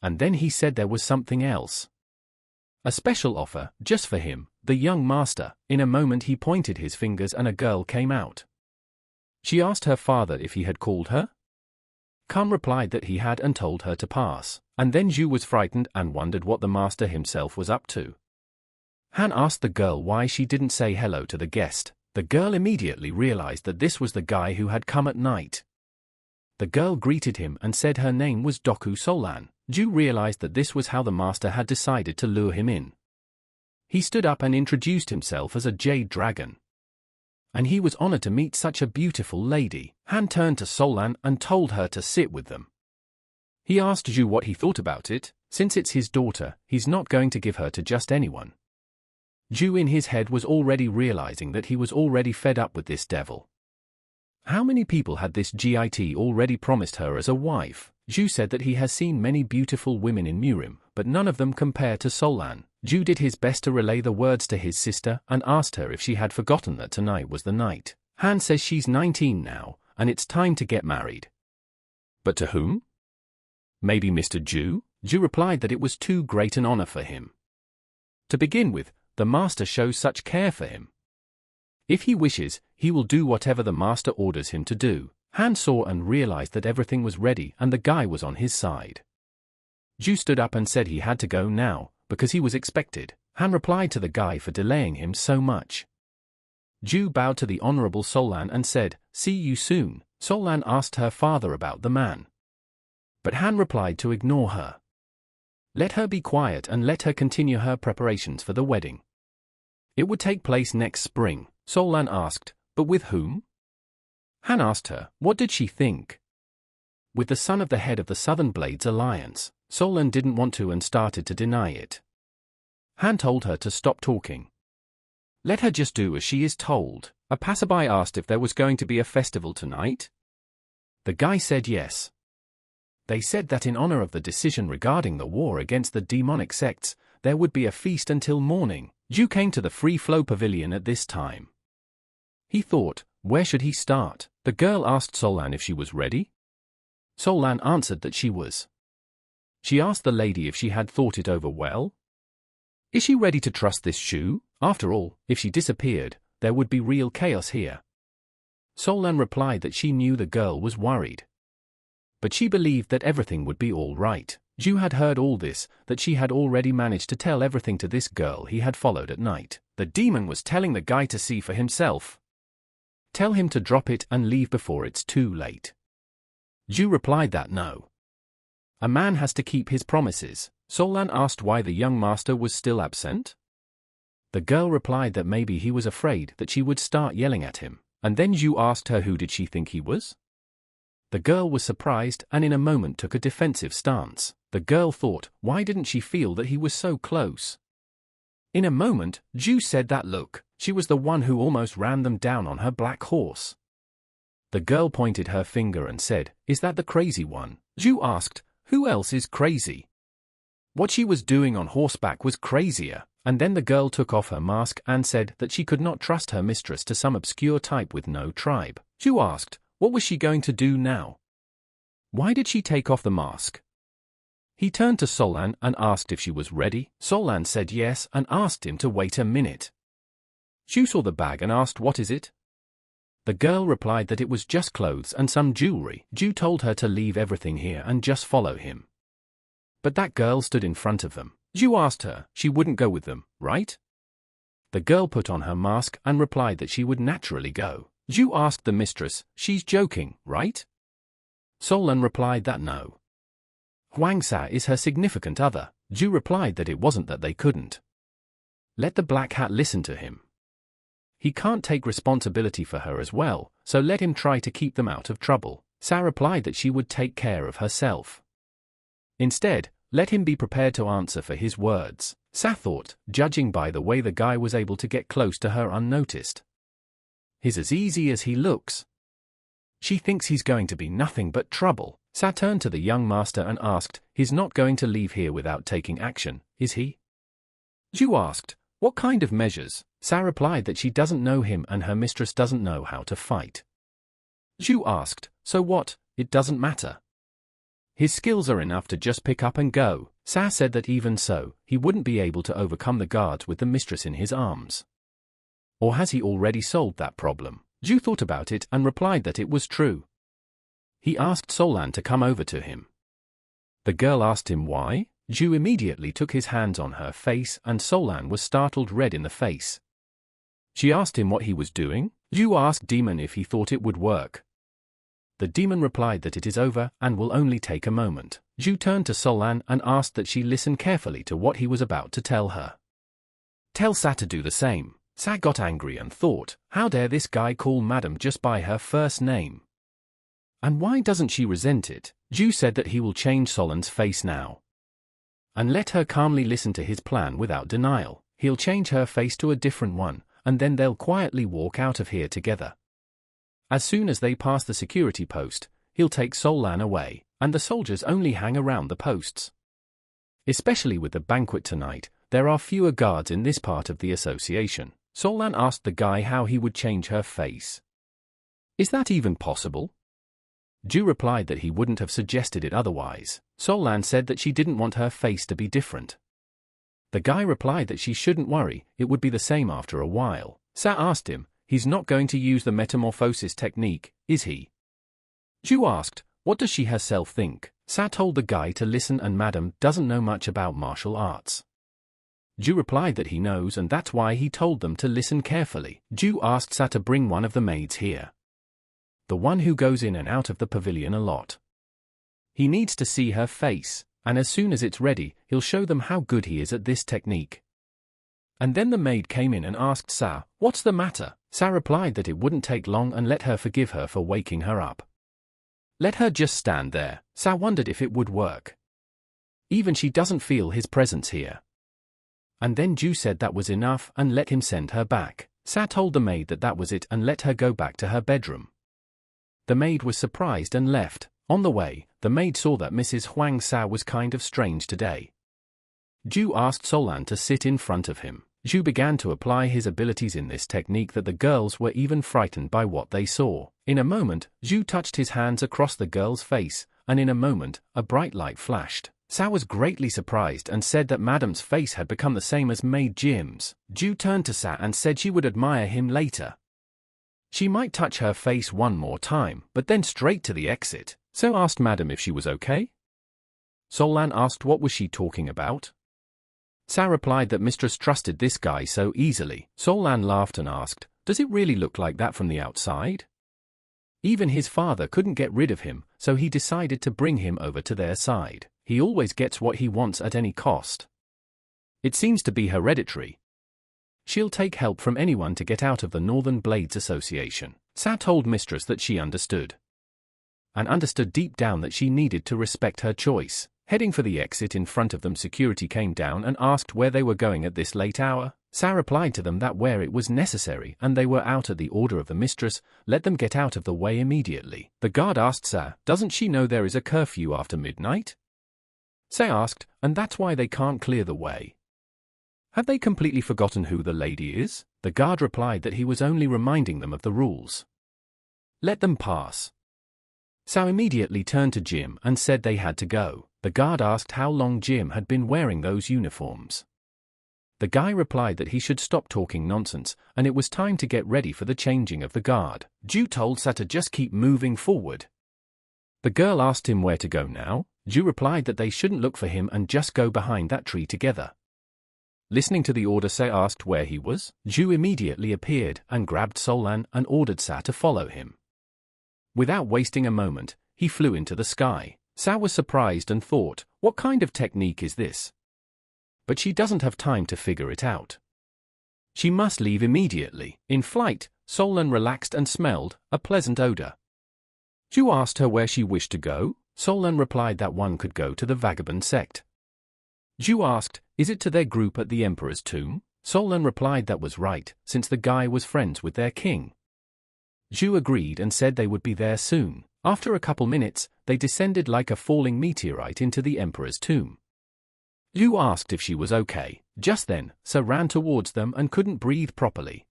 And then he said there was something else. A special offer, just for him, the young master. In a moment he pointed his fingers and a girl came out. She asked her father if he had called her. Khan replied that he had and told her to pass, and then Zhu was frightened and wondered what the master himself was up to. Han asked the girl why she didn't say hello to the guest. The girl immediately realized that this was the guy who had come at night. The girl greeted him and said her name was Doku Solan. Zhu realized that this was how the master had decided to lure him in. He stood up and introduced himself as a jade dragon. And he was honored to meet such a beautiful lady. Han turned to Solan and told her to sit with them. He asked Zhu what he thought about it. Since it's his daughter, he's not going to give her to just anyone. Ju in his head was already realizing that he was already fed up with this devil. How many people had this GIT already promised her as a wife? Ju said that he has seen many beautiful women in Murim, but none of them compare to Solan. Ju did his best to relay the words to his sister and asked her if she had forgotten that tonight was the night. Han says she's 19 now, and it's time to get married. But to whom? Maybe Mr. Ju? Ju replied that it was too great an honor for him. To begin with, the master shows such care for him. If he wishes, he will do whatever the master orders him to do. Han saw and realized that everything was ready and the guy was on his side. Ju stood up and said he had to go now, because he was expected. Han replied to the guy for delaying him so much. Ju bowed to the Honorable Solan and said, "See you soon." Solan asked her father about the man. But Han replied to ignore her. Let her be quiet and let her continue her preparations for the wedding. It would take place next spring. Solan asked, but with whom? Han asked her, what did she think? With the son of the head of the Southern Blades Alliance. Solan didn't want to and started to deny it. Han told her to stop talking. Let her just do as she is told. A passerby asked if there was going to be a festival tonight. The guy said yes. They said that in honor of the decision regarding the war against the demonic sects, there would be a feast until morning. Ju came to the Free Flow Pavilion at this time. He thought, where should he start? The girl asked Solan if she was ready. Solan answered that she was. She asked the lady if she had thought it over well. Is she ready to trust this Shu? After all, if she disappeared, there would be real chaos here. Solan replied that she knew the girl was worried. But she believed that everything would be all right. Ju had heard all this, that she had already managed to tell everything to this girl he had followed at night. The demon was telling the guy to see for himself. Tell him to drop it and leave before it's too late. Ju replied that no. A man has to keep his promises. Solan asked why the young master was still absent. The girl replied that maybe he was afraid that she would start yelling at him, and then Ju asked her who did she think he was? The girl was surprised and in a moment took a defensive stance. The girl thought, why didn't she feel that he was so close? In a moment, Ju said that look, she was the one who almost ran them down on her black horse. The girl pointed her finger and said, is that the crazy one? Ju asked, who else is crazy? What she was doing on horseback was crazier, and then the girl took off her mask and said that she could not trust her mistress to some obscure type with no tribe. Ju asked, what was she going to do now? Why did she take off the mask? He turned to Solan and asked if she was ready. Solan said yes and asked him to wait a minute. Ju saw the bag and asked what is it? The girl replied that it was just clothes and some jewelry. Ju told her to leave everything here and just follow him. But that girl stood in front of them. Ju asked her, she wouldn't go with them, right? The girl put on her mask and replied that she would naturally go. Ju asked the mistress, she's joking, right? Solan replied that no. Huangsa is her significant other. Ju replied that it wasn't that they couldn't. Let the black hat listen to him. He can't take responsibility for her as well, so let him try to keep them out of trouble. Sa replied that she would take care of herself. Instead, let him be prepared to answer for his words. Sa thought, judging by the way the guy was able to get close to her unnoticed. He's as easy as he looks. She thinks he's going to be nothing but trouble. Sa turned to the young master and asked, he's not going to leave here without taking action, is he? Ju asked, what kind of measures? Sa replied that she doesn't know him and her mistress doesn't know how to fight. Ju asked, so what? It doesn't matter. His skills are enough to just pick up and go. Sa said that even so, he wouldn't be able to overcome the guards with the mistress in his arms. Or has he already solved that problem? Ju thought about it and replied that it was true. He asked Solan to come over to him. The girl asked him why. Ju immediately took his hands on her face and Solan was startled red in the face. She asked him what he was doing. Ju asked Demon if he thought it would work. The demon replied that it is over and will only take a moment. Ju turned to Solan and asked that she listen carefully to what he was about to tell her. Tell Sa to do the same. Sa got angry and thought, how dare this guy call Madam just by her first name? And why doesn't she resent it? Ju said that he will change Solan's face now. and let her calmly listen to his plan without denial. He'll change her face to a different one, and then they'll quietly walk out of here together. As soon as they pass the security post, he'll take Sol-Lan away, and the soldiers only hang around the posts. Especially with the banquet tonight, there are fewer guards in this part of the association. Sol-Lan asked the guy how he would change her face. Is that even possible? Ju replied that he wouldn't have suggested it otherwise. Sol-Lan said that she didn't want her face to be different. The guy replied that she shouldn't worry, it would be the same after a while. Sa asked him, he's not going to use the metamorphosis technique, is he? Ju asked, what does she herself think? Sa told the guy to listen and Madam doesn't know much about martial arts. Ju replied that he knows and that's why he told them to listen carefully. Ju asked Sa to bring one of the maids here. The one who goes in and out of the pavilion a lot. He needs to see her face, and as soon as it's ready, he'll show them how good he is at this technique. And then the maid came in and asked Sa, what's the matter? Sa replied that it wouldn't take long and let her forgive her for waking her up. Let her just stand there. Sa wondered if it would work. Even she doesn't feel his presence here. And then Ju said that was enough and let him send her back. Sa told the maid that that was it and let her go back to her bedroom. The maid was surprised and left. On the way, the maid saw that Mrs. Huang Sa was kind of strange today. Ju asked Sol-Lan to sit in front of him. Ju began to apply his abilities in this technique that the girls were even frightened by what they saw. In a moment, Ju touched his hands across the girl's face, and in a moment, a bright light flashed. Sa was greatly surprised and said that Madam's face had become the same as Maid Jim's. Ju turned to Sa and said she would admire him later. She might touch her face one more time, but then straight to the exit. So asked Madam if she was okay. Sol-Lan asked what was she talking about. Sa replied that Mistress trusted this guy so easily. Sol-Lan laughed and asked, does it really look like that from the outside? Even his father couldn't get rid of him, so he decided to bring him over to their side. He always gets what he wants at any cost. It seems to be hereditary. She'll take help from anyone to get out of the Northern Blades Association. Sa told Mistress that she understood. And understood deep down that she needed to respect her choice. Heading for the exit in front of them, security came down and asked where they were going at this late hour. Sa replied to them that where it was necessary and they were out at the order of the mistress, let them get out of the way immediately. The guard asked Sa, doesn't she know there is a curfew after midnight? Sa asked, and that's why they can't clear the way. Have they completely forgotten who the lady is? The guard replied that he was only reminding them of the rules. Let them pass. Sa immediately turned to Jim and said they had to go. The guard asked how long Jim had been wearing those uniforms. The guy replied that he should stop talking nonsense, and it was time to get ready for the changing of the guard. Ju told Sa to just keep moving forward. The girl asked him where to go now. Ju replied that they shouldn't look for him and just go behind that tree together. Listening to the order, Sa asked where he was. Ju immediately appeared and grabbed Sol-Lan and ordered Sa to follow him. Without wasting a moment, he flew into the sky. Sa was surprised and thought, what kind of technique is this? But she doesn't have time to figure it out. She must leave immediately. In flight, Sol-Lan relaxed and smelled a pleasant odor. Ju asked her where she wished to go. Sol-Lan replied that one could go to the vagabond sect. Ju asked, is it to their group at the Emperor's tomb? Sol-Lan replied that was right, since the guy was friends with their king. Ju agreed and said they would be there soon. After a couple minutes, they descended like a falling meteorite into the Emperor's tomb. Ju asked if she was okay. Just then, Sa ran towards them and couldn't breathe properly.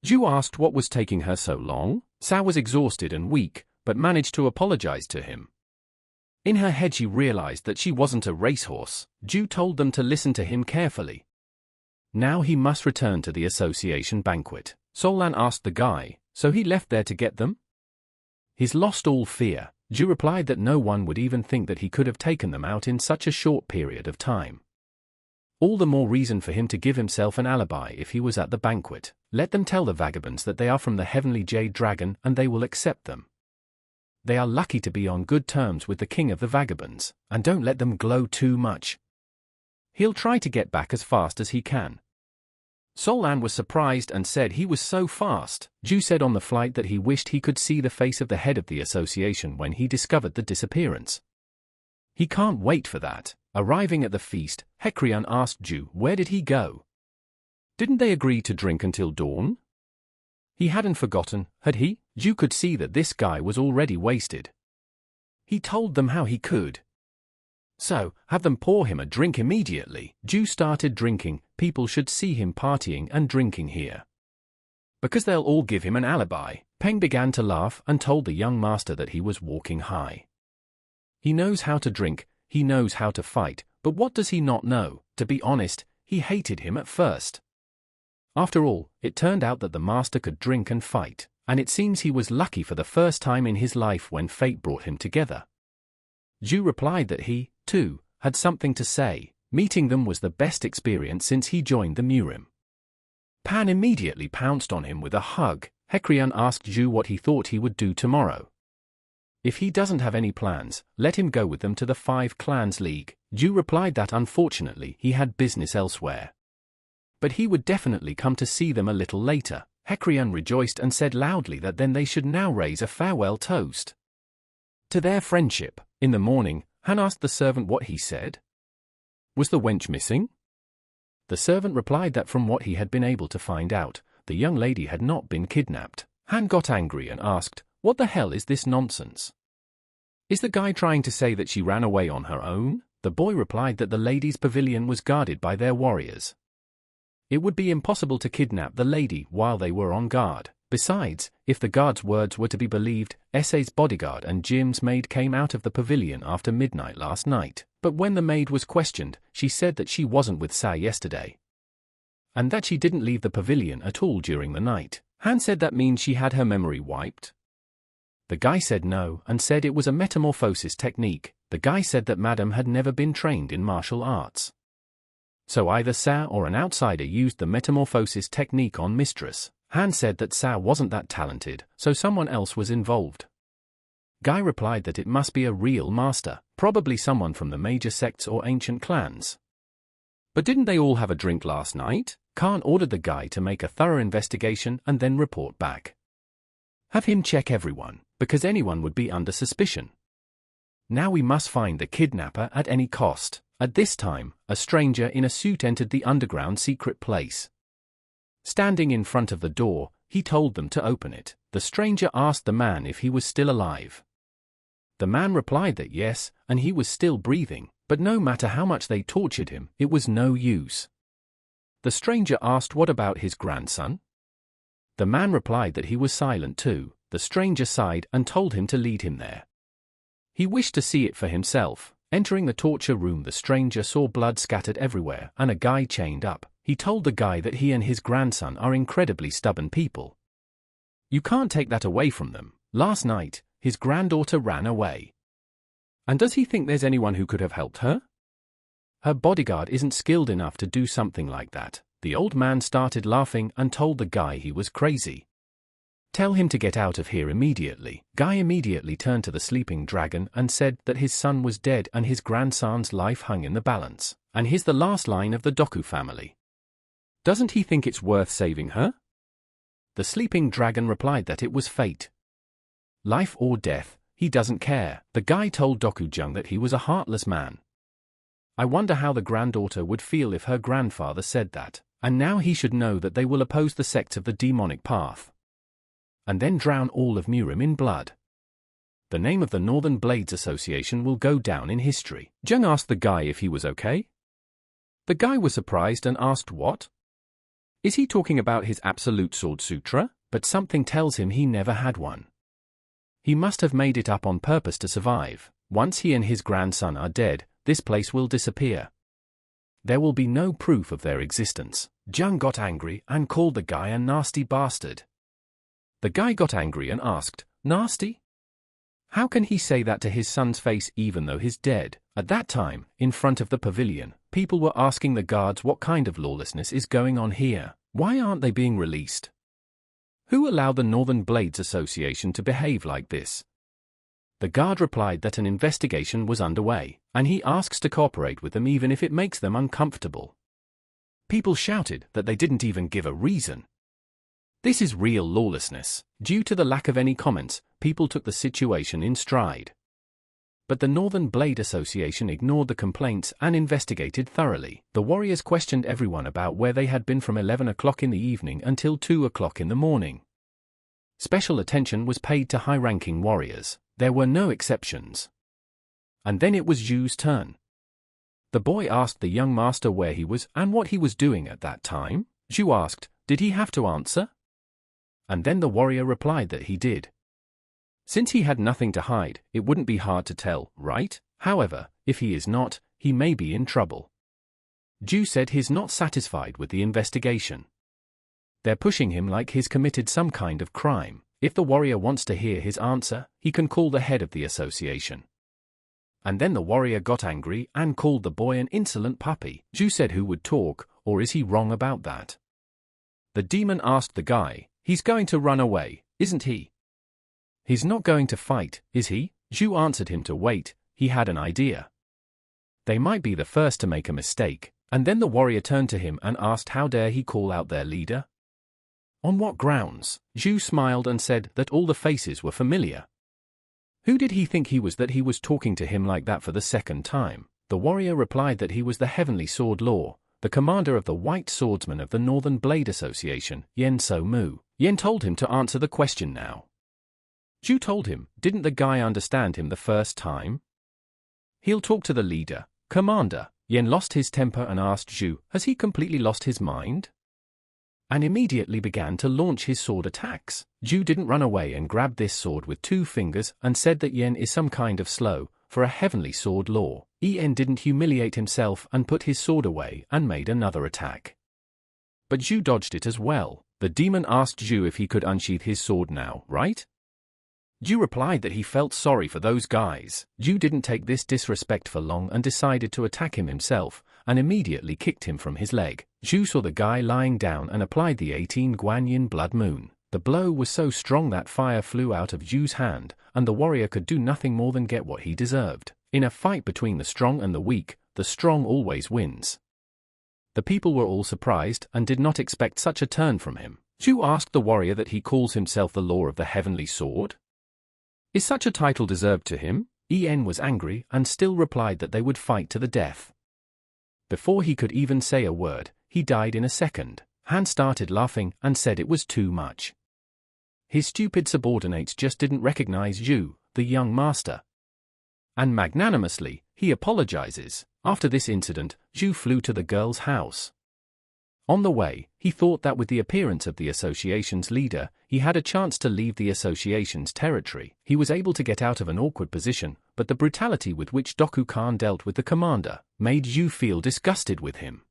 Ju asked what was taking her so long. Sa was exhausted and weak, but managed to apologize to him. In her head she realized that she wasn't a racehorse. Ju told them to listen to him carefully. Now he must return to the association banquet. Sol-Lan asked the guy, so he left there to get them? He's lost all fear. Ju replied that no one would even think that he could have taken them out in such a short period of time. All the more reason for him to give himself an alibi if he was at the banquet. Let them tell the vagabonds that they are from the Heavenly Jade Dragon and they will accept them. They are lucky to be on good terms with the king of the vagabonds, and don't let them glow too much. He'll try to get back as fast as he can. Sol-Lan was surprised and said he was so fast. Ju said on the flight that he wished he could see the face of the head of the association when he discovered the disappearance. He can't wait for that. Arriving at the feast, Hekrian asked Ju where did he go. Didn't they agree to drink until dawn? He hadn't forgotten, had he? Ju could see that this guy was already wasted. He told them how he could. So, have them pour him a drink immediately. Ju started drinking. People should see him partying and drinking here. Because they'll all give him an alibi. Peng began to laugh and told the young master that he was walking high. He knows how to drink, he knows how to fight, but what does he not know? To be honest, he hated him at first. After all, it turned out that the master could drink and fight, and it seems he was lucky for the first time in his life when fate brought him together. Ju replied that he, too, had something to say. Meeting them was the best experience since he joined the Murim. Pan immediately pounced on him with a hug. Hekrian asked Ju what he thought he would do tomorrow. If he doesn't have any plans, let him go with them to the 5 Clans League. Ju replied that unfortunately he had business elsewhere. But he would definitely come to see them a little later. Hekrian rejoiced and said loudly that then they should now raise a farewell toast to their friendship. In the morning, Han asked the servant what he said. Was the wench missing? The servant replied that from what he had been able to find out, the young lady had not been kidnapped. Han got angry and asked, "What the hell is this nonsense? Is the guy trying to say that she ran away on her own?" The boy replied that the lady's pavilion was guarded by their warriors. It would be impossible to kidnap the lady while they were on guard. Besides, if the guard's words were to be believed, Essay's bodyguard and Jim's maid came out of the pavilion after midnight last night. But when the maid was questioned, she said that she wasn't with Sa yesterday, and that she didn't leave the pavilion at all during the night. Han said that means she had her memory wiped. The guy said no and said it was a metamorphosis technique. The guy said that Madam had never been trained in martial arts. So either Sa or an outsider used the metamorphosis technique on Mistress. Han said that Sa wasn't that talented, so someone else was involved. Guy replied that it must be a real master, probably someone from the major sects or ancient clans. But didn't they all have a drink last night? Khan ordered the guy to make a thorough investigation and then report back. Have him check everyone, because anyone would be under suspicion. Now we must find the kidnapper at any cost. At this time, a stranger in a suit entered the underground secret place. Standing in front of the door, he told them to open it. The stranger asked the man if he was still alive. The man replied that yes, and he was still breathing, but no matter how much they tortured him, it was no use. The stranger asked what about his grandson? The man replied that he was silent too. The stranger sighed and told him to lead him there. He wished to see it for himself. Entering the torture room, the stranger saw blood scattered everywhere and a guy chained up. He told the guy that he and his grandson are incredibly stubborn people. You can't take that away from them. Last night, his granddaughter ran away. And does he think there's anyone who could have helped her? Her bodyguard isn't skilled enough to do something like that. The old man started laughing and told the guy he was crazy. Tell him to get out of here immediately. Guy immediately turned to the sleeping dragon and said that his son was dead and his grandson's life hung in the balance. And here's the last line of the Doku family. Doesn't he think it's worth saving her? The sleeping dragon replied that it was fate. Life or death, he doesn't care. The guy told Dokujung that he was a heartless man. I wonder how the granddaughter would feel if her grandfather said that. And now he should know that they will oppose the sects of the demonic path. And then drown all of Murim in blood. The name of the Northern Blades Association will go down in history. Jung asked the guy if he was okay. The guy was surprised and asked what? Is he talking about his Absolute Sword Sutra? But something tells him he never had one. He must have made it up on purpose to survive. Once he and his grandson are dead, this place will disappear. There will be no proof of their existence. Jung got angry and called the guy a nasty bastard. The guy got angry and asked, "Nasty? How can he say that to his son's face even though he's dead?" At that time, in front of the pavilion, people were asking the guards what kind of lawlessness is going on here. Why aren't they being released? Who allowed the Northern Blades Association to behave like this? The guard replied that an investigation was underway, and he asks to cooperate with them even if it makes them uncomfortable. People shouted that they didn't even give a reason. This is real lawlessness. Due to the lack of any comments, people took the situation in stride. But the Northern Blade Association ignored the complaints and investigated thoroughly. The warriors questioned everyone about where they had been from 11 o'clock in the evening until 2 o'clock in the morning. Special attention was paid to high-ranking warriors. There were no exceptions. And then it was Zhu's turn. The boy asked the young master where he was and what he was doing at that time. Zhu asked, did he have to answer? And then the warrior replied that he did. Since he had nothing to hide, it wouldn't be hard to tell, right? However, if he is not, he may be in trouble. Zhu said he's not satisfied with the investigation. They're pushing him like he's committed some kind of crime. If the warrior wants to hear his answer, he can call the head of the association. And then the warrior got angry and called the boy an insolent puppy. Zhu said who would talk, or is he wrong about that? The demon asked the guy, he's going to run away, isn't he? He's not going to fight, is he? Zhu answered him to wait, he had an idea. They might be the first to make a mistake, and then the warrior turned to him and asked how dare he call out their leader? On what grounds? Zhu smiled and said that all the faces were familiar. Who did he think he was that he was talking to him like that for the second time? The warrior replied that he was the Heavenly Sword Lord, the commander of the White Swordsmen of the Northern Blade Association, Yen So Mu. Yen told him to answer the question now. Zhu told him, didn't the guy understand him the first time? He'll talk to the leader, commander. Yen lost his temper and asked Zhu, has he completely lost his mind? And immediately began to launch his sword attacks. Zhu didn't run away and grabbed this sword with 2 fingers and said that Yen is some kind of slow, for a Heavenly Sword Lord. Yen didn't humiliate himself and put his sword away and made another attack. But Zhu dodged it as well. The demon asked Zhu if he could unsheath his sword now, right? Zhu replied that he felt sorry for those guys. Zhu didn't take this disrespect for long and decided to attack him himself, and immediately kicked him from his leg. Zhu saw the guy lying down and applied the 18 Guanyin Blood Moon. The blow was so strong that fire flew out of Zhu's hand, and the warrior could do nothing more than get what he deserved. In a fight between the strong and the weak, the strong always wins. The people were all surprised and did not expect such a turn from him. Zhu asked the warrior that he calls himself the Lord of the Heavenly Sword. Is such a title deserved to him? Yen was angry and still replied that they would fight to the death. Before he could even say a word, he died in a second. Han started laughing and said it was too much. His stupid subordinates just didn't recognize Zhu, the young master. And magnanimously, he apologizes. After this incident, Zhu flew to the girl's house. On the way, he thought that with the appearance of the association's leader, he had a chance to leave the association's territory. He was able to get out of an awkward position, but the brutality with which Doku-Khan dealt with the commander made Zhu feel disgusted with him.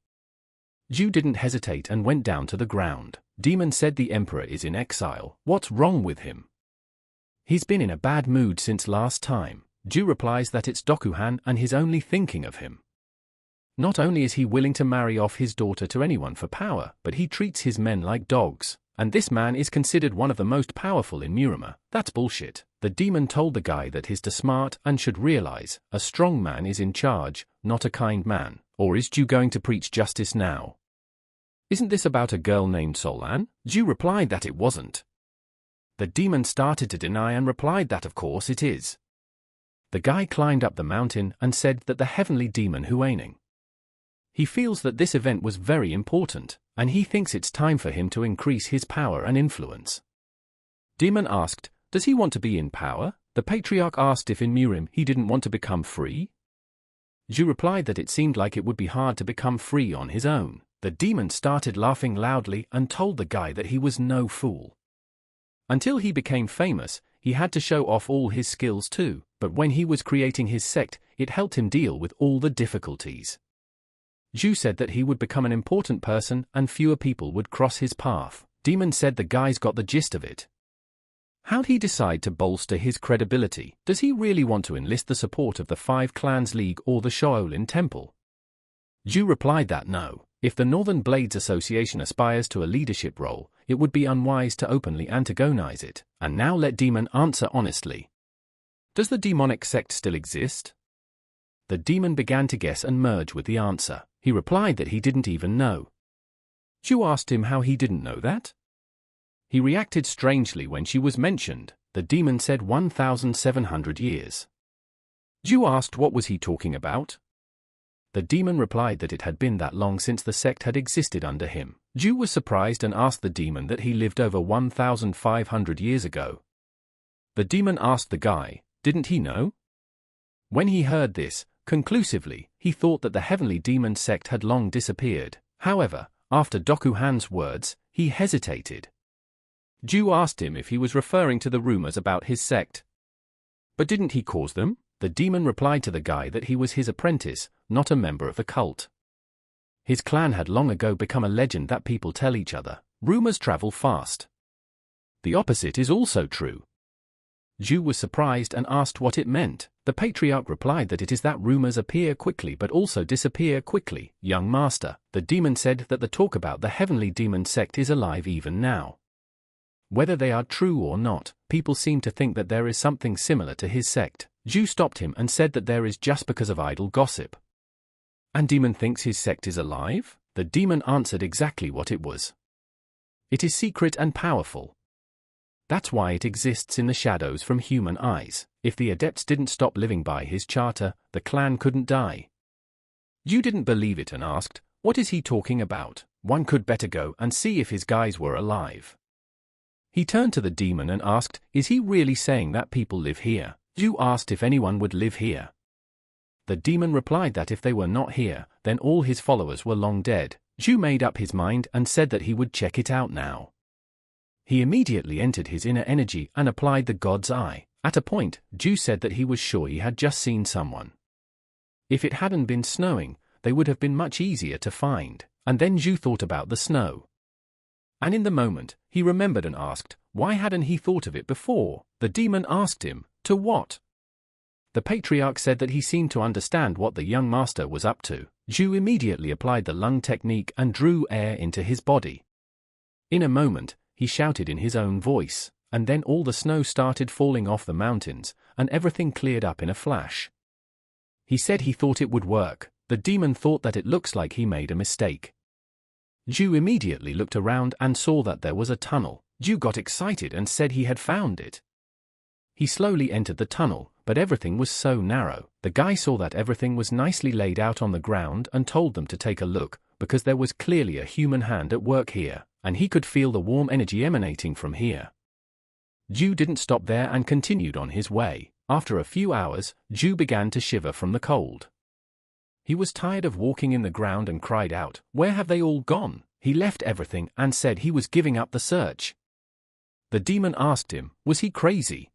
Zhu didn't hesitate and went down to the ground. Demon said the emperor is in exile. What's wrong with him? He's been in a bad mood since last time. Zhu replies that it's Doku-Han and he's only thinking of him. Not only is he willing to marry off his daughter to anyone for power, but he treats his men like dogs. And this man is considered one of the most powerful in Murama. That's bullshit. The demon told the guy that he's too smart and should realize, a strong man is in charge, not a kind man. Or is Zhu going to preach justice now? Isn't this about a girl named Solan? Zhu replied that it wasn't. The demon started to deny and replied that of course it is. The guy climbed up the mountain and said that the heavenly demon Huaning. He feels that this event was very important, and he thinks it's time for him to increase his power and influence. Demon asked, does he want to be in power? The patriarch asked if in Murim he didn't want to become free. Zhu replied that it seemed like it would be hard to become free on his own. The demon started laughing loudly and told the guy that he was no fool. Until he became famous, he had to show off all his skills too, but when he was creating his sect, it helped him deal with all the difficulties. Zhu said that he would become an important person and fewer people would cross his path. Demon said the guy's got the gist of it. How'd he decide to bolster his credibility? Does he really want to enlist the support of the 5 Clans League or the Shaolin Temple? Zhu replied that no. If the Northern Blades Association aspires to a leadership role, it would be unwise to openly antagonize it. And now let Demon answer honestly. Does the demonic sect still exist? The demon began to guess and merge with the answer. He replied that he didn't even know. Zhu asked him how he didn't know that. He reacted strangely when she was mentioned. The demon said 1,700 years. Zhu asked what was he talking about. The demon replied that it had been that long since the sect had existed under him. Zhu was surprised and asked the demon that he lived over 1,500 years ago. The demon asked the guy, didn't he know? When he heard this, conclusively, he thought that the heavenly demon sect had long disappeared. However, after Dokuhan's words, he hesitated. Zhu asked him if he was referring to the rumors about his sect. But didn't he cause them? The demon replied to the guy that he was his apprentice, not a member of the cult. His clan had long ago become a legend that people tell each other. Rumors travel fast. The opposite is also true. Zhu was surprised and asked what it meant. The patriarch replied that it is that rumors appear quickly but also disappear quickly. Young master, the demon said that the talk about the heavenly demon sect is alive even now. Whether they are true or not, people seem to think that there is something similar to his sect. Zhu stopped him and said that there is just because of idle gossip. And demon thinks his sect is alive? The demon answered exactly what it was. It is secret and powerful. That's why it exists in the shadows from human eyes. If the adepts didn't stop living by his charter, the clan couldn't die. Zhu didn't believe it and asked, what is he talking about? One could better go and see if his guys were alive. He turned to the demon and asked, is he really saying that people live here? Zhu asked if anyone would live here. The demon replied that if they were not here, then all his followers were long dead. Zhu made up his mind and said that he would check it out now. He immediately entered his inner energy and applied the God's Eye. At a point, Zhu said that he was sure he had just seen someone. If it hadn't been snowing, they would have been much easier to find. And then Zhu thought about the snow. And in the moment, he remembered and asked, why hadn't he thought of it before? The demon asked him, to what? The patriarch said that he seemed to understand what the young master was up to. Zhu immediately applied the lung technique and drew air into his body. In a moment, he shouted in his own voice, and then all the snow started falling off the mountains, and everything cleared up in a flash. He said he thought it would work. The demon thought that it looks like he made a mistake. Zhu immediately looked around and saw that there was a tunnel. Zhu got excited and said he had found it. He slowly entered the tunnel, but everything was so narrow. The guy saw that everything was nicely laid out on the ground and told them to take a look, because there was clearly a human hand at work here, and he could feel the warm energy emanating from here. Zhu didn't stop there and continued on his way. After a few hours, Zhu began to shiver from the cold. He was tired of walking in the ground and cried out, where have they all gone? He left everything and said he was giving up the search. The demon asked him, was he crazy?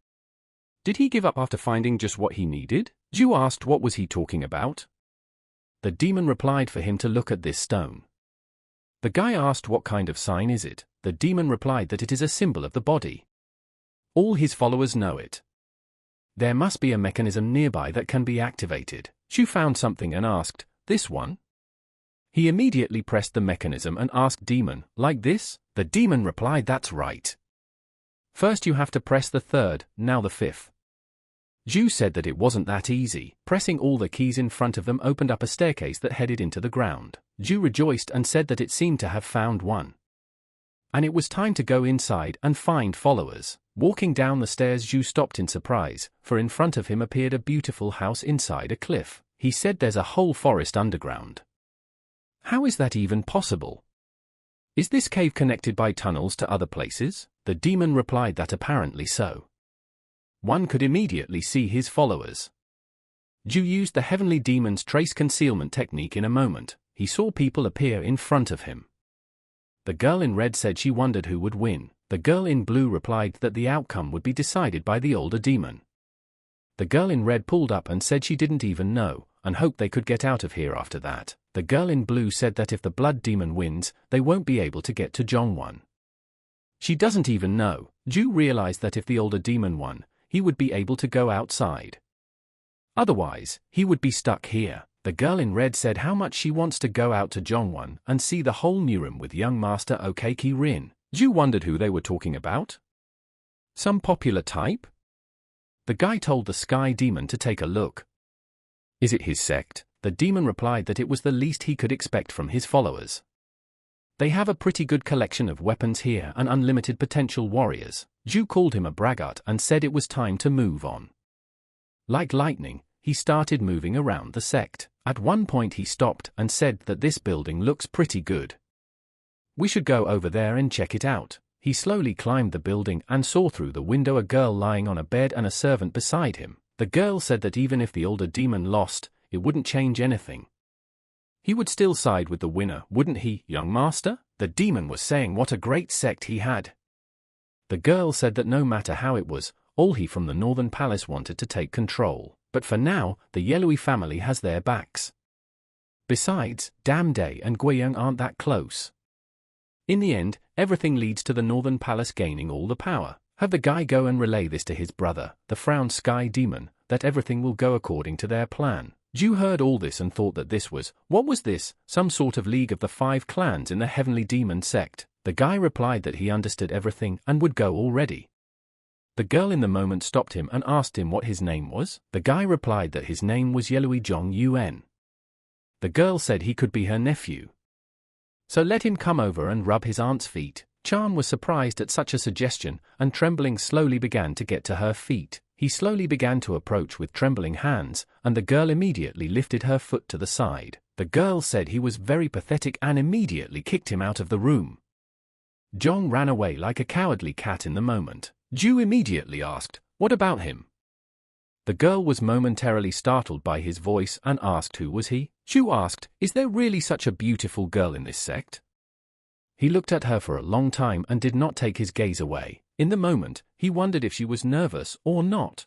Did he give up after finding just what he needed? Zhu asked what was he talking about. The demon replied for him to look at this stone. The guy asked what kind of sign is it? The demon replied that it is a symbol of the body. All his followers know it. There must be a mechanism nearby that can be activated. Zhu found something and asked, this one? He immediately pressed the mechanism and asked demon, like this? The demon replied that's right. First you have to press the third, now the fifth. Zhu said that it wasn't that easy. Pressing all the keys in front of them opened up a staircase that headed into the ground. Zhu rejoiced and said that it seemed to have found one. And it was time to go inside and find followers. Walking down the stairs, Zhu stopped in surprise, for in front of him appeared a beautiful house inside a cliff. He said there's a whole forest underground. How is that even possible? Is this cave connected by tunnels to other places? The demon replied that apparently so. One could immediately see his followers. Zhu used the heavenly demon's trace concealment technique in a moment. He saw people appear in front of him. The girl in red said she wondered who would win. The girl in blue replied that the outcome would be decided by the older demon. The girl in red pulled up and said she didn't even know, and hoped they could get out of here after that. The girl in blue said that if the blood demon wins, they won't be able to get to Zhongwan. She doesn't even know. Zhu realized that if the older demon won, he would be able to go outside. Otherwise, he would be stuck here. The girl in red said how much she wants to go out to Zhongwan and see the whole Neuron with young master Okaki Rin. Zhu wondered who they were talking about. Some popular type? The guy told the sky demon to take a look. Is it his sect? The demon replied that it was the least he could expect from his followers. They have a pretty good collection of weapons here and unlimited potential warriors. Zhu called him a braggart and said it was time to move on. Like lightning, he started moving around the sect. At one point he stopped and said that this building looks pretty good. We should go over there and check it out. He slowly climbed the building and saw through the window a girl lying on a bed and a servant beside him. The girl said that even if the older demon lost, it wouldn't change anything. He would still side with the winner, wouldn't he, young master? The demon was saying what a great sect he had. The girl said that no matter how it was, all he from the Northern Palace wanted to take control. But for now, the Yellowy family has their backs. Besides, Damday and Guiyang aren't that close. In the end, everything leads to the Northern Palace gaining all the power. Have the guy go and relay this to his brother, the Frown Sky Demon, that everything will go according to their plan. Zhu heard all this and thought that this was, what was this, some sort of league of the 5 clans in the Heavenly Demon sect? The guy replied that he understood everything and would go already. The girl in the moment stopped him and asked him what his name was. The guy replied that his name was Yellowy Zhong Yuan. The girl said he could be her nephew. So let him come over and rub his aunt's feet. Chan was surprised at such a suggestion, and trembling slowly began to get to her feet. He slowly began to approach with trembling hands, and the girl immediately lifted her foot to the side. The girl said he was very pathetic and immediately kicked him out of the room. Zhong ran away like a cowardly cat in the moment. Zhu immediately asked, "What about him?" The girl was momentarily startled by his voice and asked who was he. Zhu asked, "Is there really such a beautiful girl in this sect?" He looked at her for a long time and did not take his gaze away. In the moment, he wondered if she was nervous or not.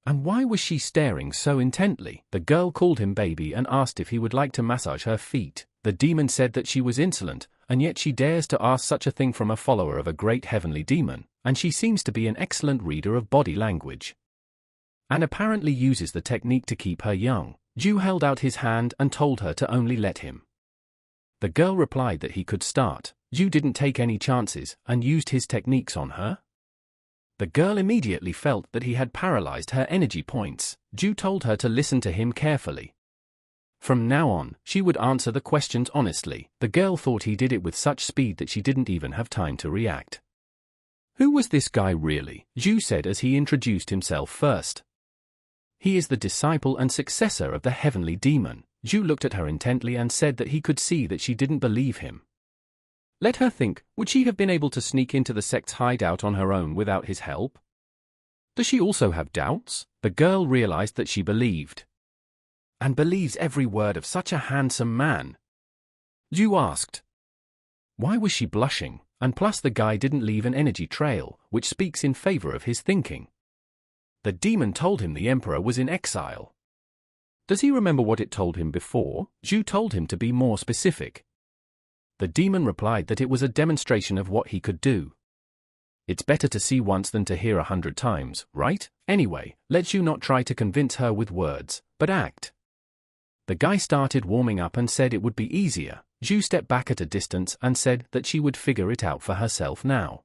And why was she staring so intently? The girl called him baby and asked if he would like to massage her feet. The demon said that she was insolent, and yet she dares to ask such a thing from a follower of a great heavenly demon, and she seems to be an excellent reader of body language, and apparently uses the technique to keep her young. Zhu held out his hand and told her to only let him. The girl replied that he could start. Zhu didn't take any chances and used his techniques on her. The girl immediately felt that he had paralyzed her energy points. Zhu told her to listen to him carefully. From now on, she would answer the questions honestly. The girl thought he did it with such speed that she didn't even have time to react. Who was this guy really? Zhu said as he introduced himself first. He is the disciple and successor of the heavenly demon. Zhu looked at her intently and said that he could see that she didn't believe him. Let her think, would she have been able to sneak into the sect's hideout on her own without his help? Does she also have doubts? The girl realized that she believed. And believes every word of such a handsome man. Zhu asked. Why was she blushing? And plus the guy didn't leave an energy trail, which speaks in favor of his thinking. The demon told him the emperor was in exile. Does he remember what it told him before? Zhu told him to be more specific. The demon replied that it was a demonstration of what he could do. It's better to see once than to hear 100 times, right? Anyway, let Zhu not try to convince her with words, but act. The guy started warming up and said it would be easier. Zhu stepped back at a distance and said that she would figure it out for herself now.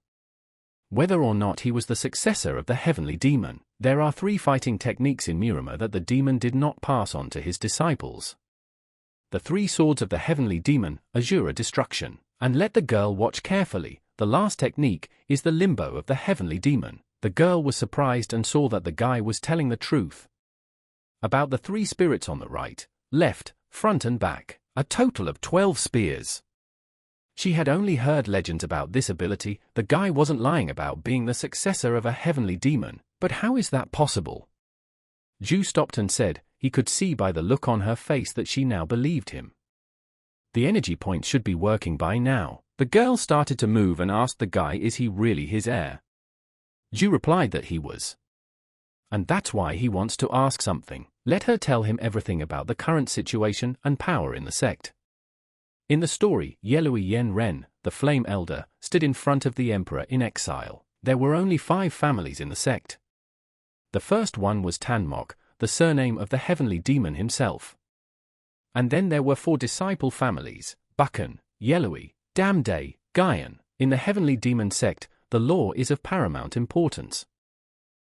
Whether or not he was the successor of the heavenly demon, there are 3 fighting techniques in Miramar that the demon did not pass on to his disciples. The 3 swords of the heavenly demon, Azura Destruction, and let the girl watch carefully. The last technique is the limbo of the heavenly demon. The girl was surprised and saw that the guy was telling the truth about the 3 spirits on the right, left, front and back, a total of 12 spears. She had only heard legends about this ability. The guy wasn't lying about being the successor of a heavenly demon, but how is that possible? Zhu stopped and said he could see by the look on her face that she now believed him. The energy points should be working by now. The girl started to move and asked the guy, is he really his heir? Zhu replied that he was. And that's why he wants to ask something. Let her tell him everything about the current situation and power in the sect. In the story, Yellowy Yen Ren, the Flame Elder, stood in front of the emperor in exile. There were only 5 families in the sect. The first one was Tanmok, the surname of the heavenly demon himself. And then there were 4 disciple families, Buchan, Yellowy, Damday, Guyan. In the heavenly demon sect, the law is of paramount importance.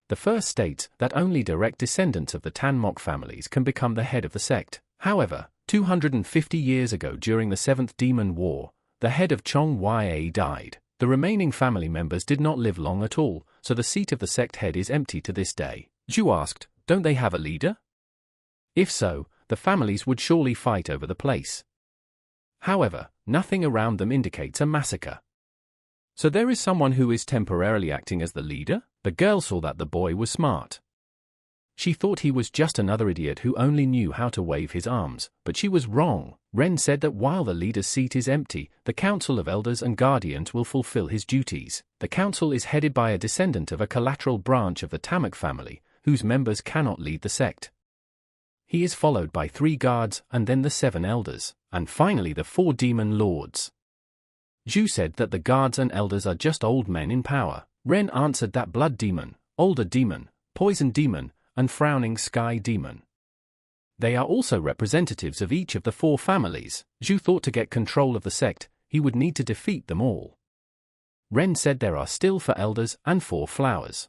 The first states that only direct descendants of the Tanmok families can become the head of the sect. However, 250 years ago during the 7th Demon War, the head of Chong Ya died. The remaining family members did not live long at all, so the seat of the sect head is empty to this day. Zhu asked, don't they have a leader? If so, the families would surely fight over the place. However, nothing around them indicates a massacre. So there is someone who is temporarily acting as the leader? The girl saw that the boy was smart. She thought he was just another idiot who only knew how to wave his arms, but she was wrong. Ren said that while the leader's seat is empty, the Council of Elders and Guardians will fulfill his duties. The council is headed by a descendant of a collateral branch of the Tamak family, whose members cannot lead the sect. He is followed by 3 guards and then the 7 elders, and finally the 4 demon lords. Zhu said that the guards and elders are just old men in power. Ren answered that blood demon, older demon, poison demon, and frowning sky demon. They are also representatives of each of the 4 families. Zhu thought to get control of the sect, he would need to defeat them all. Ren said there are still 4 elders and 4 flowers.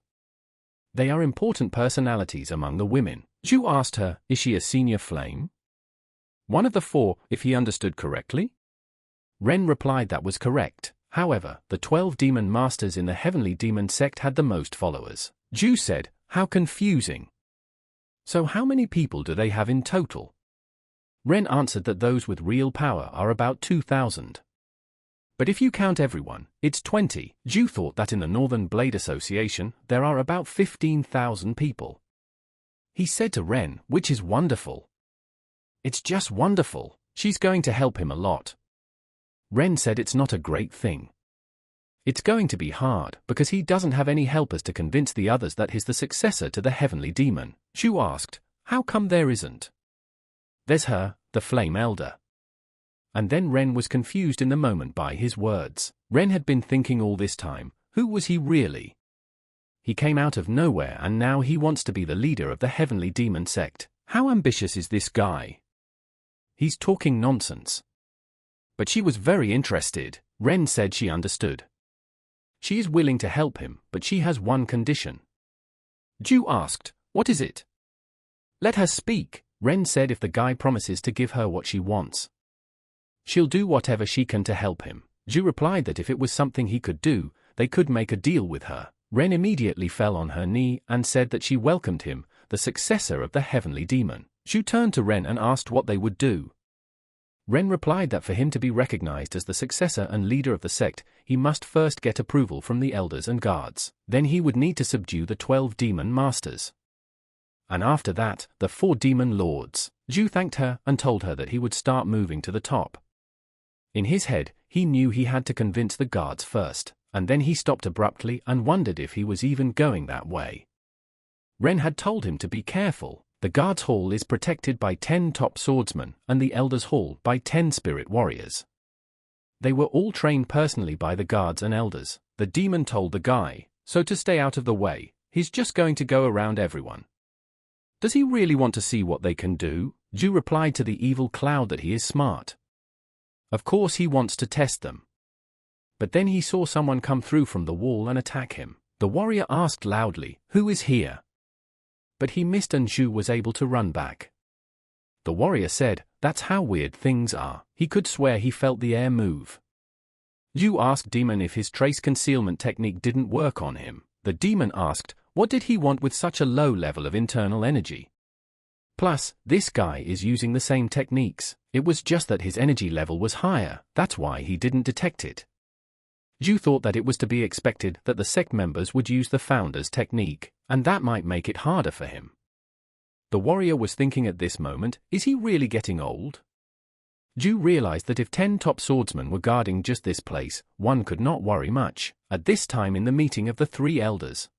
They are important personalities among the women. Zhu asked her, is she a senior flame? One of the 4, if he understood correctly? Ren replied that was correct. However, the 12 demon masters in the heavenly demon sect had the most followers. Zhu said, how confusing. So how many people do they have in total? Ren answered that those with real power are about 2,000. But if you count everyone, it's 20. Zhu thought that in the Northern Blade Association, there are about 15,000 people. He said to Ren, which is wonderful. It's just wonderful. She's going to help him a lot. Ren said it's not a great thing. It's going to be hard, because he doesn't have any helpers to convince the others that he's the successor to the heavenly demon. Zhu asked, how come there isn't? There's her, the flame elder. And then Ren was confused in the moment by his words. Ren had been thinking all this time, who was he really? He came out of nowhere and now he wants to be the leader of the heavenly demon sect. How ambitious is this guy? He's talking nonsense. But she was very interested. Ren said she understood. She is willing to help him, but she has one condition. Zhu asked, what is it? Let her speak. Ren said if the guy promises to give her what she wants, she'll do whatever she can to help him. Zhu replied that if it was something he could do, they could make a deal with her. Ren immediately fell on her knee and said that she welcomed him, the successor of the heavenly demon. Zhu turned to Ren and asked what they would do. Ren replied that for him to be recognized as the successor and leader of the sect, he must first get approval from the elders and guards. Then he would need to subdue the 12 demon masters. And after that, the 4 demon lords. Zhu thanked her and told her that he would start moving to the top. In his head, he knew he had to convince the guards first, and then he stopped abruptly and wondered if he was even going that way. Ren had told him to be careful. The guards' hall is protected by 10 top swordsmen and the elders' hall by 10 spirit warriors. They were all trained personally by the guards and elders. The demon told the guy, so to stay out of the way, he's just going to go around everyone. Does he really want to see what they can do? Zhu replied to the evil cloud that he is smart. Of course he wants to test them. But then he saw someone come through from the wall and attack him. The warrior asked loudly, who is here? But he missed and Zhu was able to run back. The warrior said, that's how weird things are. He could swear he felt the air move. Zhu asked Demon if his trace concealment technique didn't work on him. The demon asked, what did he want with such a low level of internal energy? Plus, this guy is using the same techniques. It was just that his energy level was higher, that's why he didn't detect it. Zhu thought that it was to be expected that the sect members would use the founder's technique, and that might make it harder for him. The warrior was thinking at this moment, is he really getting old? Zhu realized that if 10 top swordsmen were guarding just this place, one could not worry much. At this time in the meeting of the 3 elders,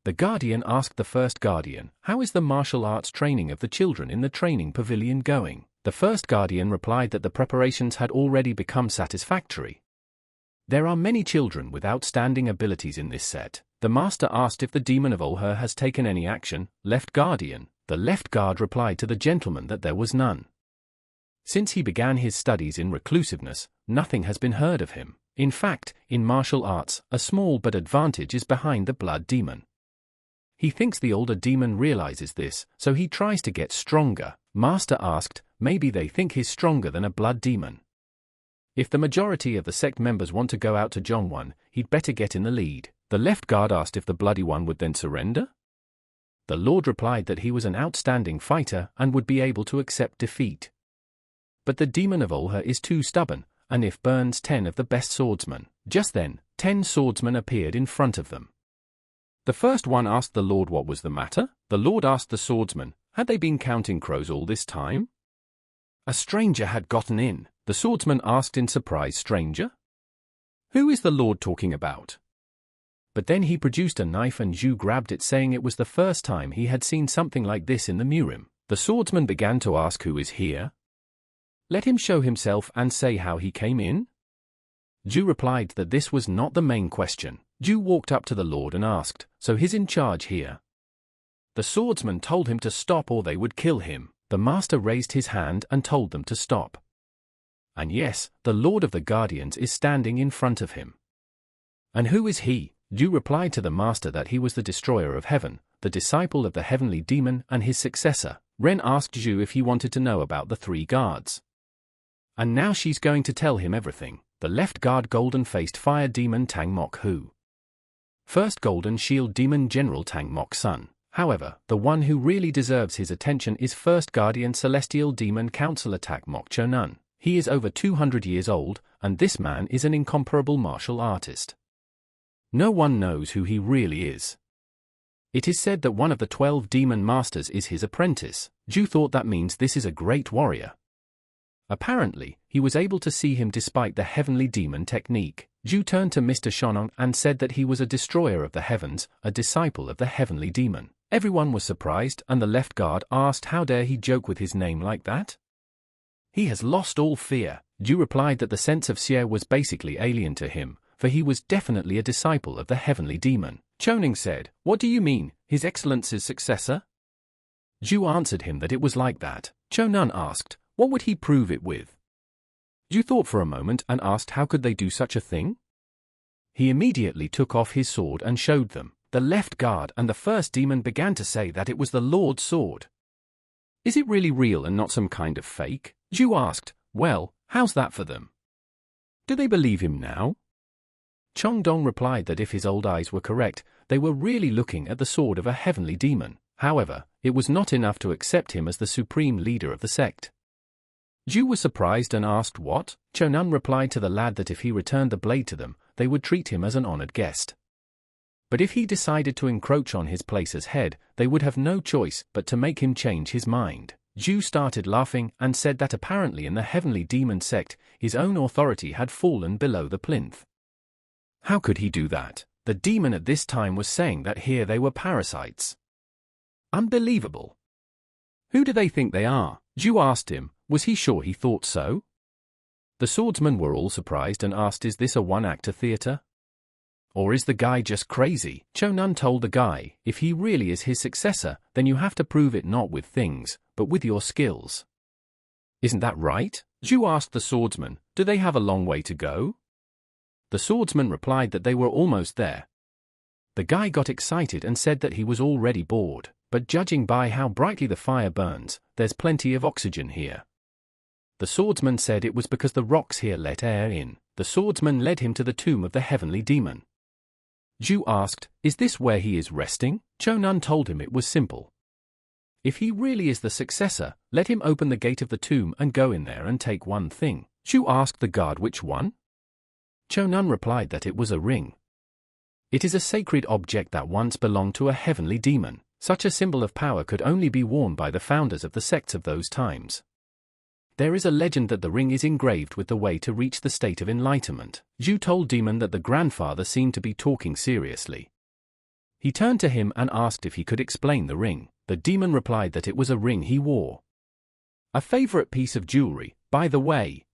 the guardian asked the first guardian, how is the martial arts training of the children in the training pavilion going? The first guardian replied that the preparations had already become satisfactory. There are many children with outstanding abilities in this set. The master asked if the demon of Olher has taken any action. Left guardian. The left guard replied to the gentleman that there was none. Since he began his studies in reclusiveness, nothing has been heard of him. In fact, in martial arts, a small but advantage is behind the blood demon. He thinks the older demon realizes this, so he tries to get stronger. Master asked, maybe they think he's stronger than a blood demon. If the majority of the sect members want to go out to Zhongwan, he'd better get in the lead. The left guard asked if the bloody one would then surrender? The Lord replied that he was an outstanding fighter and would be able to accept defeat. But the demon of Olha is too stubborn, and if burns 10 of the best swordsmen. Just then, 10 swordsmen appeared in front of them. The first one asked the Lord what was the matter. The Lord asked the swordsman, had they been counting crows all this time? A stranger had gotten in. The swordsman asked in surprise, stranger? Who is the Lord talking about? But then he produced a knife and Zhu grabbed it, saying it was the first time he had seen something like this in the Murim. The swordsman began to ask, who is here? Let him show himself and say how he came in. Zhu replied that this was not the main question. Zhu walked up to the Lord and asked, so he's in charge here? The swordsman told him to stop or they would kill him. The master raised his hand and told them to stop. And yes, the Lord of the Guardians is standing in front of him. And who is he? Zhu replied to the master that he was the destroyer of heaven, the disciple of the heavenly demon and his successor. Ren asked Zhu if he wanted to know about the 3 guards. And now she's going to tell him everything. The left guard, golden-faced fire demon Tang Mok Hu. First golden shield demon General Tang Mok Sun. However, the one who really deserves his attention is first guardian celestial demon counselor Tak Mok Chonan. He is over 200 years old, and this man is an incomparable martial artist. No one knows who he really is. It is said that one of the 12 demon masters is his apprentice. Zhu thought that means this is a great warrior. Apparently, he was able to see him despite the heavenly demon technique. Zhu turned to Mr. Shonong and said that he was a destroyer of the heavens, a disciple of the heavenly demon. Everyone was surprised, and the left guard asked how dare he joke with his name like that? He has lost all fear. Zhu replied that the sense of fear was basically alien to him, for he was definitely a disciple of the heavenly demon. Choning said, what do you mean, His Excellency's successor? Zhu answered him that it was like that. Chonan asked, what would he prove it with? Zhu thought for a moment and asked how could they do such a thing? He immediately took off his sword and showed them. The left guard and the first demon began to say that it was the Lord's sword. Is it really real and not some kind of fake? Zhu asked, well, how's that for them? Do they believe him now? Chongdong replied that if his old eyes were correct, they were really looking at the sword of a heavenly demon. However, it was not enough to accept him as the supreme leader of the sect. Zhu was surprised and asked what? Chonan replied to the lad that if he returned the blade to them, they would treat him as an honored guest. But if he decided to encroach on his place as head, they would have no choice but to make him change his mind. Zhu started laughing and said that apparently in the heavenly demon sect, his own authority had fallen below the plinth. How could he do that? The demon at this time was saying that here they were parasites. Unbelievable. Who do they think they are? Zhu asked him, was he sure he thought so? The swordsmen were all surprised and asked, is this a one-actor theater? Or is the guy just crazy? Chonan told the guy, if he really is his successor, then you have to prove it not with things, but with your skills. Isn't that right? Zhu asked the swordsman, do they have a long way to go? The swordsman replied that they were almost there. The guy got excited and said that he was already bored, but judging by how brightly the fire burns, there's plenty of oxygen here. The swordsman said it was because the rocks here let air in. The swordsman led him to the tomb of the heavenly demon. Zhu asked, is this where he is resting? Chonan told him it was simple. If he really is the successor, let him open the gate of the tomb and go in there and take one thing. Zhu asked the guard which one? Chonan replied that it was a ring. It is a sacred object that once belonged to a heavenly demon. Such a symbol of power could only be worn by the founders of the sects of those times. There is a legend that the ring is engraved with the way to reach the state of enlightenment. Zhu told Demon that the grandfather seemed to be talking seriously. He turned to him and asked if he could explain the ring. The demon replied that it was a ring he wore. A favorite piece of jewelry, by the way.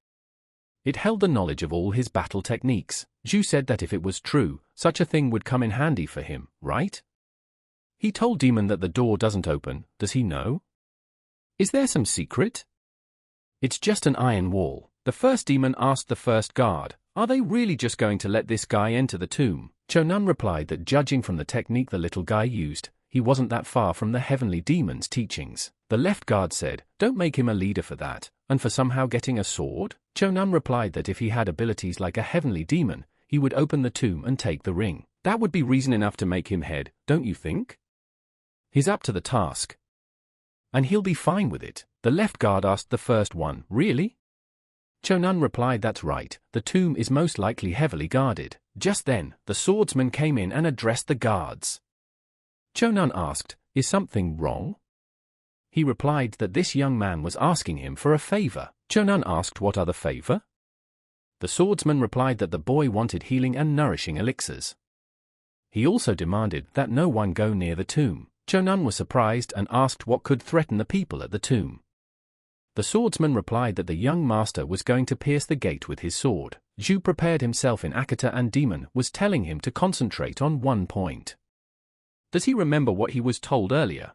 It held the knowledge of all his battle techniques. Zhu said that if it was true, such a thing would come in handy for him, right? He told Demon that the door doesn't open. Does he know? Is there some secret? It's just an iron wall. The first demon asked the first guard, are they really just going to let this guy enter the tomb? Chonan replied that judging from the technique the little guy used, he wasn't that far from the heavenly demon's teachings. The left guard said, don't make him a leader for that, and for somehow getting a sword? Chonan replied that if he had abilities like a heavenly demon, he would open the tomb and take the ring. That would be reason enough to make him head, don't you think? He's up to the task. And he'll be fine with it, the left guard asked the first one. Really? Chonan replied, that's right, the tomb is most likely heavily guarded. Just then, the swordsman came in and addressed the guards. Chonan asked, is something wrong? He replied that this young man was asking him for a favor. Chonan asked what other favor? The swordsman replied that the boy wanted healing and nourishing elixirs. He also demanded that no one go near the tomb. Chonan was surprised and asked what could threaten the people at the tomb. The swordsman replied that the young master was going to pierce the gate with his sword. Zhu prepared himself in Akata and Demon was telling him to concentrate on one point. Does he remember what he was told earlier?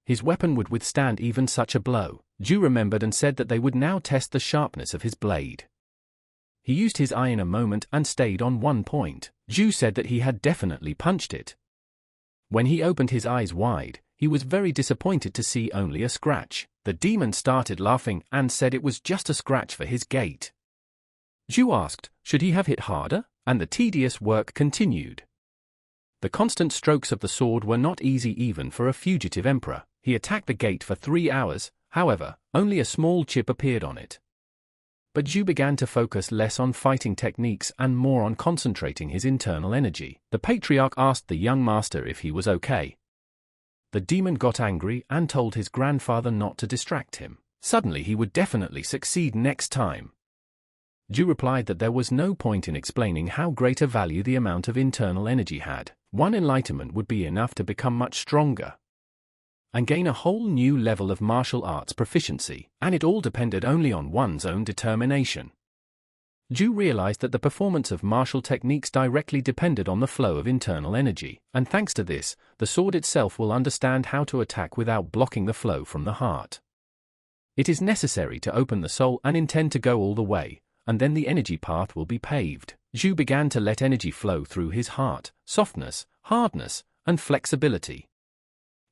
His weapon would withstand even such a blow. Zhu remembered and said that they would now test the sharpness of his blade. He used his eye in a moment and stayed on one point. Zhu said that he had definitely punched it. When he opened his eyes wide, he was very disappointed to see only a scratch. The demon started laughing and said it was just a scratch for his gait. Zhu asked, should he have hit harder? And the tedious work continued. The constant strokes of the sword were not easy even for a fugitive emperor. He attacked the gate for 3 hours, however, only a small chip appeared on it. But Zhu began to focus less on fighting techniques and more on concentrating his internal energy. The patriarch asked the young master if he was okay. The demon got angry and told his grandfather not to distract him. Suddenly he would definitely succeed next time. Zhu replied that there was no point in explaining how great a value the amount of internal energy had. One enlightenment would be enough to become much stronger and gain a whole new level of martial arts proficiency, and it all depended only on one's own determination. Zhu realized that the performance of martial techniques directly depended on the flow of internal energy, and thanks to this, the sword itself will understand how to attack without blocking the flow from the heart. It is necessary to open the soul and intend to go all the way, and then the energy path will be paved. Zhu began to let energy flow through his heart, softness, hardness, and flexibility.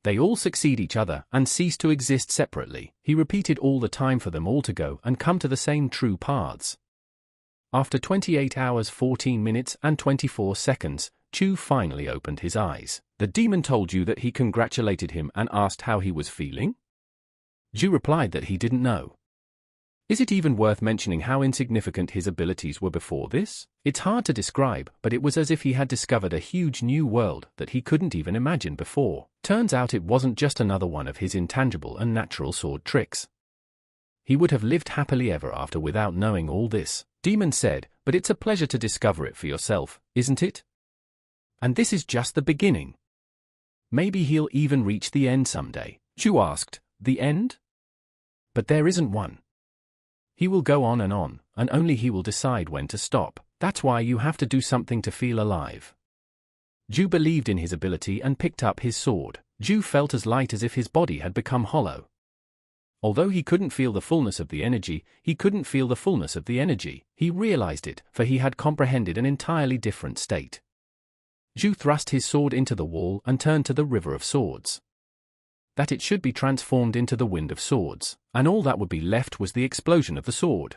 They all succeed each other and cease to exist separately. He repeated all the time for them all to go and come to the same true paths. After 28 hours 14 minutes and 24 seconds, Chu finally opened his eyes. The demon told Zhu that he congratulated him and asked how he was feeling. Zhu replied that he didn't know. Is it even worth mentioning how insignificant his abilities were before this? It's hard to describe, but it was as if he had discovered a huge new world that he couldn't even imagine before. Turns out it wasn't just another one of his intangible and natural sword tricks. He would have lived happily ever after without knowing all this. Demon said, but it's a pleasure to discover it for yourself, isn't it? And this is just the beginning. Maybe he'll even reach the end someday. Zhu asked, the end? But there isn't one. He will go on, and only he will decide when to stop. That's why you have to do something to feel alive. Zhu believed in his ability and picked up his sword. Zhu felt as light as if his body had become hollow. Although he couldn't feel the fullness of the energy, he couldn't feel the fullness of the energy. He realized it, for he had comprehended an entirely different state. Zhu thrust his sword into the wall and turned to the river of swords. That it should be transformed into the wind of swords, and all that would be left was the explosion of the sword.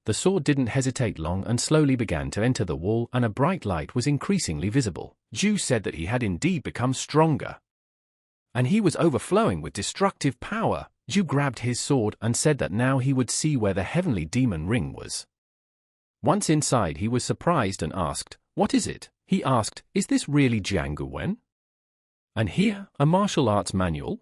The sword didn't hesitate long and slowly began to enter the wall, and a bright light was increasingly visible. Zhu said that he had indeed become stronger, and he was overflowing with destructive power. Zhu grabbed his sword and said that now he would see where the heavenly demon ring was. Once inside he was surprised and asked, what is it? He asked, is this really Jianggu Wen? And here, a martial arts manual?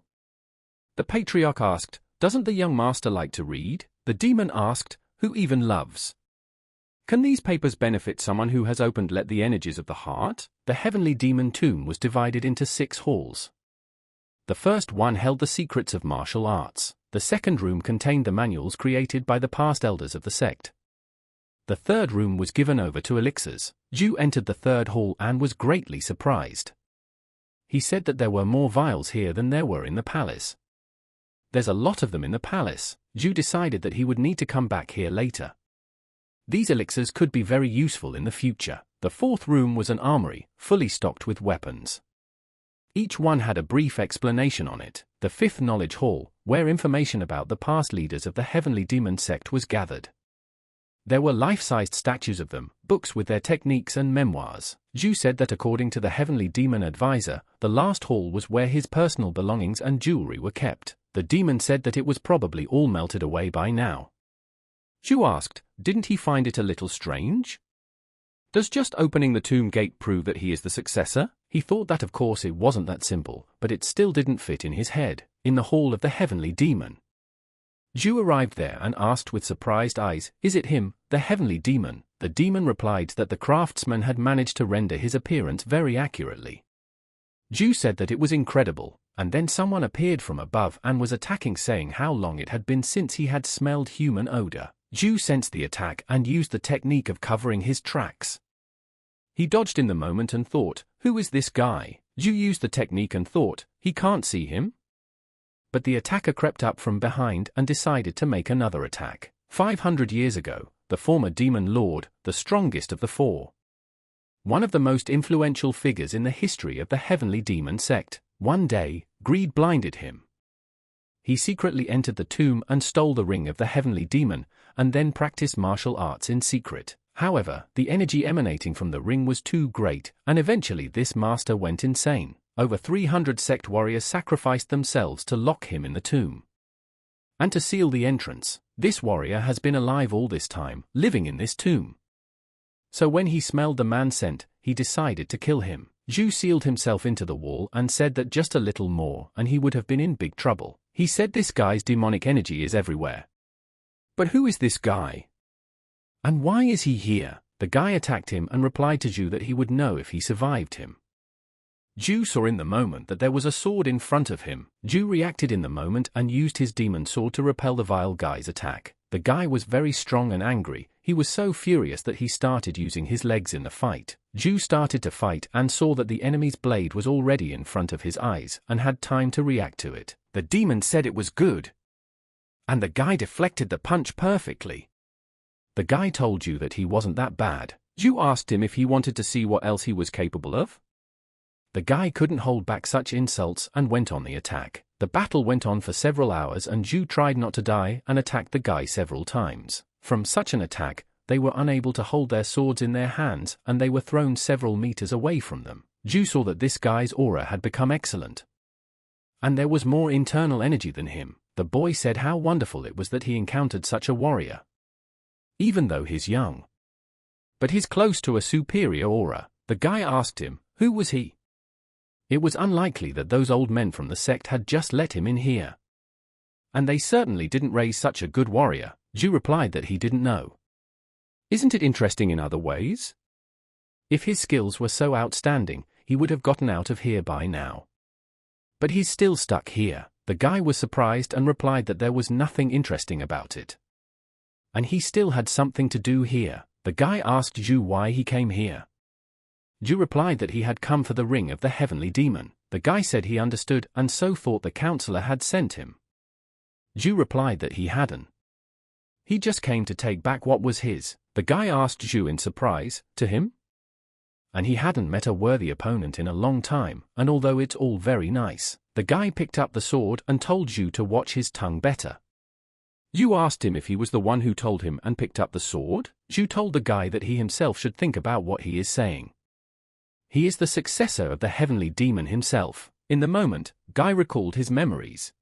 The patriarch asked, doesn't the young master like to read? The demon asked, who even loves? Can these papers benefit someone who has opened let the energies of the heart? The heavenly demon tomb was divided into 6 halls. The first one held the secrets of martial arts. The second room contained the manuals created by the past elders of the sect. The third room was given over to elixirs. Zhu entered the third hall and was greatly surprised. He said that there were more vials here than there were in the palace. There's a lot of them in the palace. Zhu decided that he would need to come back here later. These elixirs could be very useful in the future. The fourth room was an armory, fully stocked with weapons. Each one had a brief explanation on it. The fifth knowledge hall, where information about the past leaders of the heavenly demon sect was gathered. There were life-sized statues of them, books with their techniques and memoirs. Zhu said that according to the heavenly demon advisor, the last hall was where his personal belongings and jewelry were kept. The demon said that it was probably all melted away by now. Zhu asked, didn't he find it a little strange? Does just opening the tomb gate prove that he is the successor? He thought that of course it wasn't that simple, but it still didn't fit in his head. In the hall of the heavenly demon, Zhu arrived there and asked with surprised eyes, is it him, the heavenly demon? The demon replied that the craftsman had managed to render his appearance very accurately. Zhu said that it was incredible, and then someone appeared from above and was attacking, saying how long it had been since he had smelled human odor. Zhu sensed the attack and used the technique of covering his tracks. He dodged in the moment and thought, who is this guy? Zhu used the technique and thought, he can't see him? But the attacker crept up from behind and decided to make another attack. 500 years ago, the former demon lord, the strongest of the four, one of the most influential figures in the history of the heavenly demon sect, one day, greed blinded him. He secretly entered the tomb and stole the ring of the heavenly demon, and then practiced martial arts in secret. However, the energy emanating from the ring was too great, and eventually this master went insane. Over 300 sect warriors sacrificed themselves to lock him in the tomb. And to seal the entrance, this warrior has been alive all this time, living in this tomb. So when he smelled the man scent, he decided to kill him. Zhu sealed himself into the wall and said that just a little more and he would have been in big trouble. He said this guy's demonic energy is everywhere. But who is this guy? And why is he here? The guy attacked him and replied to Zhu that he would know if he survived him. Zhu saw in the moment that there was a sword in front of him. Zhu reacted in the moment and used his demon sword to repel the vile guy's attack. The guy was very strong and angry. He was so furious that he started using his legs in the fight. Zhu started to fight and saw that the enemy's blade was already in front of his eyes and had time to react to it. The demon said it was good, and the guy deflected the punch perfectly. The guy told Zhu that he wasn't that bad. Zhu asked him if he wanted to see what else he was capable of. The guy couldn't hold back such insults and went on the attack. The battle went on for several hours and Zhu tried not to die and attacked the guy several times. From such an attack, they were unable to hold their swords in their hands and they were thrown several meters away from them. Zhu saw that this guy's aura had become excellent, and there was more internal energy than him. The boy said how wonderful it was that he encountered such a warrior, even though he's young. But he's close to a superior aura. The guy asked him, who was he? It was unlikely that those old men from the sect had just let him in here. And they certainly didn't raise such a good warrior. Zhu replied that he didn't know. Isn't it interesting in other ways? If his skills were so outstanding, he would have gotten out of here by now. But he's still stuck here. The guy was surprised and replied that there was nothing interesting about it. And he still had something to do here. The guy asked Zhu why he came here. Zhu replied that he had come for the ring of the heavenly demon. The guy said he understood and so thought the counselor had sent him. Zhu replied that he hadn't. He just came to take back what was his. The guy asked Zhu in surprise, to him? And he hadn't met a worthy opponent in a long time, and although it's all very nice, the guy picked up the sword and told Zhu to watch his tongue better. Zhu asked him if he was the one who told him and picked up the sword. Zhu told the guy that he himself should think about what he is saying. He is the successor of the heavenly demon himself. In the moment, Guy recalled his memories.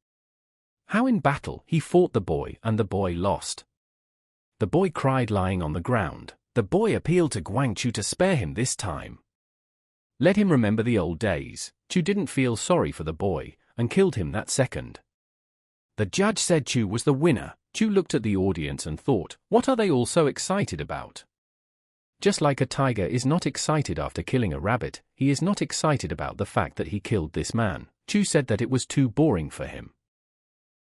How in battle he fought the boy and the boy lost. The boy cried lying on the ground. The boy appealed to Guangchu to spare him this time. Let him remember the old days. Chu didn't feel sorry for the boy and killed him that second. The judge said Chu was the winner. Chu looked at the audience and thought, what are they all so excited about? Just like a tiger is not excited after killing a rabbit, he is not excited about the fact that he killed this man. Chu said that it was too boring for him.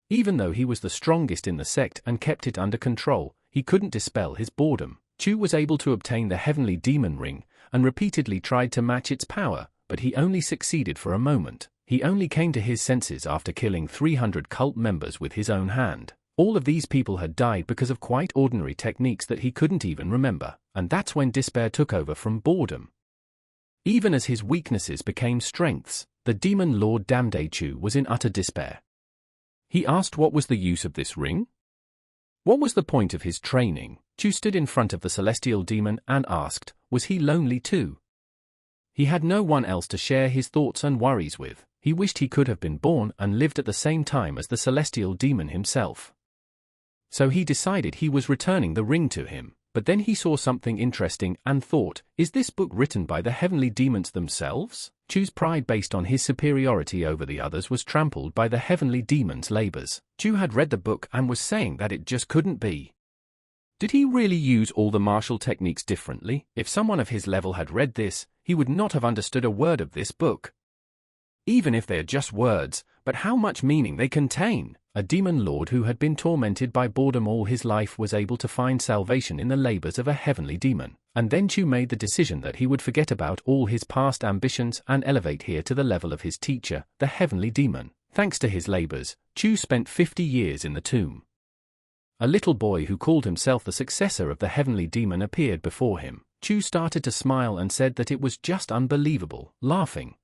Even though he was the strongest in the sect and kept it under control, he couldn't dispel his boredom. Chu was able to obtain the heavenly demon ring and repeatedly tried to match its power, but he only succeeded for a moment. He only came to his senses after killing 300 cult members with his own hand. All of these people had died because of quite ordinary techniques that he couldn't even remember, and that's when despair took over from boredom. Even as his weaknesses became strengths, the demon lord Damde Chu was in utter despair. He asked what was the use of this ring? What was the point of his training? Chu stood in front of the celestial demon and asked, was he lonely too? He had no one else to share his thoughts and worries with. He wished he could have been born and lived at the same time as the celestial demon himself. So he decided he was returning the ring to him, but then he saw something interesting and thought, is this book written by the heavenly demons themselves? Chu's pride based on his superiority over the others was trampled by the heavenly demon's labors. Chu had read the book and was saying that it just couldn't be. Did he really use all the martial techniques differently? If someone of his level had read this, he would not have understood a word of this book. Even if they are just words, but how much meaning they contain. A demon lord who had been tormented by boredom all his life was able to find salvation in the labors of a heavenly demon. And then Chu made the decision that he would forget about all his past ambitions and elevate here to the level of his teacher, the heavenly demon. Thanks to his labors, Chu spent 50 years in the tomb. A little boy who called himself the successor of the heavenly demon appeared before him. Chu started to smile and said that it was just unbelievable, laughing.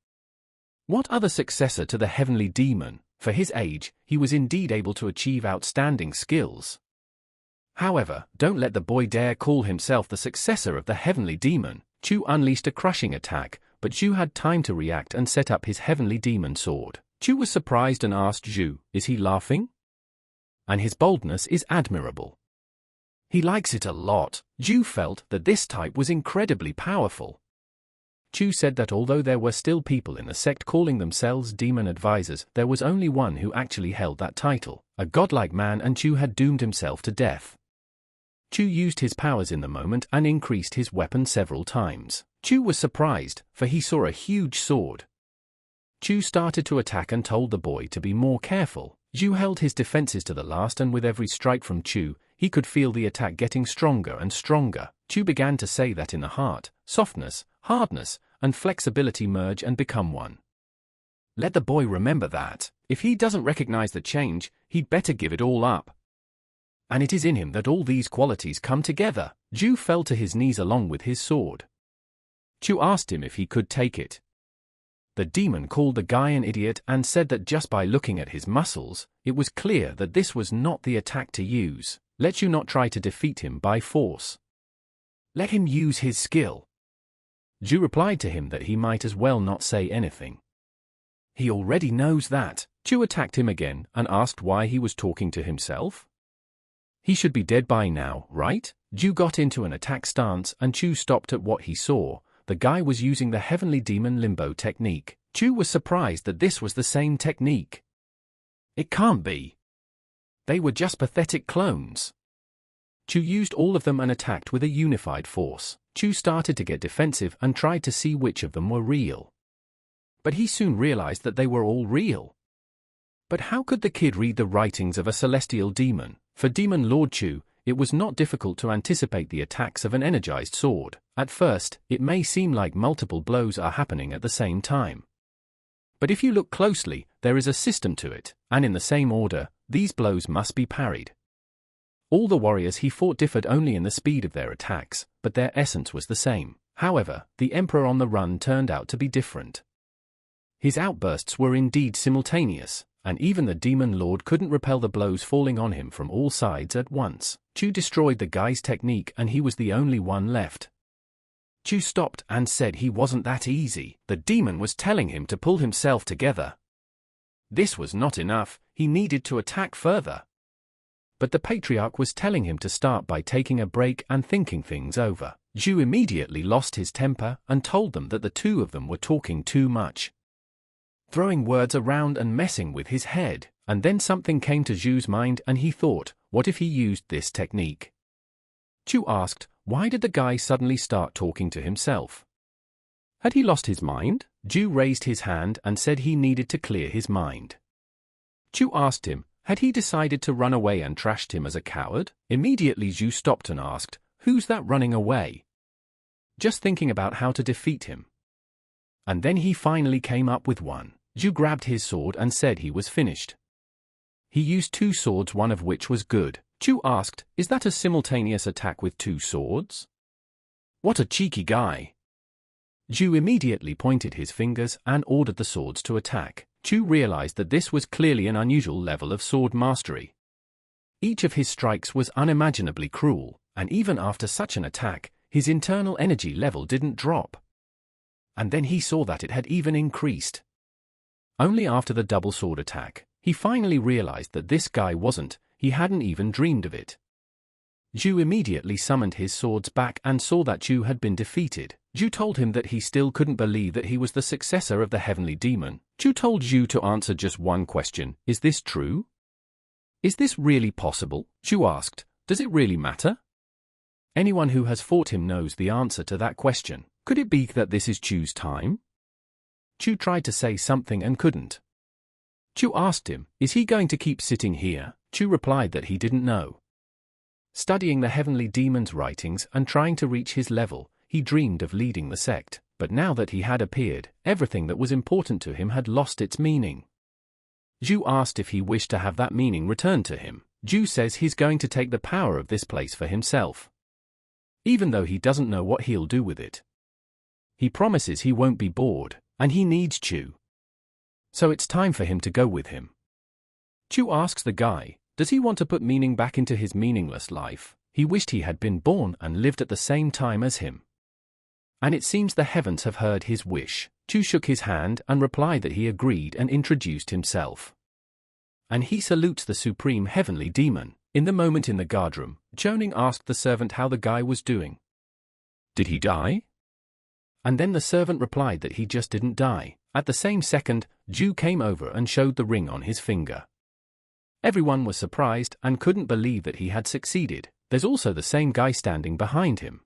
What other successor to the heavenly demon? For his age, he was indeed able to achieve outstanding skills. However, don't let the boy dare call himself the successor of the heavenly demon. Chu unleashed a crushing attack, but Chu had time to react and set up his heavenly demon sword. Chu was surprised and asked Zhu, is he laughing? And his boldness is admirable. He likes it a lot. Zhu felt that this type was incredibly powerful. Chu said that although there were still people in the sect calling themselves demon advisors, there was only one who actually held that title, a godlike man, and Chu had doomed himself to death. Chu used his powers in the moment and increased his weapon several times. Chu was surprised, for he saw a huge sword. Chu started to attack and told the boy to be more careful. Zhu held his defenses to the last, and with every strike from Chu, he could feel the attack getting stronger and stronger. Chu began to say that in the heart, softness, hardness, and flexibility merge and become one. Let the boy remember that. If he doesn't recognize the change, he'd better give it all up. And it is in him that all these qualities come together. Zhu fell to his knees along with his sword. Chu asked him if he could take it. The demon called the guy an idiot and said that just by looking at his muscles, it was clear that this was not the attack to use. Let you not try to defeat him by force. Let him use his skill. Zhu replied to him that he might as well not say anything. He already knows that. Chu attacked him again and asked why he was talking to himself. He should be dead by now, right? Zhu got into an attack stance and Chu stopped at what he saw. The guy was using the heavenly demon limbo technique. Chu was surprised that this was the same technique. It can't be. They were just pathetic clones. Chu used all of them and attacked with a unified force. Chu started to get defensive and tried to see which of them were real. But he soon realized that they were all real. But how could the kid read the writings of a celestial demon? For Demon Lord Chu, it was not difficult to anticipate the attacks of an energized sword. At first, it may seem like multiple blows are happening at the same time. But if you look closely, there is a system to it, and in the same order, these blows must be parried. All the warriors he fought differed only in the speed of their attacks, but their essence was the same. However, the Emperor on the run turned out to be different. His outbursts were indeed simultaneous, and even the Demon Lord couldn't repel the blows falling on him from all sides at once. Chu destroyed the guy's technique and he was the only one left. Chu stopped and said he wasn't that easy. The demon was telling him to pull himself together. This was not enough, he needed to attack further. But the Patriarch was telling him to start by taking a break and thinking things over. Zhu immediately lost his temper and told them that the two of them were talking too much, throwing words around and messing with his head. And then something came to Zhu's mind and he thought, what if he used this technique? Chu asked, why did the guy suddenly start talking to himself? Had he lost his mind? Zhu raised his hand and said he needed to clear his mind. Chu asked him, had he decided to run away and trashed him as a coward? Immediately Zhu stopped and asked, who's that running away? Just thinking about how to defeat him. And then he finally came up with one. Zhu grabbed his sword and said he was finished. He used two swords, one of which was good. Chu asked, is that a simultaneous attack with two swords? What a cheeky guy. Zhu immediately pointed his fingers and ordered the swords to attack. Chu realized that this was clearly an unusual level of sword mastery. Each of his strikes was unimaginably cruel. And even after such an attack, his internal energy level didn't drop. And then he saw that it had even increased. Only after the double sword attack, he finally realized that this guy he hadn't even dreamed of it. Zhu immediately summoned his swords back and saw that Zhu had been defeated. Zhu told him that he still couldn't believe that he was the successor of the heavenly demon. Zhu told Zhu to answer just one question: is this true? Is this really possible? Zhu asked. Does it really matter? Anyone who has fought him knows the answer to that question. Could it be that this is Zhu's time? Zhu tried to say something and couldn't. Zhu asked him, is he going to keep sitting here? Zhu replied that he didn't know. Studying the heavenly demon's writings and trying to reach his level, he dreamed of leading the sect, but now that he had appeared, everything that was important to him had lost its meaning. Zhu asked if he wished to have that meaning returned to him. Zhu says he's going to take the power of this place for himself, even though he doesn't know what he'll do with it. He promises he won't be bored, and he needs Zhu. So it's time for him to go with him. Zhu asks the guy, does he want to put meaning back into his meaningless life? He wished he had been born and lived at the same time as him. And it seems the heavens have heard his wish. Zhu shook his hand and replied that he agreed and introduced himself. And he salutes the supreme heavenly demon. In the moment in the guardroom, Choning asked the servant how the guy was doing. Did he die? And then the servant replied that he just didn't die. At the same second, Zhu came over and showed the ring on his finger. Everyone was surprised and couldn't believe that he had succeeded. There's also the same guy standing behind him.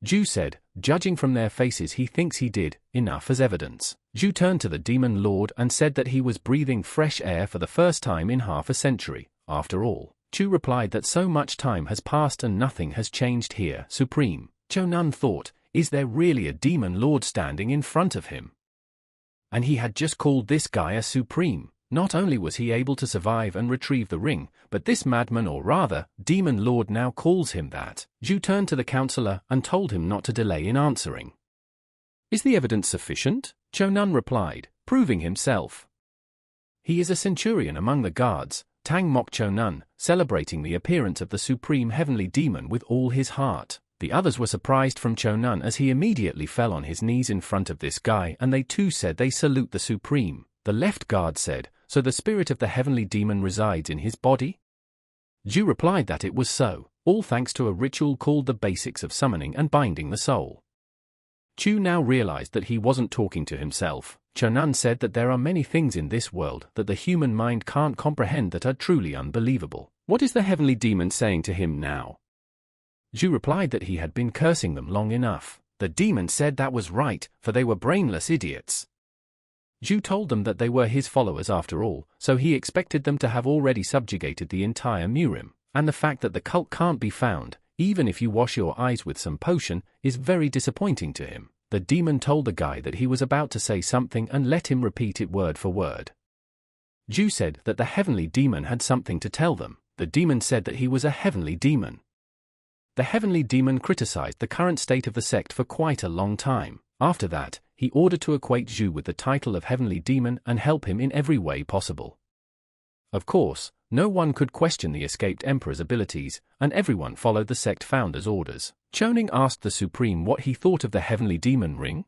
Zhu said, judging from their faces he thinks he did enough as evidence. Zhu turned to the demon lord and said that he was breathing fresh air for the first time in half a century. After all, Zhu replied that so much time has passed and nothing has changed here. Supreme, Chonan thought, is there really a demon lord standing in front of him? And he had just called this guy a supreme. Not only was he able to survive and retrieve the ring, but this madman, or rather, demon lord, now calls him that. Zhu turned to the counselor and told him not to delay in answering. Is the evidence sufficient? Chonan replied, proving himself. He is a centurion among the guards, Tang mocked Chonan, celebrating the appearance of the supreme heavenly demon with all his heart. The others were surprised from Chonan as he immediately fell on his knees in front of this guy, and they too said they salute the supreme. The left guard said, so the spirit of the heavenly demon resides in his body? Zhu replied that it was so, all thanks to a ritual called the basics of summoning and binding the soul. Zhu now realized that he wasn't talking to himself. Chonan said that there are many things in this world that the human mind can't comprehend that are truly unbelievable. What is the heavenly demon saying to him now? Zhu replied that he had been cursing them long enough. The demon said that was right, for they were brainless idiots. Zhu told them that they were his followers after all, so he expected them to have already subjugated the entire Murim, and the fact that the cult can't be found, even if you wash your eyes with some potion, is very disappointing to him. The demon told the guy that he was about to say something and let him repeat it word for word. Zhu said that the heavenly demon had something to tell them. The demon said that he was a heavenly demon. The heavenly demon criticized the current state of the sect for quite a long time. After that, he ordered to equate Zhu with the title of heavenly demon and help him in every way possible. Of course, no one could question the escaped emperor's abilities, and everyone followed the sect founder's orders. Choning asked the Supreme what he thought of the heavenly demon ring.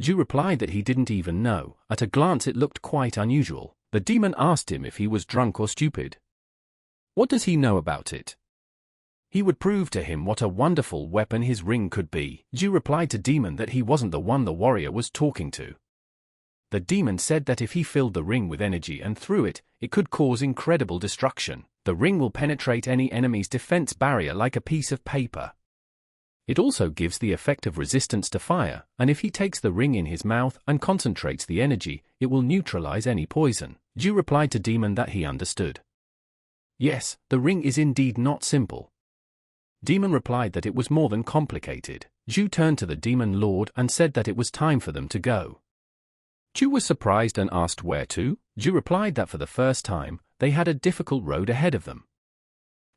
Zhu replied that he didn't even know. At a glance it looked quite unusual. The demon asked him if he was drunk or stupid. What does he know about it? He would prove to him what a wonderful weapon his ring could be. Zhu replied to demon that he wasn't the one the warrior was talking to. The demon said that if he filled the ring with energy and threw it, it could cause incredible destruction. The ring will penetrate any enemy's defense barrier like a piece of paper. It also gives the effect of resistance to fire, and if he takes the ring in his mouth and concentrates the energy, it will neutralize any poison. Zhu replied to demon that he understood. Yes, the ring is indeed not simple. Demon replied that it was more than complicated. Zhu turned to the demon lord and said that it was time for them to go. Zhu was surprised and asked where to. Zhu replied that for the first time, they had a difficult road ahead of them.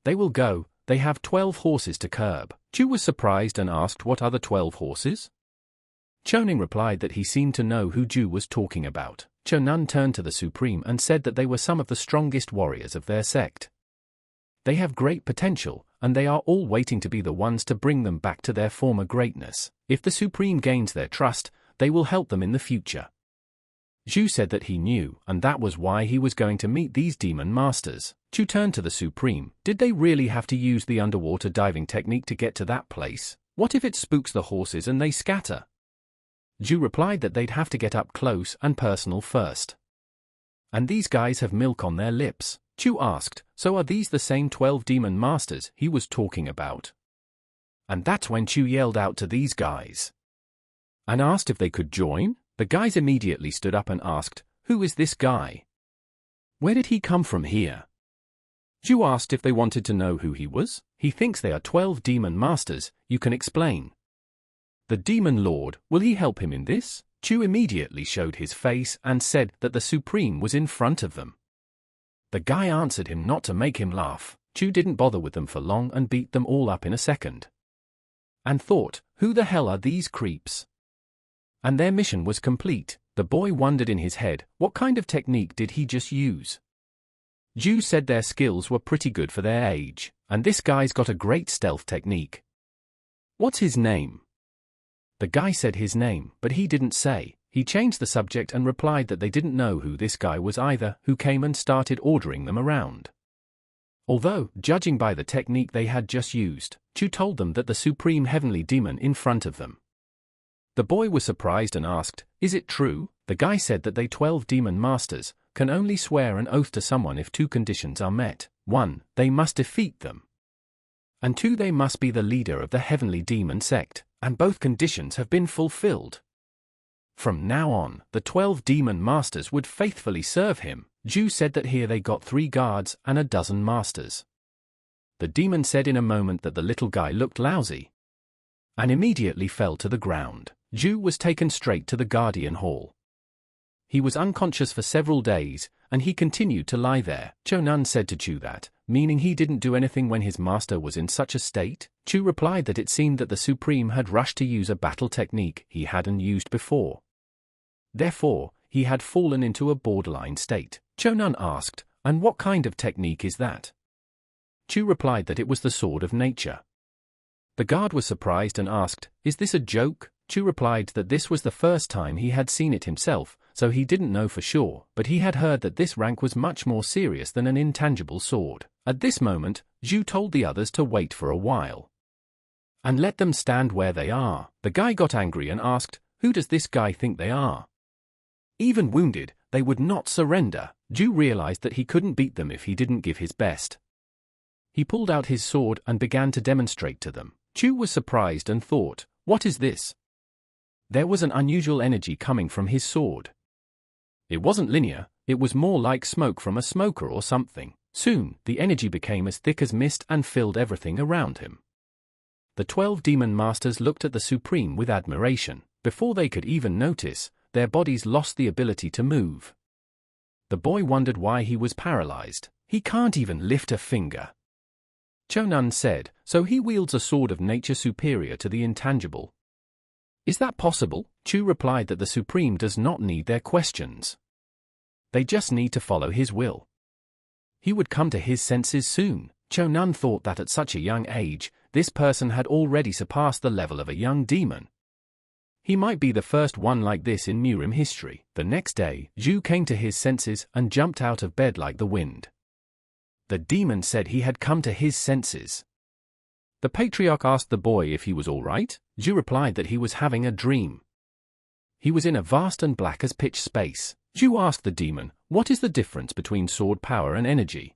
They will go, they have 12 horses to curb. Zhu was surprised and asked what other 12 horses? Choning replied that he seemed to know who Zhu was talking about. Chonan turned to the Supreme and said that they were some of the strongest warriors of their sect. They have great potential, and they are all waiting to be the ones to bring them back to their former greatness. If the Supreme gains their trust, they will help them in the future. Zhu said that he knew, and that was why he was going to meet these demon masters. Zhu turned to the Supreme. Did they really have to use the underwater diving technique to get to that place? What if it spooks the horses and they scatter? Zhu replied that they'd have to get up close and personal first. And these guys have milk on their lips. Zhu asked, so are these the same 12 demon masters he was talking about? And that's when Zhu yelled out to these guys and asked if they could join. The guys immediately stood up and asked, who is this guy? Where did he come from here? Zhu asked if they wanted to know who he was. He thinks they are 12 demon masters, you can explain. The demon lord, will he help him in this? Zhu immediately showed his face and said that the Supreme was in front of them. The guy answered him not to make him laugh. Zhu didn't bother with them for long and beat them all up in a second. And thought, who the hell are these creeps? And their mission was complete. The boy wondered in his head, what kind of technique did he just use? Zhu said their skills were pretty good for their age, and this guy's got a great stealth technique. What's his name? The guy said his name, but he didn't say. He changed the subject and replied that they didn't know who this guy was either, who came and started ordering them around. Although, judging by the technique they had just used, Zhu told them that the supreme heavenly demon in front of them. The boy was surprised and asked, is it true? The guy said that they 12 demon masters can only swear an oath to someone if two conditions are met. 1, they must defeat them. And 2, they must be the leader of the heavenly demon sect, and both conditions have been fulfilled. From now on, the 12 demon masters would faithfully serve him. Zhu said that here they got 3 guards and a dozen masters. The demon said in a moment that the little guy looked lousy and immediately fell to the ground. Zhu was taken straight to the Guardian Hall. He was unconscious for several days, and he continued to lie there. Chonan said to Zhu that, meaning he didn't do anything when his master was in such a state? Zhu replied that it seemed that the Supreme had rushed to use a battle technique he hadn't used before. Therefore, he had fallen into a borderline state. Chonan asked, and what kind of technique is that? Zhu replied that it was the sword of nature. The guard was surprised and asked, is this a joke? Zhu replied that this was the first time he had seen it himself, so he didn't know for sure, but he had heard that this rank was much more serious than an intangible sword. At this moment, Zhu told the others to wait for a while and let them stand where they are. The guy got angry and asked, who does this guy think they are? Even wounded, they would not surrender. Zhu realized that he couldn't beat them if he didn't give his best. He pulled out his sword and began to demonstrate to them. Zhu was surprised and thought, what is this? There was an unusual energy coming from his sword. It wasn't linear, it was more like smoke from a smoker or something. Soon, the energy became as thick as mist and filled everything around him. The 12 demon masters looked at the Supreme with admiration. Before they could even notice, their bodies lost the ability to move. The boy wondered why he was paralyzed. He can't even lift a finger. Chonan said, so he wields a sword of nature superior to the intangible. Is that possible? Zhu replied that the Supreme does not need their questions. They just need to follow his will. He would come to his senses soon. Chonan thought that at such a young age, this person had already surpassed the level of a young demon. He might be the first one like this in Murim history. The next day, Zhu came to his senses and jumped out of bed like the wind. The demon said he had come to his senses. The patriarch asked the boy if he was all right. Zhu replied that he was having a dream. He was in a vast and black as pitch space. Zhu asked the demon, what is the difference between sword power and energy?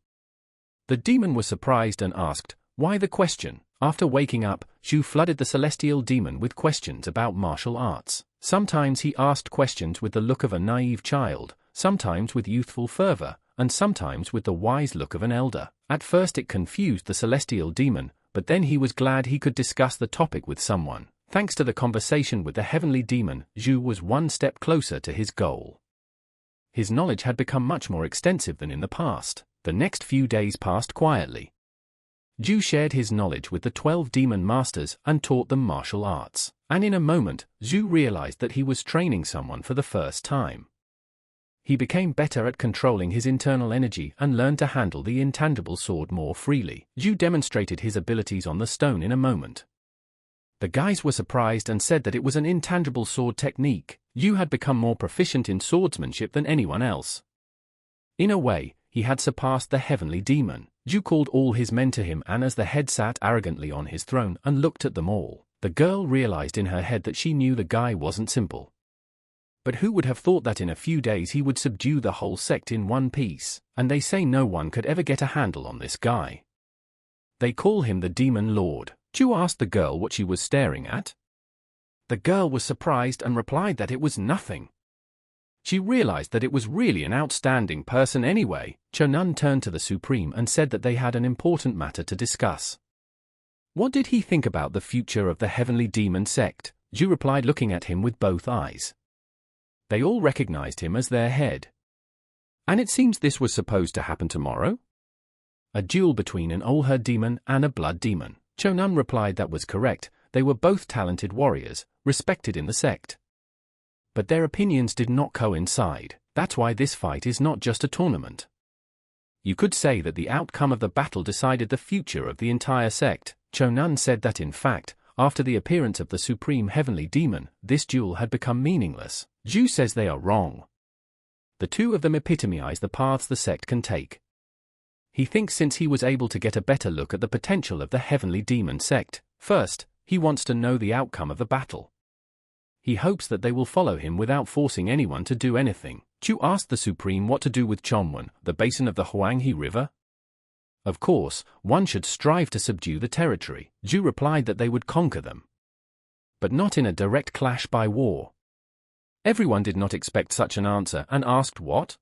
The demon was surprised and asked, why the question? After waking up, Zhu flooded the celestial demon with questions about martial arts. Sometimes he asked questions with the look of a naive child, sometimes with youthful fervor, and sometimes with the wise look of an elder. At first it confused the celestial demon, but then he was glad he could discuss the topic with someone. Thanks to the conversation with the heavenly demon, Zhu was one step closer to his goal. His knowledge had become much more extensive than in the past. The next few days passed quietly. Zhu shared his knowledge with the 12 demon masters and taught them martial arts. And in a moment, Zhu realized that he was training someone for the first time. he became better at controlling his internal energy and learned to handle the intangible sword more freely. Zhu demonstrated his abilities on the stone in a moment. The guys were surprised and said that it was an intangible sword technique. Zhu had become more proficient in swordsmanship than anyone else. In a way, he had surpassed the heavenly demon. Zhu called all his men to him, and as the head sat arrogantly on his throne and looked at them all, the girl realized in her head that she knew the guy wasn't simple. But who would have thought that in a few days he would subdue the whole sect in one piece? And they say no one could ever get a handle on this guy. They call him the Demon Lord. Zhu asked the girl what she was staring at. The girl was surprised and replied that it was nothing. She realized that it was really an outstanding person anyway. Chonan turned to the Supreme and said that they had an important matter to discuss. What did he think about the future of the heavenly demon sect? Zhu replied, looking at him with both eyes. They all recognized him as their head. And it seems this was supposed to happen tomorrow? A duel between an old demon and a blood demon. Chonan replied that was correct. They were both talented warriors, respected in the sect. But their opinions did not coincide. That's why this fight is not just a tournament. You could say that the outcome of the battle decided the future of the entire sect. Chonan said that in fact, after the appearance of the supreme heavenly demon, this duel had become meaningless. Zhu says they are wrong. The two of them epitomize the paths the sect can take. He thinks since he was able to get a better look at the potential of the heavenly demon sect, first, he wants to know the outcome of the battle. He hopes that they will follow him without forcing anyone to do anything. Zhu asked the Supreme what to do with Chongwen, the basin of the Huanghe River. Of course, one should strive to subdue the territory. Zhu replied that they would conquer them. But not in a direct clash by war. Everyone did not expect such an answer and asked what?